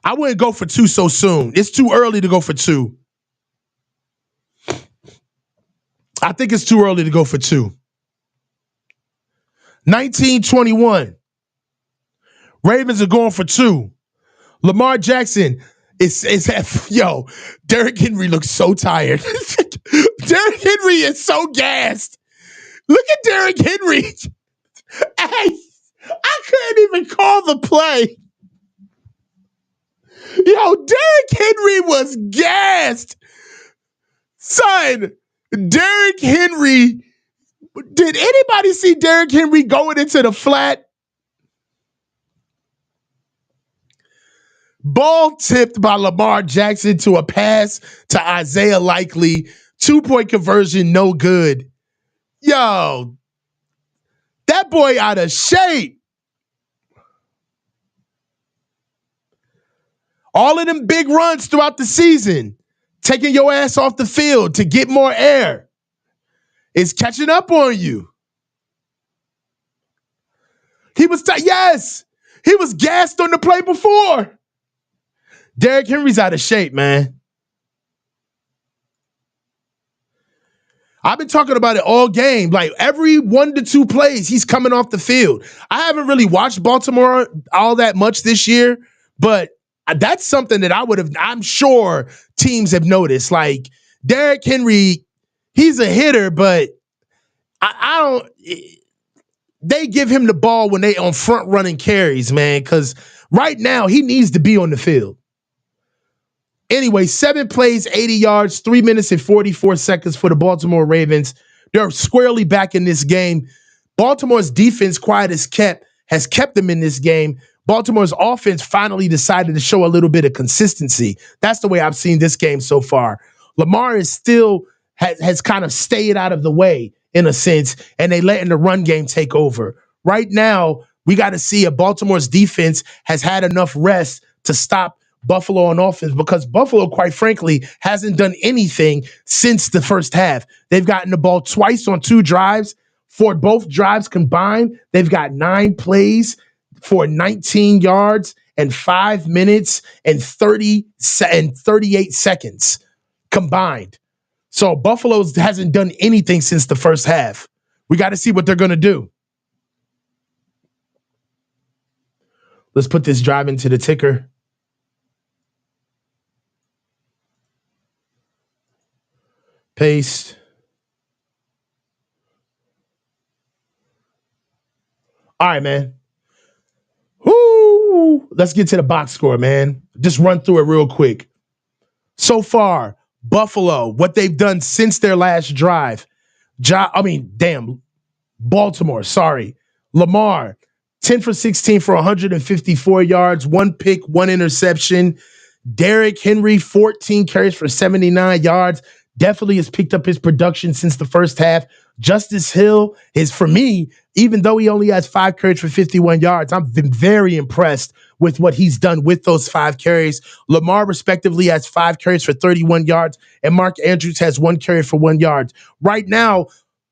I wouldn't go for 2 so soon. It's too early to go for 2. I think it's too early to go for 2. 19-21. Ravens are going for 2. Lamar Jackson is Derrick Henry looks so tired. Derrick Henry is so gassed. Look at Derrick Henry. Hey, I couldn't even call the play. Derrick Henry was gassed. Son, Derrick Henry. Did anybody see Derrick Henry going into the flat? Ball tipped by Lamar Jackson to a pass to Isaiah Likely. 2-point conversion, no good. Yo, that boy out of shape. All of them big runs throughout the season, taking your ass off the field to get more air, is catching up on you. He was, yes, he was gassed on the play before. Derrick Henry's out of shape, man. I've been talking about it all game. Like every 1 to 2 plays, he's coming off the field. I haven't really watched Baltimore all that much this year, but that's something that I'm sure teams have noticed. Like Derrick Henry, he's a hitter, but I don't. They give him the ball when they on front running carries, man, because right now he needs to be on the field. Anyway, 7 plays, 80 yards, 3 minutes and 44 seconds for the Baltimore Ravens. They're squarely back in this game. Baltimore's defense, quiet as kept, has kept them in this game. Baltimore's offense finally decided to show a little bit of consistency. That's the way I've seen this game so far. Lamar is still has kind of stayed out of the way in a sense, and they letting the run game take over. Right now, we got to see if Baltimore's defense has had enough rest to stop Buffalo on offense, because Buffalo, quite frankly, hasn't done anything since the first half. They've gotten the ball twice on 2 drives. For both drives combined, they've got 9 plays for 19 yards and 5 minutes and 38 seconds combined. So Buffalo hasn't done anything since the first half. We got to see what they're going to do. Let's put this drive into the ticker. Paste. All right, man. Woo! Let's get to the box score, man. Just run through it real quick. So far, Buffalo, what they've done since their last drive. Baltimore, sorry. Lamar, 10 for 16 for 154 yards, 1 pick, 1 interception. Derrick Henry, 14 carries for 79 yards. Definitely has picked up his production since the first half. Justice Hill is, for me, even though he only has 5 carries for 51 yards, I've been very impressed with what he's done with those 5 carries. Lamar, respectively, has 5 carries for 31 yards, and Mark Andrews has 1 carry for 1 yard. Right now,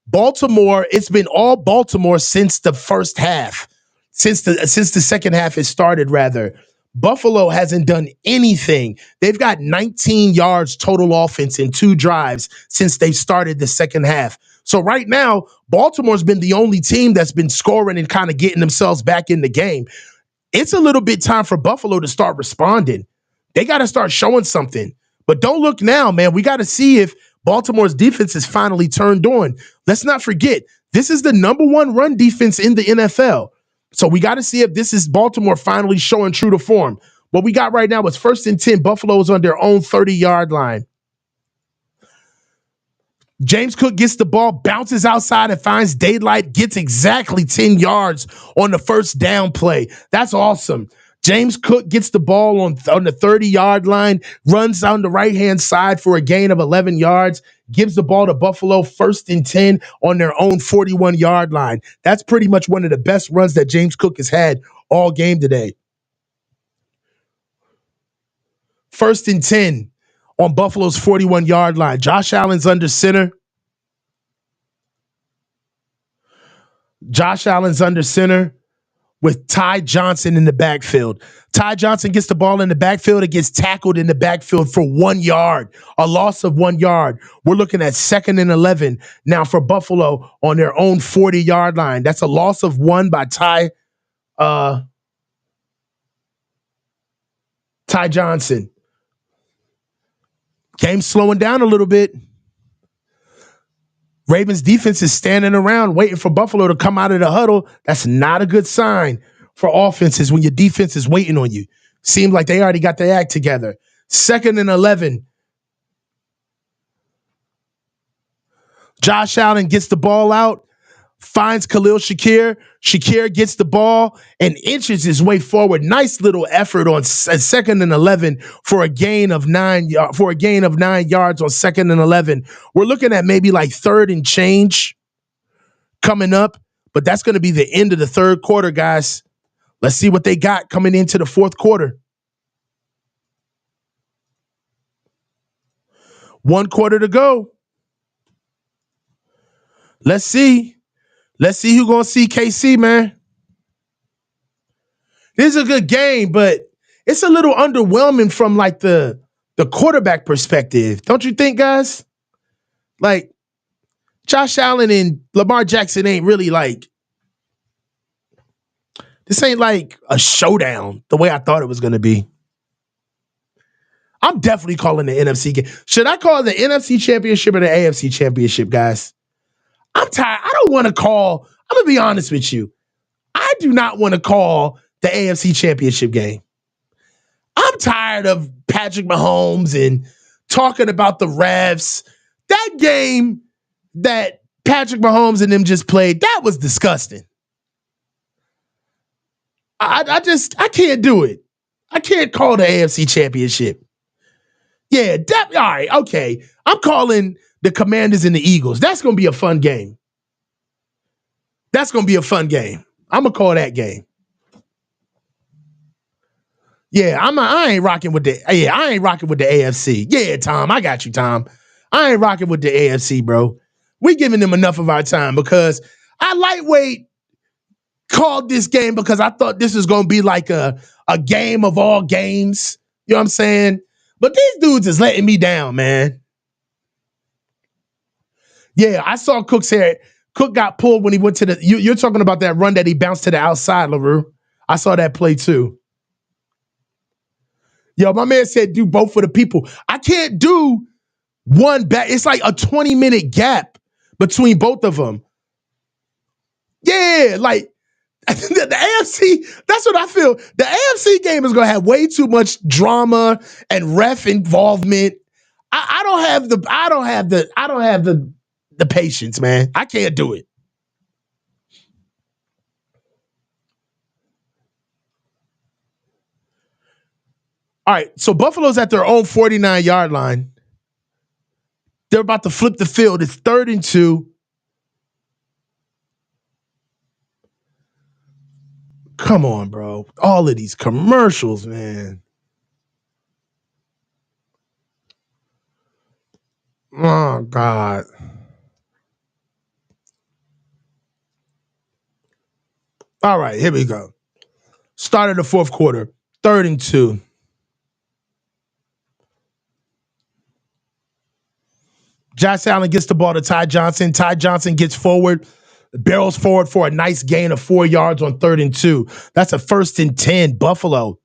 Baltimore, it's been all Baltimore since the first half, since the second half has started, rather. Buffalo hasn't done anything. They've got 19 yards total offense in 2 drives since they started the second half. So right now, Baltimore's been the only team that's been scoring and kind of getting themselves back in the game. It's a little bit time for Buffalo to start responding. They got to start showing something. But don't look now, man. We got to see if Baltimore's defense is finally turned on. Let's not forget, this is the number 1 run defense in the NFL. So we got to see if this is Baltimore finally showing true to form. What we got right now is 1st and 10. Buffalo is on their own 30-yard line. James Cook gets the ball, bounces outside and finds daylight, gets exactly 10 yards on the first down play. That's awesome. James Cook gets the ball on the 30-yard line, runs down the right-hand side for a gain of 11 yards, gives the ball to Buffalo 1st and 10 on their own 41-yard line. That's pretty much one of the best runs that James Cook has had all game today. 1st and 10 on Buffalo's 41-yard line. Josh Allen's under center. Josh Allen's under center with Ty Johnson in the backfield. Ty Johnson gets the ball in the backfield. It gets tackled in the backfield for 1 yard, a loss of 1 yard. We're looking at 2nd and 11 now for Buffalo on their own 40-yard line. That's a loss of 1 by Ty Johnson. Game slowing down a little bit. Ravens defense is standing around waiting for Buffalo to come out of the huddle. That's not a good sign for offenses when your defense is waiting on you. Seems like they already got their act together. 2nd and 11. Josh Allen gets the ball out, finds Khalil Shakir. Shakir gets the ball and inches his way forward. Nice little effort on 2nd and 11 for a gain of 9 yards on 2nd and 11. We're looking at maybe like 3rd and change. coming up, but that's going to be the end of the third quarter, guys. Let's see what they got coming into the fourth quarter. 1 quarter to go. Let's see. Let's see who's going to see KC, man. This is a good game, but it's a little underwhelming from like the quarterback perspective. Don't you think, guys? Like Josh Allen and Lamar Jackson ain't really like, this ain't like a showdown the way I thought it was going to be. I'm definitely calling the NFC game. Should I call the NFC championship or the AFC championship, guys? I'm tired. I don't want to call. I'm going to be honest with you. I do not want to call the AFC championship game. I'm tired of Patrick Mahomes and talking about the refs. That game that Patrick Mahomes and them just played, that was disgusting. I can't do it. I can't call the AFC championship. Yeah, all right, okay. I'm calling the Commanders and the Eagles. That's going to be a fun game. That's going to be a fun game. I'm going to call that game. Yeah, I ain't rocking with the AFC. Yeah, Tom, I got you, Tom. I ain't rocking with the AFC, bro. We giving them enough of our time because I lightweight called this game because I thought this was going to be like a game of all games. You know what I'm saying? But these dudes is letting me down, man. Yeah, I saw Cook's hair. Cook got pulled when he went to the. You're talking about that run that he bounced to the outside, LaRue. I saw that play too. Yo, my man said do both for the people. I can't do one back. It's like a 20-minute gap between both of them. Yeah, like the AFC, that's what I feel. The AFC game is gonna have way too much drama and ref involvement. I don't have the patience, man. I can't do it. All right, so Buffalo's at their own 49-yard line. They're about to flip the field. It's 3rd and 2. Come on, bro. All of these commercials, man. Oh, God. All right, here we go. Start of the fourth quarter. 3rd and 2. Josh Allen gets the ball to Ty Johnson. Ty Johnson gets forward, barrels forward for a nice gain of 4 yards on 3rd and 2. That's a 1st and 10, Buffalo.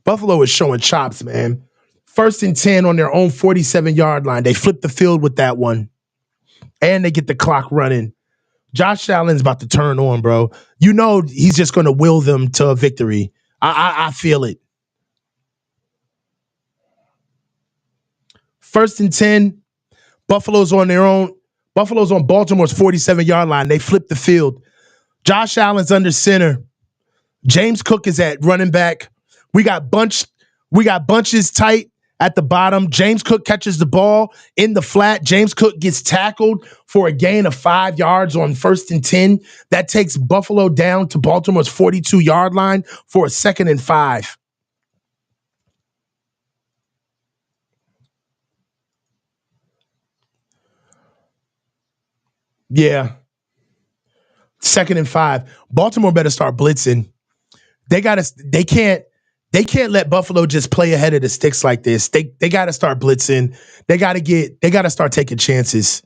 Buffalo is showing chops, man. 1st and 10 on their own 47-yard line. They flip the field with that one. And they get the clock running. Josh Allen's about to turn on, bro. You know he's just going to will them to a victory. I feel it. 1st and 10. Buffalo's on their own. Buffalo's on Baltimore's 47-yard line. They flip the field. Josh Allen's under center. James Cook is at running back. We got bunches tight at the bottom. James Cook catches the ball in the flat. James Cook gets tackled for a gain of 5 yards on 1st and 10. That takes Buffalo down to Baltimore's 42-yard line for a 2nd and 5. Yeah. 2nd and 5. Baltimore better start blitzing. They can't let Buffalo just play ahead of the sticks like this. They got to start blitzing. They got to start taking chances.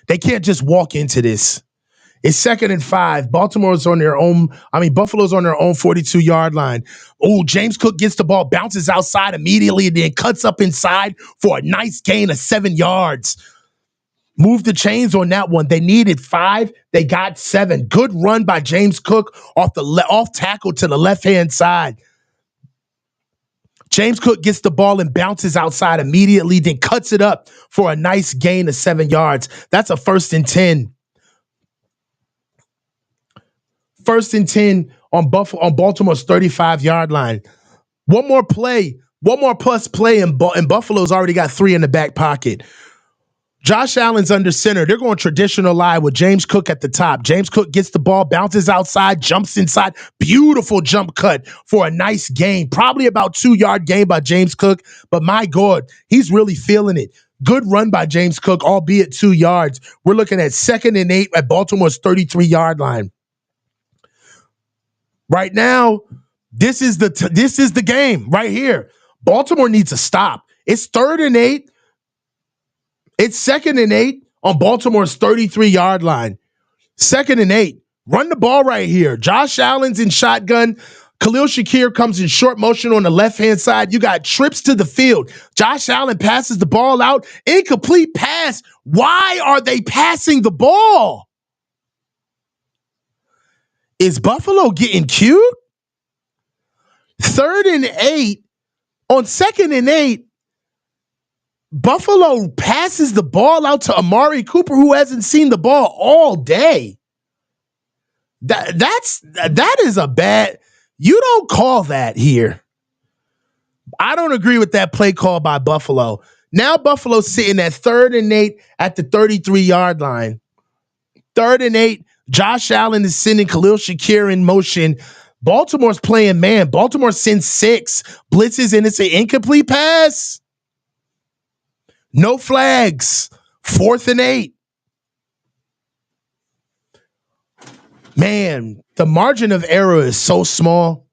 They can't just walk into this. It's 2nd and 5. Buffalo's on their own 42-yard line. Oh, James Cook gets the ball, bounces outside immediately, and then cuts up inside for a nice gain of 7 yards. Move the chains on that one. They needed 5. They got 7. Good run by James Cook off tackle to the left-hand side. James Cook gets the ball and bounces outside immediately, then cuts it up for a nice gain of 7 yards. That's a 1st and 10. 1st and 10 on Baltimore's 35-yard line. One more plus play, and Buffalo's already got 3 in the back pocket. Josh Allen's under center. They're going traditional line with James Cook at the top. James Cook gets the ball, bounces outside, jumps inside. Beautiful jump cut for a nice gain. Probably about 2-yard gain by James Cook, but my God, he's really feeling it. Good run by James Cook, albeit 2 yards. We're looking at 2nd and 8 at Baltimore's 33-yard line. Right now, this is the game right here. Baltimore needs to stop. It's 3rd and 8. It's 2nd and 8 on Baltimore's 33-yard line. 2nd and 8. Run the ball right here. Josh Allen's in shotgun. Khalil Shakir comes in short motion on the left-hand side. You got trips to the field. Josh Allen passes the ball out. Incomplete pass. Why are they passing the ball? Is Buffalo getting cute? 3rd and 8 on 2nd and 8. Buffalo passes the ball out to Amari Cooper, who hasn't seen the ball all day. That is a bad. You don't call that here. I don't agree with that play call by Buffalo. Now Buffalo's sitting at 3rd and 8 at the 33-yard line. 3rd and 8. Josh Allen is sending Khalil Shakir in motion. Baltimore's playing man. Baltimore sends 6 blitzes, and it's an incomplete pass. No flags. 4th and 8. Man, the margin of error is so small.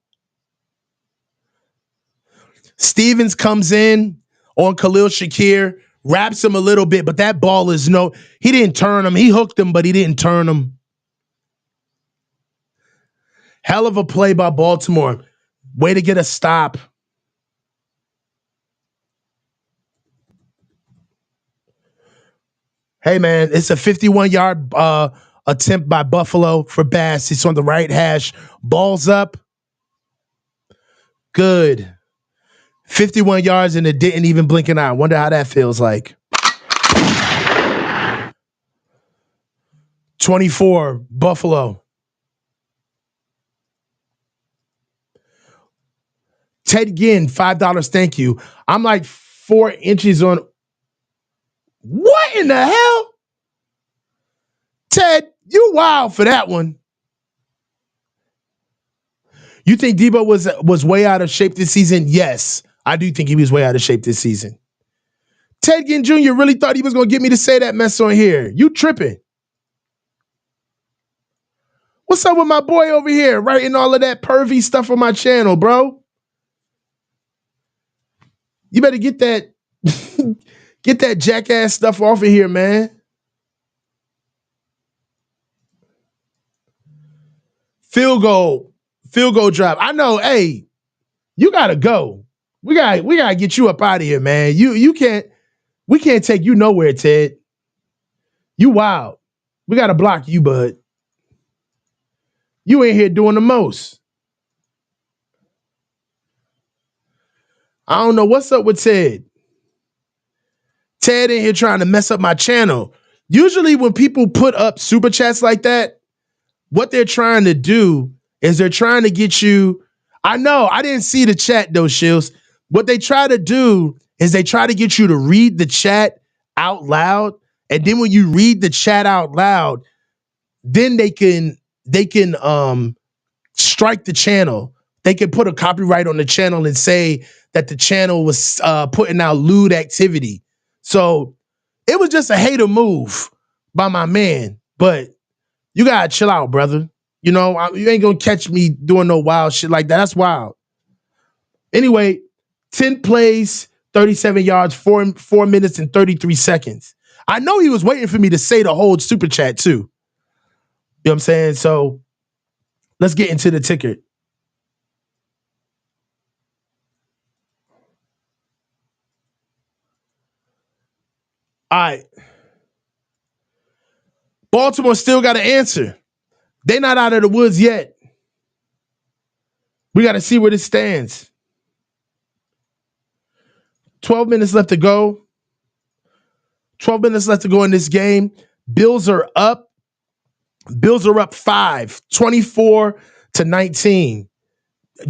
Stevens comes in on Khalil Shakir, wraps him a little bit, but that ball is he didn't turn him. He hooked him, but he didn't turn him. Hell of a play by Baltimore. Way to get a stop. Hey, man, it's a 51-yard attempt by Buffalo for Bass. It's on the right hash. Ball's up. Good. 51 yards and it didn't even blink an eye. I wonder how that feels like. 24, Buffalo. Ted Ginn, $5, thank you. I'm like 4 inches on. What in the hell? Ted, you wild for that one. You think Debo was way out of shape this season? Yes, I do think he was way out of shape this season. Ted Ginn Jr. really thought he was going to get me to say that mess on here. You tripping. What's up with my boy over here writing all of that pervy stuff on my channel, bro? You better get that get that jackass stuff off of here, man. Field goal drive. I know, hey, you gotta go. We gotta get you up out of here, man. We can't take you nowhere, Ted. You wild. We gotta block you, bud. You ain't here doing the most. I don't know what's up with Ted. Ted in here trying to mess up my channel. Usually when people put up super chats like that, what they're trying to do is they're trying to get you. I know, I didn't see the chat though, Shills. What they try to do is they try to get you to read the chat out loud. And then when you read the chat out loud, then they can strike the channel. They can put a copyright on the channel and say that the channel was putting out lewd activity. So it was just a hater move by my man. But you gotta chill out, brother. You know, you ain't gonna catch me doing no wild shit like that. That's wild. Anyway, 10 plays, 37 yards, 4 minutes and 33 seconds. I know he was waiting for me to say the whole super chat too. You know what I'm saying? So let's get into the ticket. All right. Baltimore still got to answer. They're not out of the woods yet. We got to see where this stands. 12 minutes left to go. 12 minutes left to go in this game. Bills are up. Bills are up 5, 24-19.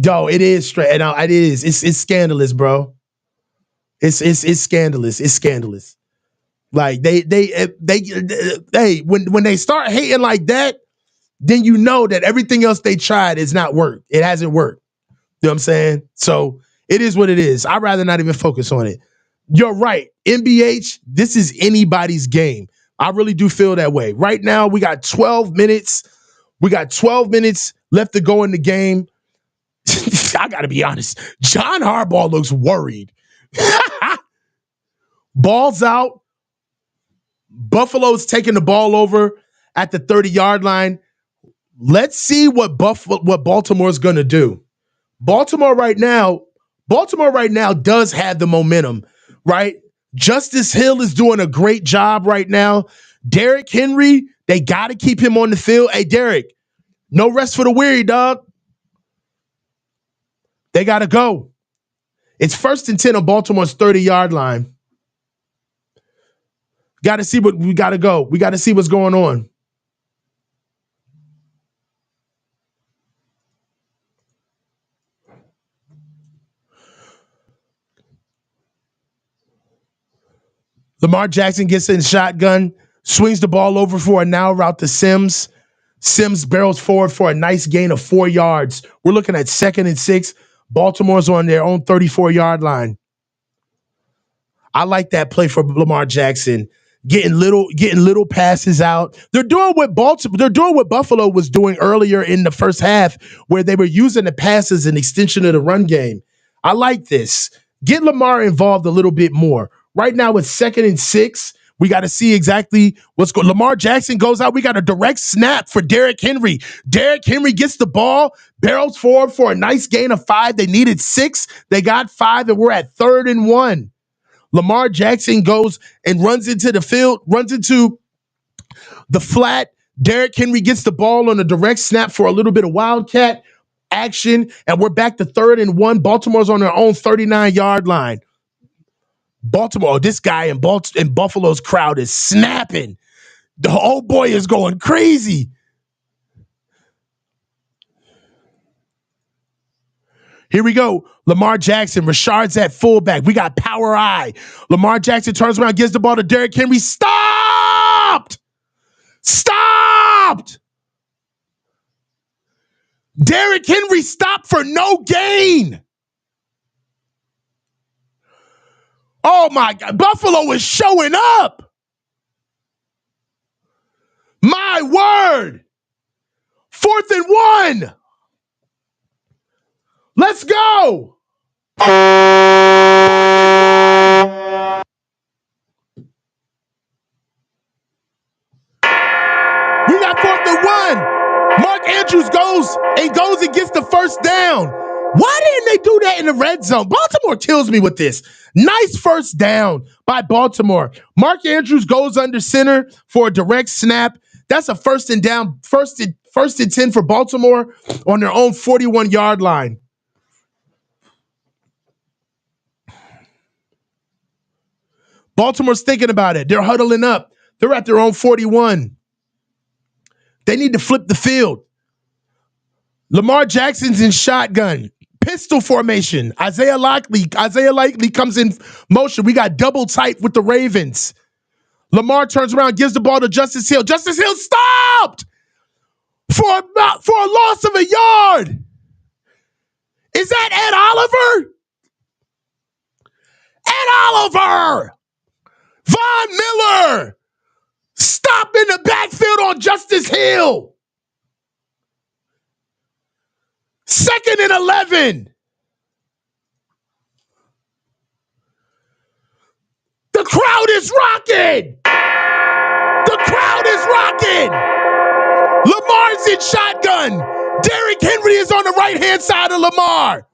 Yo, it is straight. No, it is. It's scandalous, bro. It's scandalous. It's scandalous. Like when they start hating like that, then you know that everything else they tried is not worked. It hasn't worked. You know what I'm saying? So it is what it is. I'd rather not even focus on it. You're right. NBH, this is anybody's game. I really do feel that way. Right now, we got 12 minutes. We got 12 minutes left to go in the game. I got to be honest. John Harbaugh looks worried. Ball's out. Buffalo's taking the ball over at the 30-yard line. Let's see what Baltimore's going to do. Baltimore right now does have the momentum, right? Justice Hill is doing a great job right now. Derrick Henry, they got to keep him on the field. Hey, Derrick, no rest for the weary, dog. They got to go. It's 1st and 10 on Baltimore's 30-yard line. Got to see what we got to go. We got to see what's going on. Lamar Jackson gets in shotgun, swings the ball over for a now route to Sims. Sims barrels forward for a nice gain of 4 yards. We're looking at 2nd and 6. Baltimore's on their own 34-yard line. I like that play for Lamar Jackson. Getting little passes out. They're doing what Buffalo was doing earlier in the first half, where they were using the pass as an extension of the run game. I like this. Get Lamar involved a little bit more. Right now it's 2nd and 6. We got to see exactly what's going. Lamar Jackson goes out. We got a direct snap for Derrick Henry. Derrick Henry gets the ball, barrels forward for a nice gain of 5. They needed 6. They got 5, and we're at 3rd and 1. Lamar Jackson goes and runs into the field, runs into the flat. Derrick Henry gets the ball on a direct snap for a little bit of wildcat action, and we're back to 3rd and 1. Baltimore's on their own 39-yard line. Baltimore, this guy in Buffalo's crowd is snapping. The old boy is going crazy. Here we go. Lamar Jackson, Rashard's at fullback. We got power eye. Lamar Jackson turns around, gives the ball to Derrick Henry. Stopped! Stopped! Derrick Henry stopped for no gain. Oh my God. Buffalo is showing up. My word. 4th and 1. Let's go. We got 4th and 1. Mark Andrews goes and gets the first down. Why didn't they do that in the red zone? Baltimore kills me with this. Nice first down by Baltimore. Mark Andrews goes under center for a direct snap. That's a first and 10 for Baltimore on their own 41-yard line. Baltimore's thinking about it. They're huddling up. They're at their own 41. They need to flip the field. Lamar Jackson's in shotgun. Pistol formation. Isaiah Likely comes in motion. We got double tight with the Ravens. Lamar turns around, gives the ball to Justice Hill. Justice Hill stopped for a loss of a yard. Is that Ed Oliver? Ed Oliver! Von Miller! Stop in the backfield on Justice Hill. 2nd and 11. The crowd is rocking. The crowd is rocking. Lamar's in shotgun. Derrick Henry is on the right-hand side of Lamar.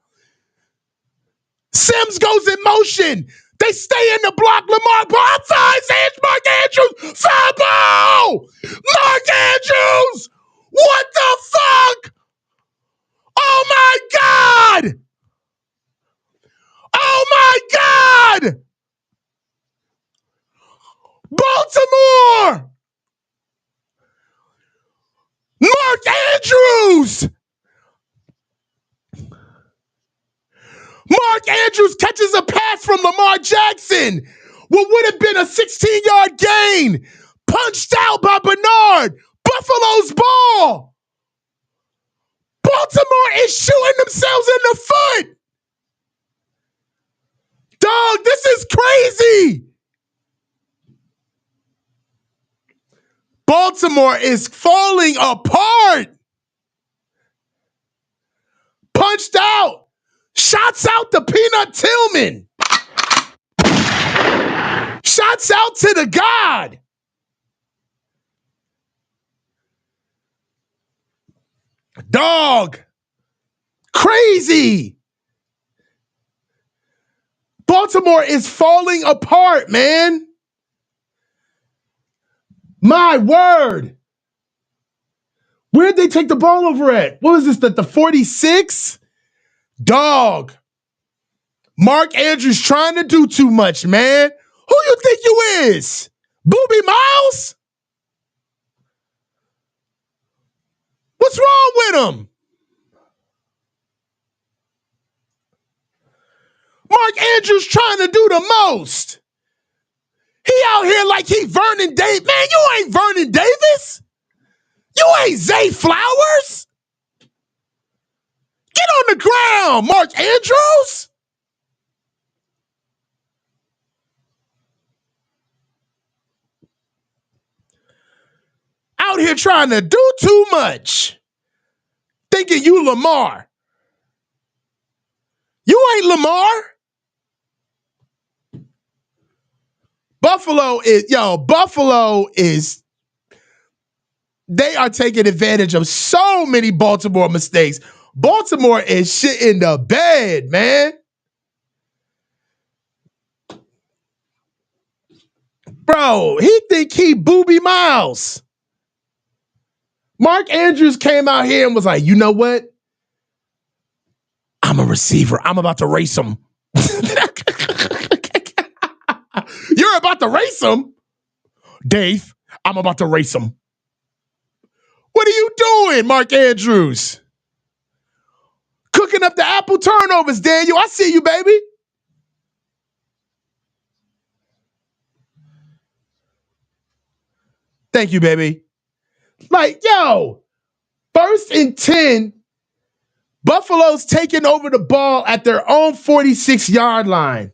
Sims goes in motion. They stay in the block. Lamar both sides. It's Mark Andrews. Fumble! Mark Andrews! What the fuck? Oh my God! Oh my God! Baltimore! Mark Andrews! Mark Andrews catches a pass from Lamar Jackson. what would have been a 16-yard gain. Punched out by Bernard. Buffalo's ball. Baltimore is shooting themselves in the foot. Dog, this is crazy. Baltimore is falling apart. Punched out. Shots out to Peanut Tillman. Shots out to the God. Dog. Crazy. Baltimore is falling apart, man. My word. Where'd they take the ball over at? What was this, the 46? Dog. Mark Andrews trying to do too much, man. Who you think you is? Booby Miles? What's wrong with him? Mark Andrews trying to do the most. He out here like he Vernon Davis. Man, you ain't Vernon Davis. You ain't Zay Flowers. Get on the ground, Mark Andrews. Out here trying to do too much. Thinking you Lamar. You ain't Lamar. Buffalo is, they are taking advantage of so many Baltimore mistakes. Baltimore is shit in the bed, man. Bro, he think he Booby Miles. Mark Andrews came out here and was like, you know what? I'm a receiver. I'm about to race him. You're about to race him? Dave, I'm about to race him. What are you doing, Mark Andrews? Cooking up the apple turnovers, Daniel. I see you, baby. Thank you, baby. Like, yo, 1st and 10, Buffalo's taking over the ball at their own 46-yard line.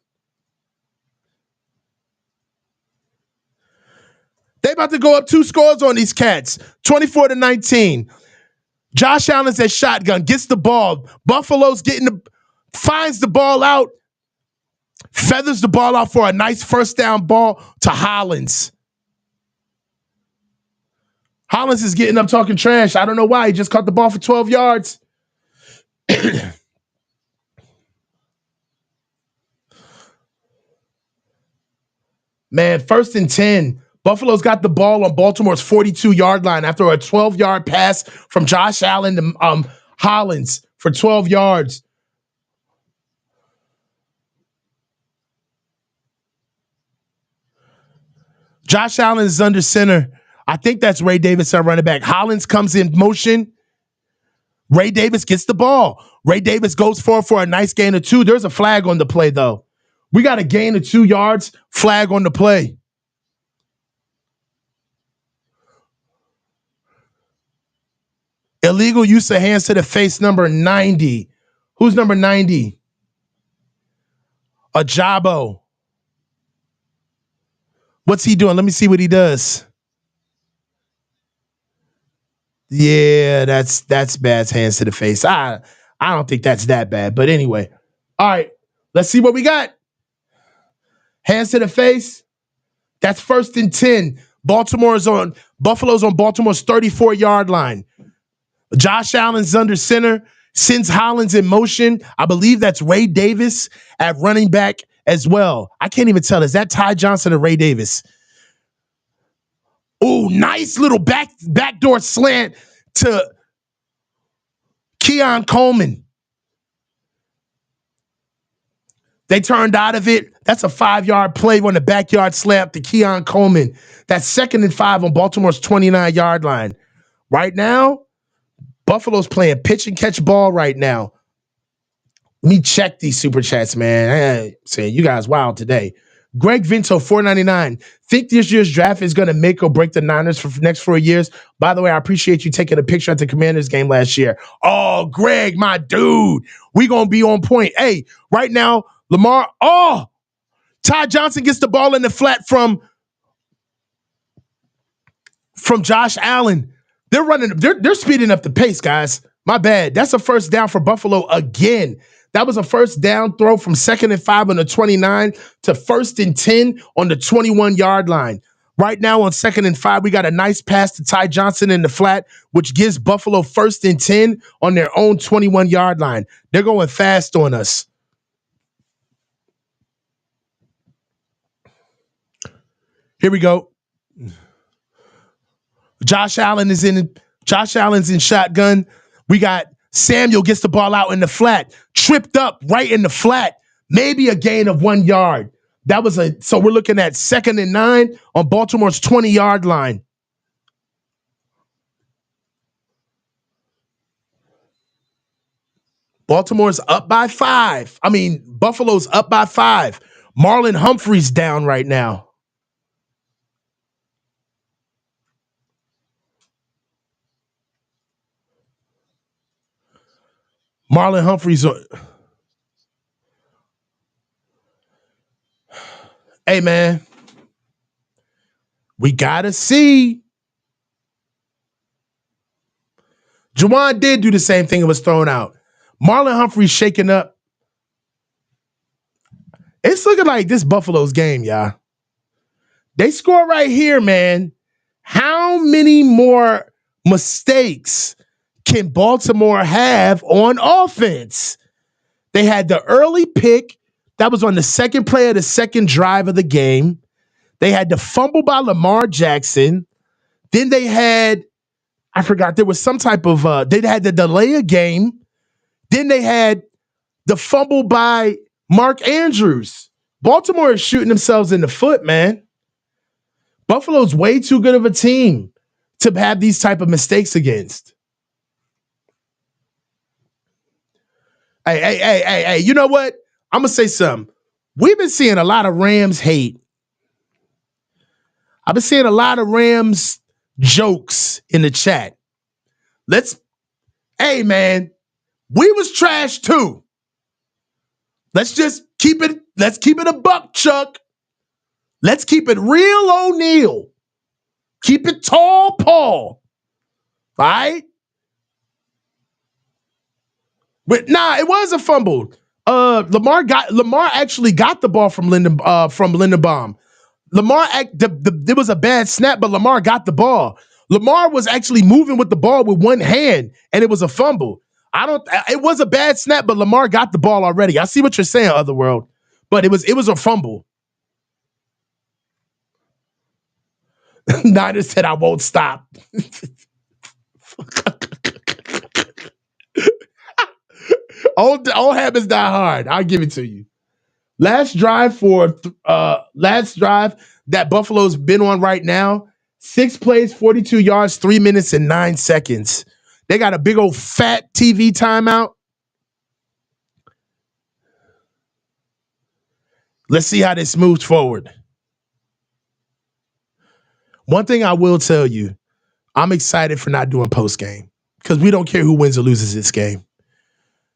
They about to go up 2 scores on these cats, 24-19. Josh Allen's at shotgun, gets the ball. Buffalo's finds the ball out, feathers the ball out for a nice first down ball to Hollins. Hollins is getting up talking trash. I don't know why. He just caught the ball for 12 yards. Man, 1st and 10. Buffalo's got the ball on Baltimore's 42-yard line after a 12-yard pass from Josh Allen to Hollins for 12 yards. Josh Allen is under center. I think that's Ray Davis, our running back. Hollins comes in motion. Ray Davis gets the ball. Ray Davis goes for a nice gain of 2. There's a flag on the play, though. We got a gain of 2 yards, flag on the play. Illegal use of hands to the face, number 90. Who's number 90? Ajabo. What's he doing? Let me see what he does. Yeah, that's bad hands to the face. I don't think that's that bad. But anyway. All right. Let's see what we got. Hands to the face. That's 1st and 10. Buffalo's on Baltimore's 34-yard line. Josh Allen's under center, sends Hollins in motion. I believe that's Ray Davis at running back as well. I can't even tell. Is that Ty Johnson or Ray Davis? Oh, nice little backdoor slant to Keon Coleman. They turned out of it. That's a 5-yard play on the backyard slant to Keon Coleman. That's 2nd and 5 on Baltimore's 29-yard line. Right now, Buffalo's playing pitch and catch ball right now. Let me check these super chats, man. Saying you guys wild today. Greg Vinto, $4.99. Think this year's draft is going to make or break the Niners for the next 4 years? By the way, I appreciate you taking a picture at the Commanders game last year. Oh, Greg, my dude. We going to be on point. Hey, right now, Lamar. Oh, Ty Johnson gets the ball in the flat from Josh Allen. They're speeding up the pace, guys. My bad. That's a first down for Buffalo again. That was a first down throw from 2nd and 5 on the 29 to 1st and 10 on the 21-yard line. Right now on 2nd and 5, we got a nice pass to Ty Johnson in the flat, which gives Buffalo 1st and 10 on their own 21-yard line. They're going fast on us. Here we go. Josh Allen's in shotgun. We got Samuel gets the ball out in the flat, tripped up right in the flat, maybe a gain of 1 yard. So we're looking at 2nd and 9 on Baltimore's 20-yard line. Buffalo's up by 5. Marlon Humphrey's down right now. Marlon Humphrey's. Hey, man. We got to see. Juwan did do the same thing and was thrown out. Marlon Humphrey's shaking up. It's looking like this Buffalo's game, y'all. They score right here, man. How many more mistakes can Baltimore have on offense? They had the early pick. That was on the second play of the second drive of the game. They had the fumble by Lamar Jackson. Then they had, I forgot, there was some type of, they had the delay of game. Then they had the fumble by Mark Andrews. Baltimore is shooting themselves in the foot, man. Buffalo's way too good of a team to have these type of mistakes against. Hey, you know what? I'm going to say something. We've been seeing a lot of Rams hate. I've been seeing a lot of Rams jokes in the chat. Hey, man, we was trash too. Let's keep it a buck, Chuck. Let's keep it real O'Neal. Keep it tall, Paul. All right? But it was a fumble. Lamar actually got the ball from Lindenbaum. There was a bad snap, but Lamar got the ball. Lamar was actually moving with the ball with one hand, and it was a fumble. It was a bad snap, but Lamar got the ball already. I see what you're saying, Otherworld, but it was a fumble. Niners said, I won't stop. Old habits die hard. I'll give it to you. Last drive that Buffalo's been on right now, 6 plays, 42 yards, 3 minutes and 9 seconds. They got a big old fat TV timeout. Let's see how this moves forward. One thing I will tell you, I'm excited for not doing post game because we don't care who wins or loses this game.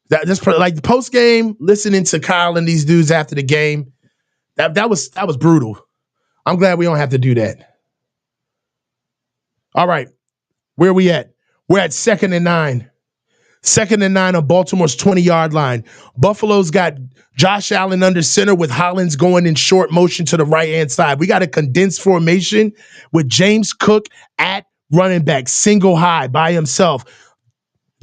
That's like the post game, listening to Kyle and these dudes after the game. That was brutal. I'm glad we don't have to do that. All right, where are we at? We're at 2nd and 9. 2nd and 9 on Baltimore's 20-yard line. Buffalo's got Josh Allen under center with Hollins going in short motion to the right-hand side. We got a condensed formation with James Cook at running back, single high by himself.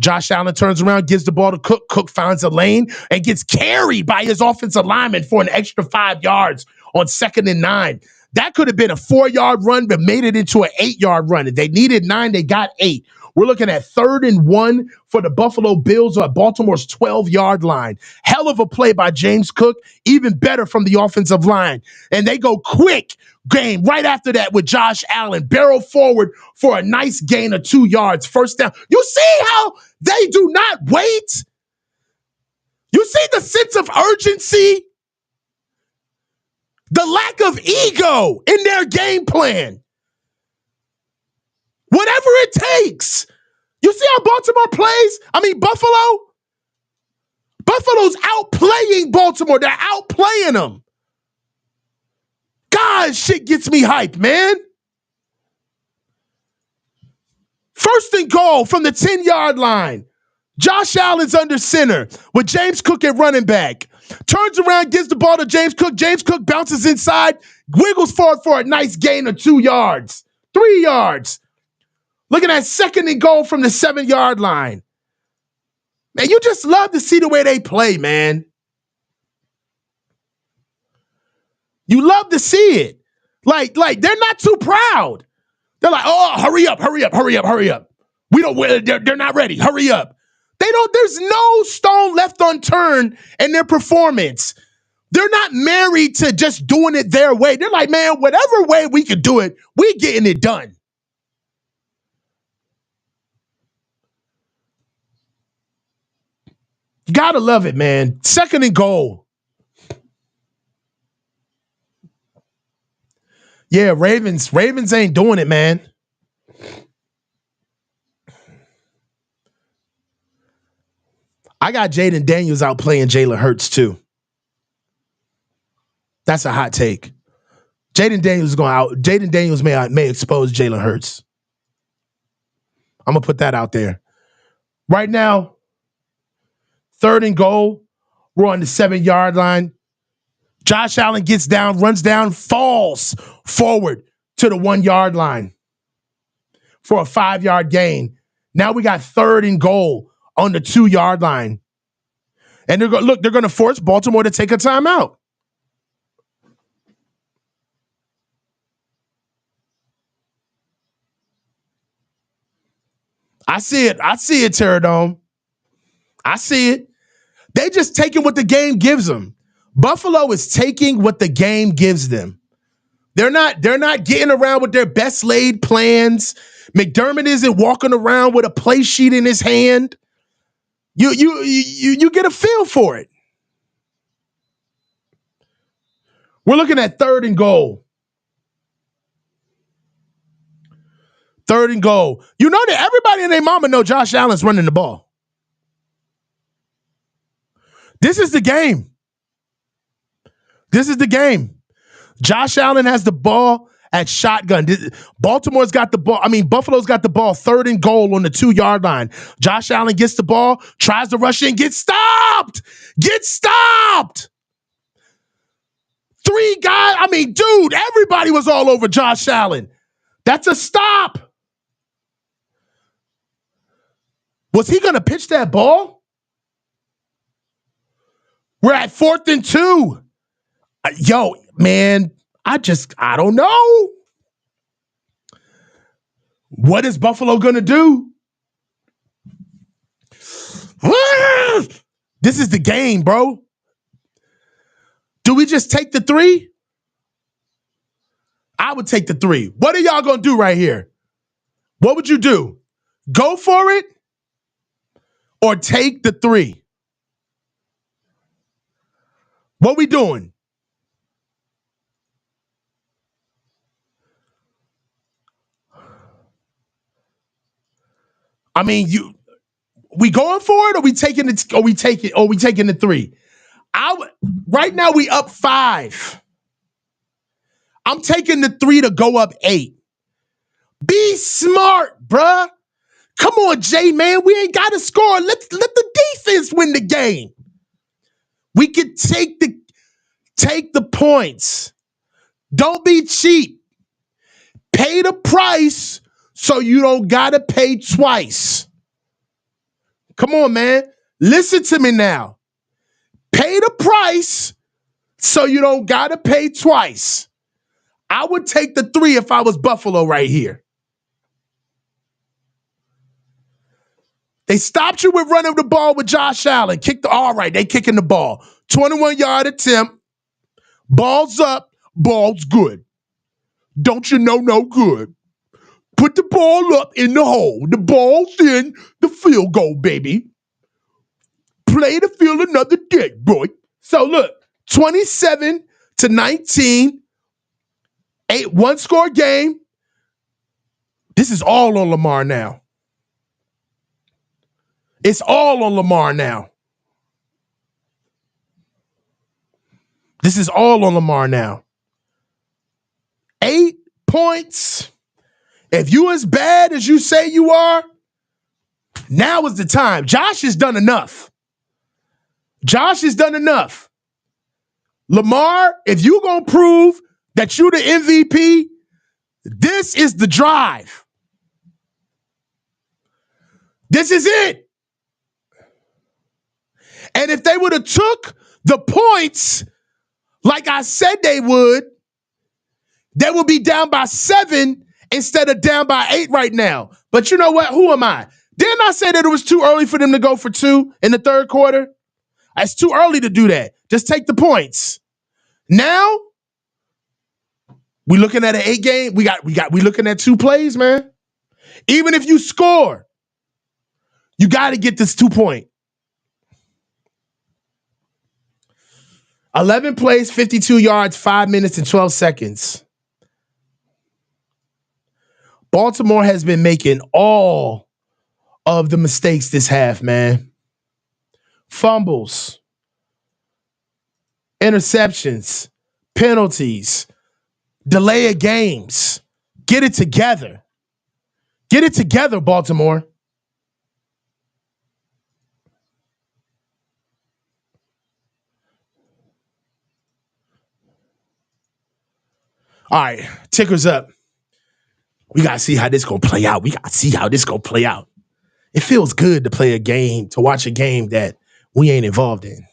Josh Allen turns around, gives the ball to Cook. Cook finds a lane and gets carried by his offensive lineman for an extra 5 yards on 2nd and 9. That could have been a 4-yard run, but made it into an 8-yard run. If they needed 9, they got 8. We're looking at 3rd and 1 for the Buffalo Bills at Baltimore's 12-yard line. Hell of a play by James Cook, even better from the offensive line. And they go quick game right after that with Josh Allen. Barrel forward for a nice gain of 2 yards. First down. You see how they do not wait? You see the sense of urgency? The lack of ego in their game plan. Whatever it takes. You see how Baltimore plays? Buffalo? Buffalo's outplaying Baltimore. They're outplaying them. God, shit gets me hyped, man. First and goal from the 10-yard line. Josh Allen's under center with James Cook at running back. Turns around, gives the ball to James Cook. James Cook bounces inside, wiggles forward for a nice gain of 2 yards, 3 yards. Looking at second and goal from the 7-yard line. Man, you just love to see the way they play, man. You love to see it. Like they're not too proud. They're like, oh, hurry up. They're not ready. Hurry up. There's no stone left unturned in their performance. They're not married to just doing it their way. They're like, man, whatever way we can do it, we getting it done. You gotta love it, man. Second and goal. Yeah, Ravens ain't doing it, man. I got Jaden Daniels out playing Jalen Hurts too. That's a hot take. Jaden Daniels may expose Jalen Hurts. I'm gonna put that out there. Right now, third and goal. We're on the 7-yard line. Josh Allen gets down, runs down, falls forward to the 1-yard line for a 5-yard gain. Now we got third and goal on the 2-yard line. And they're going to force Baltimore to take a timeout. I see it, Terradome. I see it. They just taking what the game gives them. Buffalo is taking what the game gives them. They're not getting around with their best laid plans. McDermott isn't walking around with a play sheet in his hand. You get a feel for it. We're looking at third and goal. Third and goal. You know that everybody and their mama know Josh Allen's running the ball. This is the game. Josh Allen has the ball at shotgun. Buffalo's got the ball third and goal on the 2-yard line. Josh Allen gets the ball, tries to rush in, gets stopped. 3 guys. Dude, everybody was all over Josh Allen. That's a stop. Was he going to pitch that ball? We're at 4th and 2. Yo, man, I don't know. What is Buffalo going to do? This is the game, bro. Do we just take the 3? I would take the 3. What are y'all going to do right here? What would you do? Go for it or take the 3? What we doing? We going for it or we taking it? Or we taking the 3? Right now we up 5. I'm taking the 3 to go up 8. Be smart, bruh. Come on, Jay, man. We ain't got to score. Let the defense win the game. We could take the points. Don't be cheap. Pay the price so you don't got to pay twice. Come on, man. Listen to me now. Pay the price so you don't got to pay twice. I would take the 3 if I was Buffalo right here. They stopped you with running the ball with Josh Allen. All right, they kicking the ball. 21-yard attempt. Ball's up. Ball's good. Don't you know no good? Put the ball up in the hole. The ball's in the field goal, baby. Play the field another day, boy. So look, 27 to 19, 1-score game. This is all on Lamar now. It's all on Lamar now. This is all on Lamar now. 8 points. If you as bad as you say you are, now is the time. Josh has done enough. Josh has done enough. Lamar, if you gonna prove that you the MVP, this is the drive. This is it. And if they would have took the points like I said they would be down by 7 instead of down by 8 right now. But you know what? Who am I? Didn't I say that it was too early for them to go for 2 in the third quarter? It's too early to do that. Just take the points. Now, we looking at an 8 game. We looking at 2 plays, man. Even if you score, you got to get this 2 point. 11 plays, 52 yards, 5 minutes and 12 seconds. Baltimore has been making all of the mistakes this half, man. Fumbles, interceptions, penalties, delay of games. Get it together. Get it together, Baltimore. All right, ticker's up. We got to see how this going to play out. It feels good to play a game, to watch a game that we ain't involved in.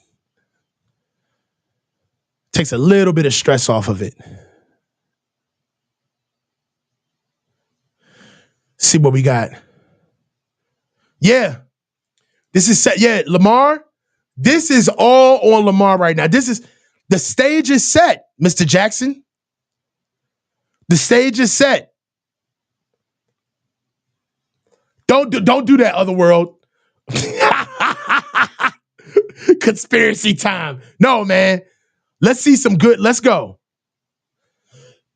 Takes a little bit of stress off of it. See what we got. Yeah. This is set. Yeah, Lamar. This is all on Lamar right now. The stage is set, Mr. Jackson. The stage is set. Don't do that, Otherworld. Conspiracy time. No, man. Let's see some good. Let's go.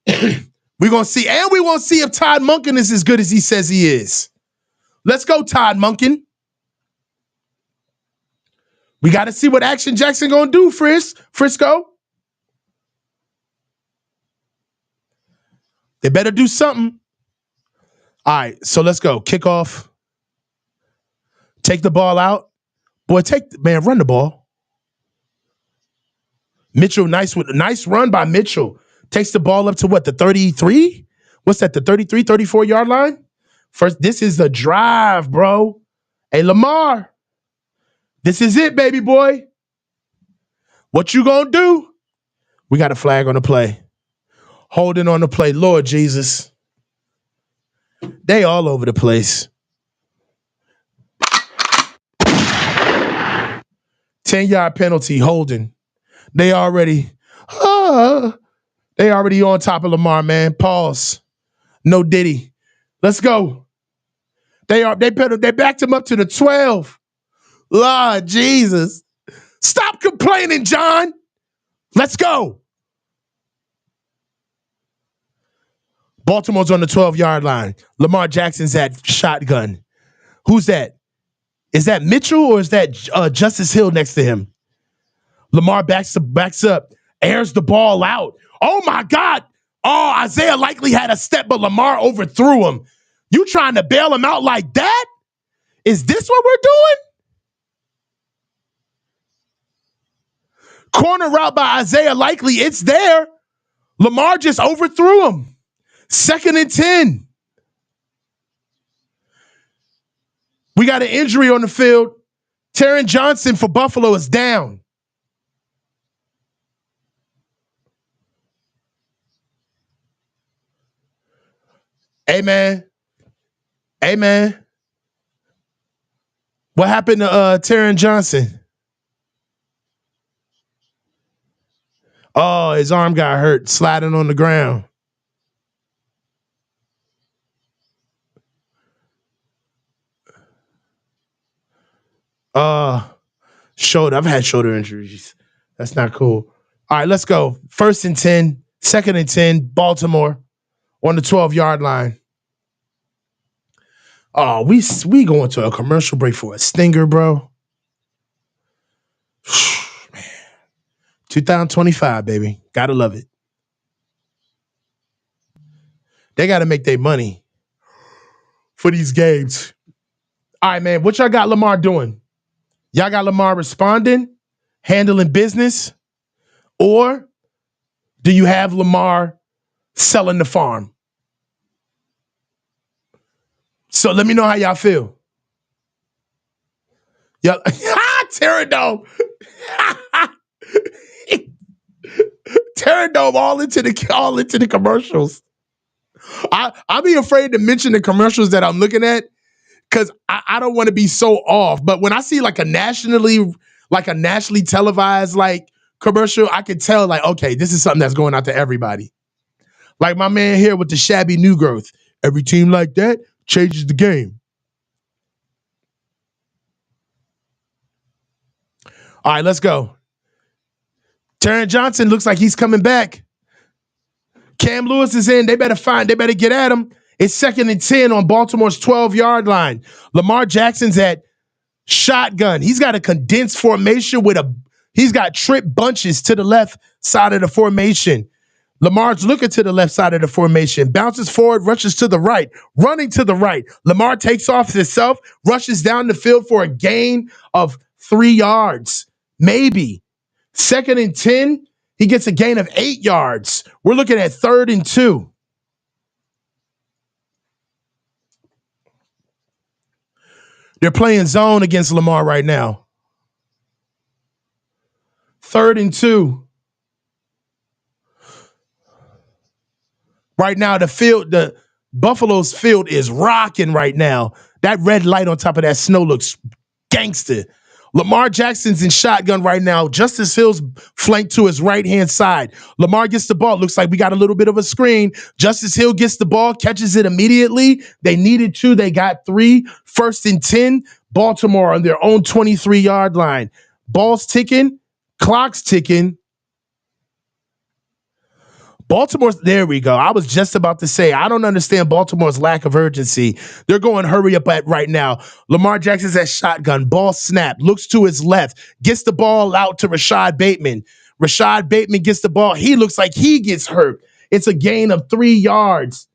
We're going to see. And we want to see if Todd Monken is as good as he says he is. Let's go, Todd Monken. We got to see what Action Jackson going to do, Frisco. They better do something. All right, so let's go. Kickoff. Take the ball out. Boy, run the ball. Mitchell, nice run by Mitchell. Takes the ball up to what, the 33? What's that, the 33, 34-yard line? First, this is the drive, bro. Hey, Lamar, this is it, baby boy. What you gonna do? We got a flag on the play. Holding on the play. Lord Jesus. They all over the place. 10-yard penalty, holding. They already on top of Lamar, man. Pause. No Diddy. Let's go. They backed him up to the 12. Lord Jesus. Stop complaining, John. Let's go. Baltimore's on the 12-yard line. Lamar Jackson's at shotgun. Who's that? Is that Mitchell or is that Justice Hill next to him? Lamar backs up, airs the ball out. Oh, my God. Oh, Isaiah Likely had a step, but Lamar overthrew him. You trying to bail him out like that? Is this what we're doing? Corner route by Isaiah Likely. It's there. Lamar just overthrew him. 2nd and 10. We got an injury on the field. Taron Johnson for Buffalo is down. Hey, man. What happened to Taron Johnson? Oh, his arm got hurt sliding on the ground. Shoulder. I've had shoulder injuries. That's not cool. All right, let's go. 1st and 10, 2nd and 10, Baltimore on the 12-yard line. Oh, we going to a commercial break for a stinger, bro. Man. 2025, baby. Gotta love it. They got to make their money for these games. All right, man. What y'all got Lamar doing? Y'all got Lamar responding, handling business, or do you have Lamar selling the farm? So let me know how y'all feel. Y'all, Pterodome. Pterodome all into the commercials. I'll be afraid to mention the commercials that I'm looking at because I don't want to be so off. But when I see like a nationally televised like commercial, I can tell like, okay, this is something that's going out to everybody. Like my man here with the shabby new growth. Every team like that changes the game. All right, let's go. Taron Johnson looks like he's coming back. Cam Lewis is in. They better get at him. It's 2nd and 10 on Baltimore's 12-yard line. Lamar Jackson's at shotgun. He's got a condensed formation he's got trip bunches to the left side of the formation. Lamar's looking to the left side of the formation, bounces forward, rushes to the right, running to the right. Lamar takes off himself, rushes down the field for a gain of 3 yards. Maybe. 2nd and 10, he gets a gain of 8 yards. We're looking at 3rd and 2. They're playing zone against Lamar right now. 3rd and 2. Right now, the Buffalo's field is rocking right now. That red light on top of that snow looks gangster. Lamar Jackson's in shotgun right now. Justice Hill's flanked to his right-hand side. Lamar gets the ball. Looks like we got a little bit of a screen. Justice Hill gets the ball, catches it immediately. They needed 2. They got 3. 1st and 10. Baltimore on their own 23-yard line. Ball's ticking. Clock's ticking. Baltimore's, there we go. I was just about to say, I don't understand Baltimore's lack of urgency. They're going hurry up at right now. Lamar Jackson's at shotgun. Ball snap. Looks to his left. Gets the ball out to Rashad Bateman. Rashad Bateman gets the ball. He looks like he gets hurt. It's a gain of 3 yards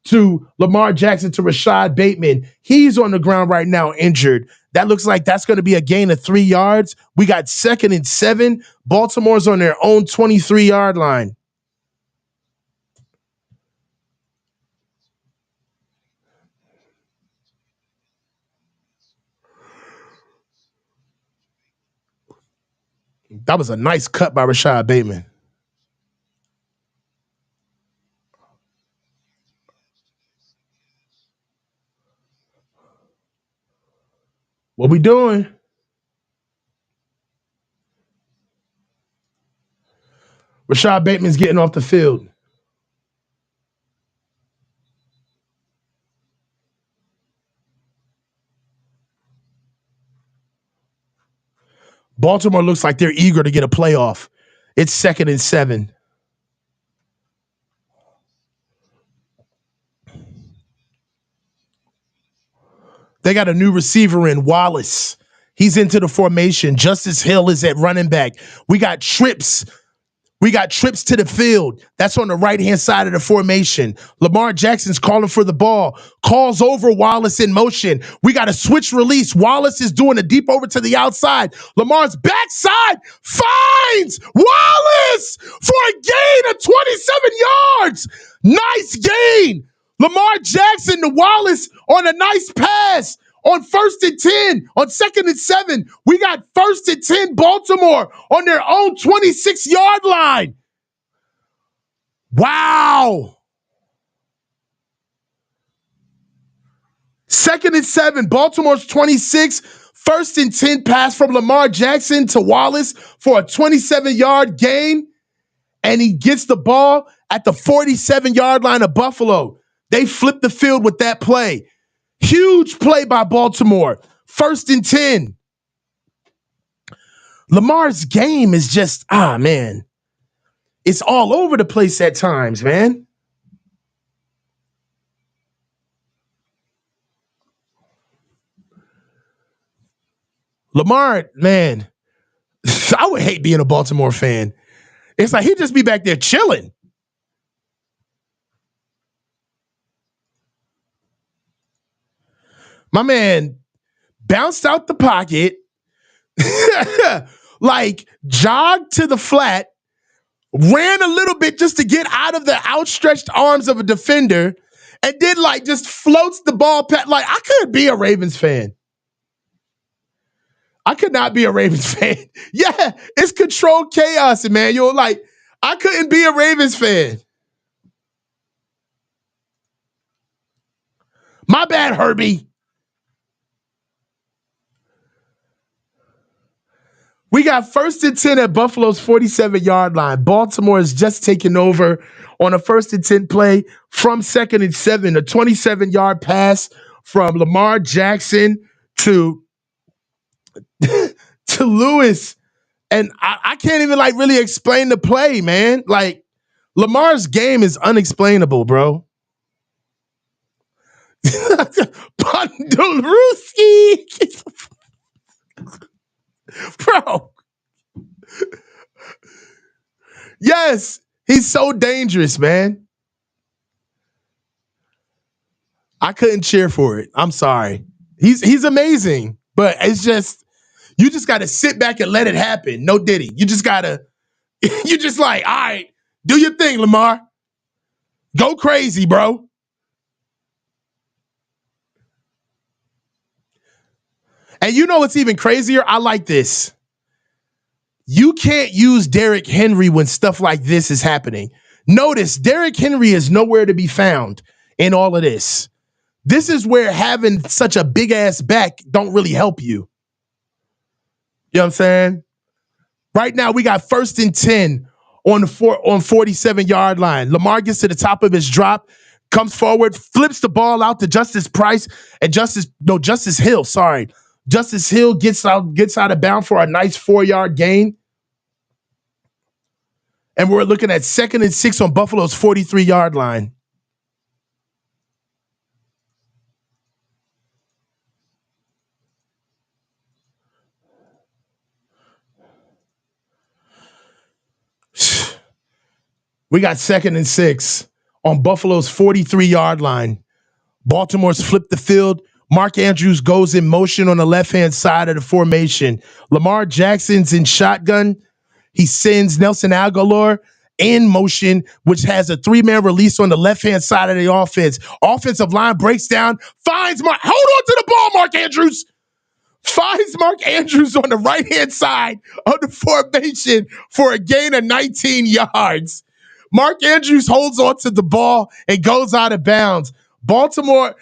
to Lamar Jackson to Rashad Bateman. He's on the ground right now injured. That looks like that's going to be a gain of 3 yards. We got 2nd and 7. Baltimore's on their own 23-yard line. That was a nice cut by Rashad Bateman. What we doing? Rashad Bateman's getting off the field. Baltimore looks like they're eager to get a playoff. It's 2nd and 7. They got a new receiver in, Wallace. He's into the formation. Justice Hill is at running back. We got trips to the field. That's on the right-hand side of the formation. Lamar Jackson's calling for the ball. Calls over Wallace in motion. We got a switch release. Wallace is doing a deep over to the outside. Lamar's backside finds Wallace for a gain of 27 yards. Nice gain. Lamar Jackson to Wallace on a nice pass. On 1st and 10, on 2nd and 7, we got 1st and 10 Baltimore on their own 26-yard line. Wow. 2nd and 7, Baltimore's 26. 1st and 10 pass from Lamar Jackson to Wallace for a 27-yard gain. And he gets the ball at the 47-yard line of Buffalo. They flipped the field with that play. Huge play by Baltimore. 1st and 10. Lamar's game is just, man. It's all over the place at times, man. Lamar, man, I would hate being a Baltimore fan. It's like he'd just be back there chilling. My man bounced out the pocket, like jogged to the flat, ran a little bit just to get out of the outstretched arms of a defender, and then like just floats the ball past. Like I could be a Ravens fan. I could not be a Ravens fan. Yeah, it's controlled chaos, Emmanuel. Like I couldn't be a Ravens fan. My bad, Herbie. We got 1st and 10 at Buffalo's 47-yard line. Baltimore is just taking over on a 1st and 10 play from 2nd and 7. A 27-yard pass from Lamar Jackson to to Lewis. And I can't even like really explain the play, man. Like Lamar's game is unexplainable, bro. Bundleruski. Bro. Yes, he's so dangerous, man. I couldn't cheer for it. I'm sorry. He's amazing, but it's just you just got to sit back and let it happen. No Diddy. You just gotta. You just like, all right, do your thing, Lamar. Go crazy, bro. And you know what's even crazier? I like this. You can't use Derrick Henry when stuff like this is happening. Notice Derrick Henry is nowhere to be found in all of this. This is where having such a big ass back don't really help you. You know what I'm saying? Right now, we got 1st and 10 on the 47-yard line. Lamar gets to the top of his drop, comes forward, flips the ball out to Justice Price and Justice Hill. Sorry, Justice Hill gets out of bounds for a nice 4-yard gain. And we're looking at 2nd and 6 on Buffalo's 43-yard line. We got 2nd and 6 on Buffalo's 43-yard line. Baltimore's flipped the field. Mark Andrews goes in motion on the left-hand side of the formation. Lamar Jackson's in shotgun. He sends Nelson Aguilar in motion, which has a 3-man release on the left-hand side of the offense. Offensive line breaks down, finds Mark. Hold on to the ball, Mark Andrews. Finds Mark Andrews on the right-hand side of the formation for a gain of 19 yards. Mark Andrews holds on to the ball and goes out of bounds. Baltimore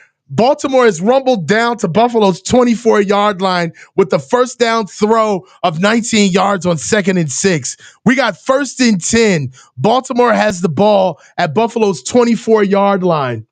is rumbled down to Buffalo's 24-yard line with the first down throw of 19 yards on 2nd and 6. We got 1st and 10. Baltimore has the ball at Buffalo's 24-yard line.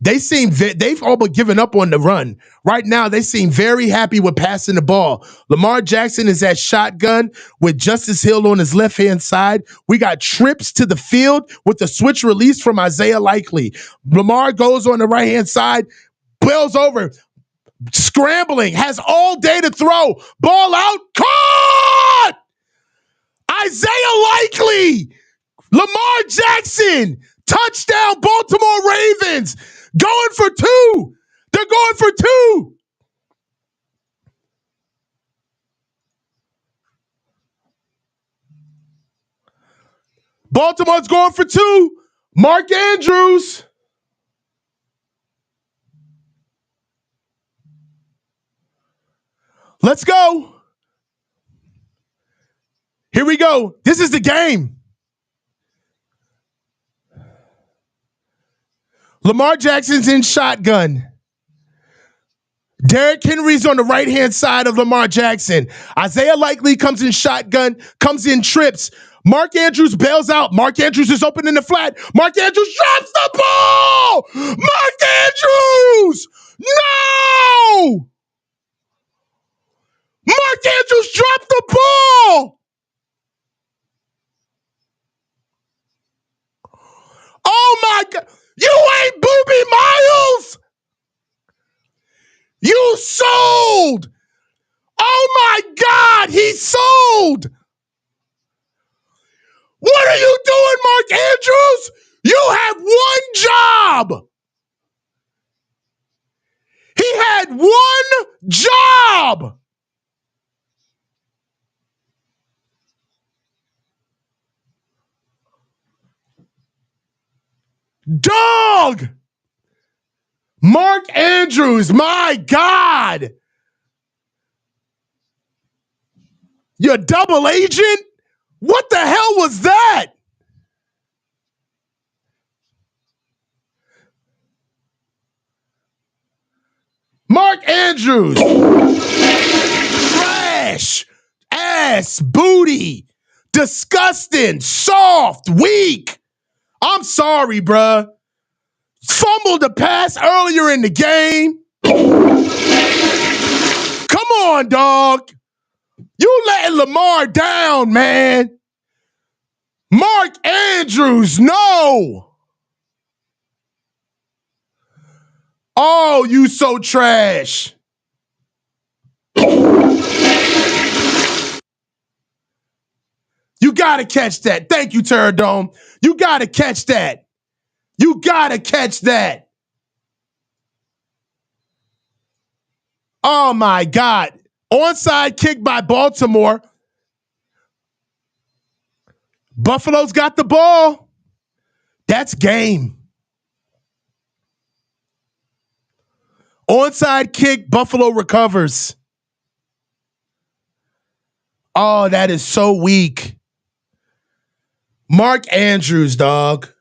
They've all but given up on the run. Right now, they seem very happy with passing the ball. Lamar Jackson is at shotgun with Justice Hill on his left-hand side. We got trips to the field with the switch release from Isaiah Likely. Lamar goes on the right-hand side, bails over, scrambling, has all day to throw. Ball out, caught! Isaiah Likely! Lamar Jackson! Touchdown, Baltimore Ravens! Going for 2. They're going for 2. Baltimore's going for 2. Mark Andrews. Let's go. Here we go. This is the game. Lamar Jackson's in shotgun. Derrick Henry's on the right-hand side of Lamar Jackson. Isaiah Likely comes in shotgun, comes in trips. Mark Andrews bails out. Mark Andrews is open in the flat. Mark Andrews drops the ball! Mark Andrews! No! Mark Andrews dropped the ball! my God. You ain't Booby Miles. You sold. Oh my God, he sold. What are you doing, Mark Andrews? You have one job. He had one job. Dog. Mark Andrews, my God. You're a double agent? What the hell was that? Mark Andrews. Trash. Ass. Booty. Disgusting. Soft. Weak. I'm sorry, bruh. Fumbled the pass earlier in the game. Come on, dog. You letting Lamar down, man. Mark Andrews, no. Oh, you so trash. You got to catch that. Thank you, Terradome. You got to catch that. You got to catch that. Oh, my God. Onside kick by Baltimore. Buffalo's got the ball. That's game. Onside kick, Buffalo recovers. Oh, that is so weak. Mark Andrews, dog.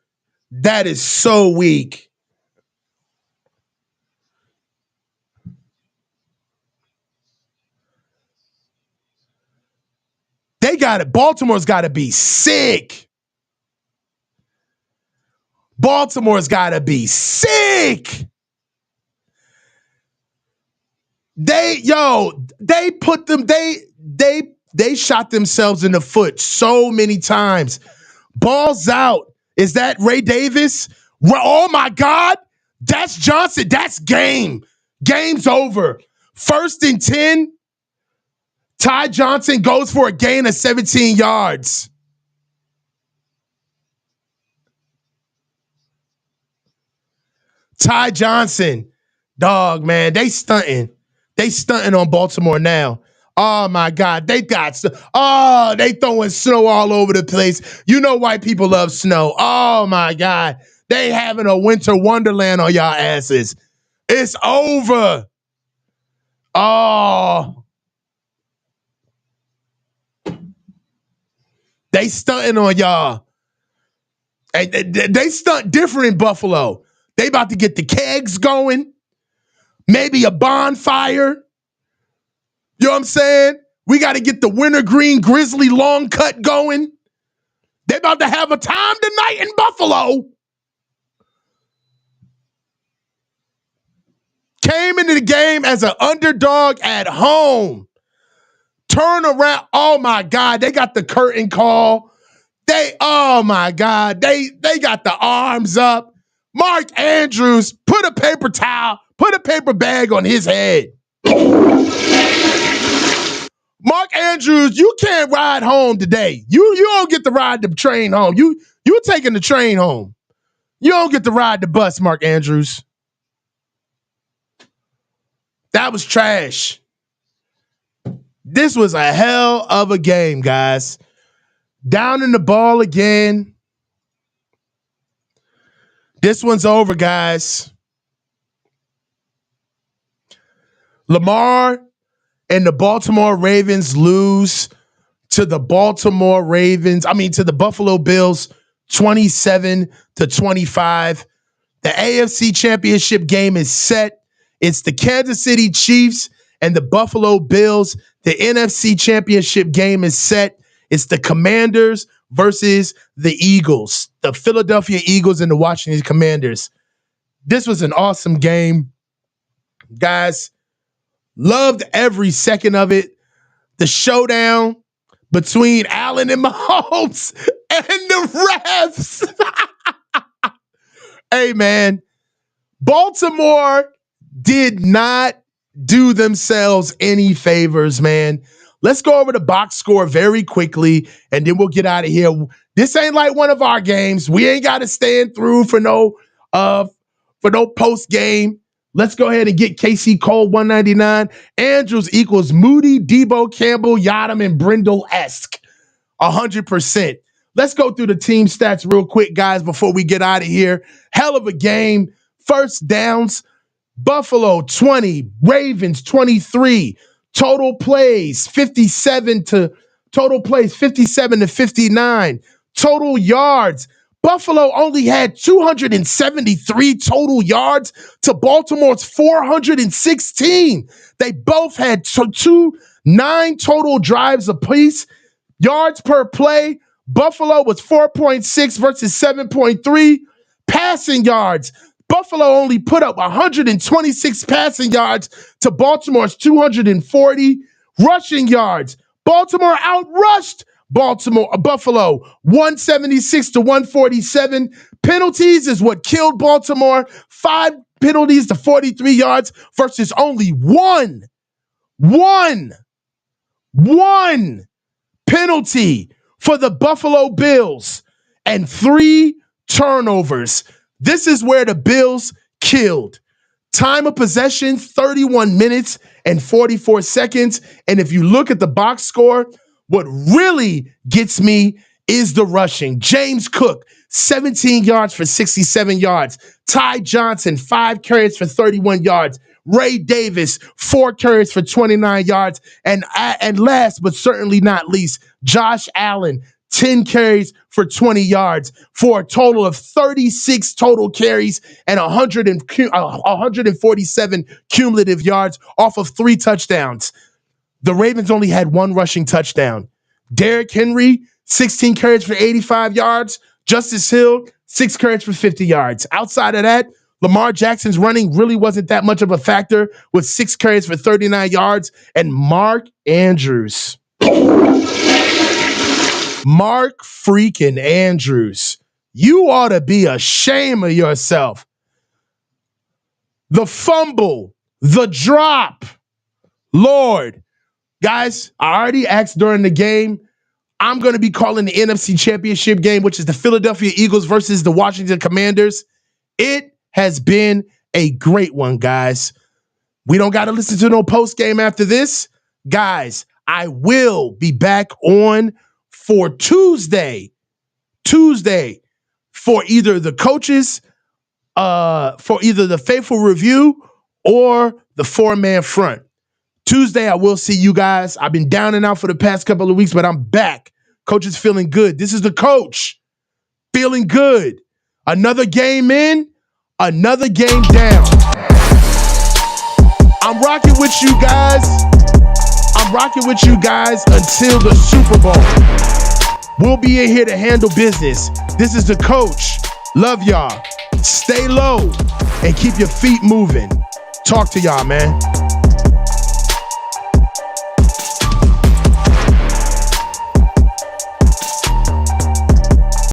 That is so weak. They got it. Baltimore's got to be sick. Baltimore's got to be sick. They put them, they shot themselves in the foot so many times. Balls out. Is that Ray Davis? Oh my God. That's Johnson. That's game. Game's over. 1st and 10. Ty Johnson goes for a gain of 17 yards. Ty Johnson. Dog, man, they stunting. They stunting on Baltimore now. Oh my God, they throwing snow all over the place. You know white people love snow. Oh my God, they having a winter wonderland on y'all asses. It's over. Oh, they stunting on y'all. They stunt different in Buffalo. They about to get the kegs going. Maybe a bonfire. You know what I'm saying? We got to get the wintergreen grizzly long cut going. They about to have a time tonight in Buffalo. Came into the game as an underdog at home. Turn around. Oh my God. They got the curtain call. Oh my God. They got the arms up. Mark Andrews, put a paper towel, put a paper bag on his head. Mark Andrews, you can't ride home today. You don't get to ride the train home. You taking the train home. You don't get to ride the bus, Mark Andrews. That was trash. This was a hell of a game, guys. Down in the ball again. This one's over, guys. Lamar and the Baltimore Ravens lose to the Buffalo Bills 27-25. The AFC Championship game is set. It's the Kansas City Chiefs and the Buffalo Bills. The NFC Championship game is set. It's the Commanders versus the Eagles, the Philadelphia Eagles and the Washington Commanders. This was an awesome game, guys. Loved every second of it. The showdown between Allen and Mahomes and the refs. Hey, man, Baltimore did not do themselves any favors, man. Let's go over the box score very quickly, and then we'll get out of here. This ain't like one of our games. We ain't got to stand through for no post game. Let's go ahead and get KC Cole 199. Andrews equals Moody, Debo Campbell, Yadam, and Brindle-esque 100%. Let's go through the team stats real quick, guys, before we get out of here. Hell of a game. First downs, Buffalo 20, Ravens 23. Total plays 57 to 59. Total yards, Buffalo only had 273 total yards to Baltimore's 416. They both had 9 total drives apiece. Yards per play, Buffalo was 4.6 versus 7.3. Passing yards, Buffalo only put up 126 passing yards to Baltimore's 240. Rushing yards, Baltimore outrushed Buffalo 176 to 147. Penalties is what killed Baltimore. 5 penalties to 43 yards versus only one penalty for the Buffalo Bills and 3 turnovers. This is where the Bills killed. Time of possession, 31 minutes and 44 seconds. And if you look at the box score, what really gets me is the rushing. James Cook, 17 yards for 67 yards. Ty Johnson, 5 carries for 31 yards. Ray Davis, 4 carries for 29 yards. And last but certainly not least, Josh Allen, 10 carries for 20 yards for a total of 36 total carries and 147 cumulative yards off of 3 touchdowns. The Ravens only had 1 rushing touchdown. Derrick Henry, 16 carries for 85 yards. Justice Hill, 6 carries for 50 yards. Outside of that, Lamar Jackson's running really wasn't that much of a factor with 6 carries for 39 yards. And Mark Andrews. Mark freaking Andrews. You ought to be ashamed of yourself. The fumble, the drop. Lord. Guys, I already asked during the game. I'm going to be calling the NFC Championship game, which is the Philadelphia Eagles versus the Washington Commanders. It has been a great one, guys. We don't got to listen to no post game after this. Guys, I will be back on for Tuesday for either the coaches, for either the Faithful Review or the 4-man front. Tuesday, I will see you guys. I've been down and out for the past couple of weeks, but I'm back. Coach is feeling good. This is the coach feeling good. Another game in, another game down. I'm rocking with you guys. Until the Super Bowl. We'll be in here to handle business. This is the coach. Love y'all. Stay low and keep your feet moving. Talk to y'all, man.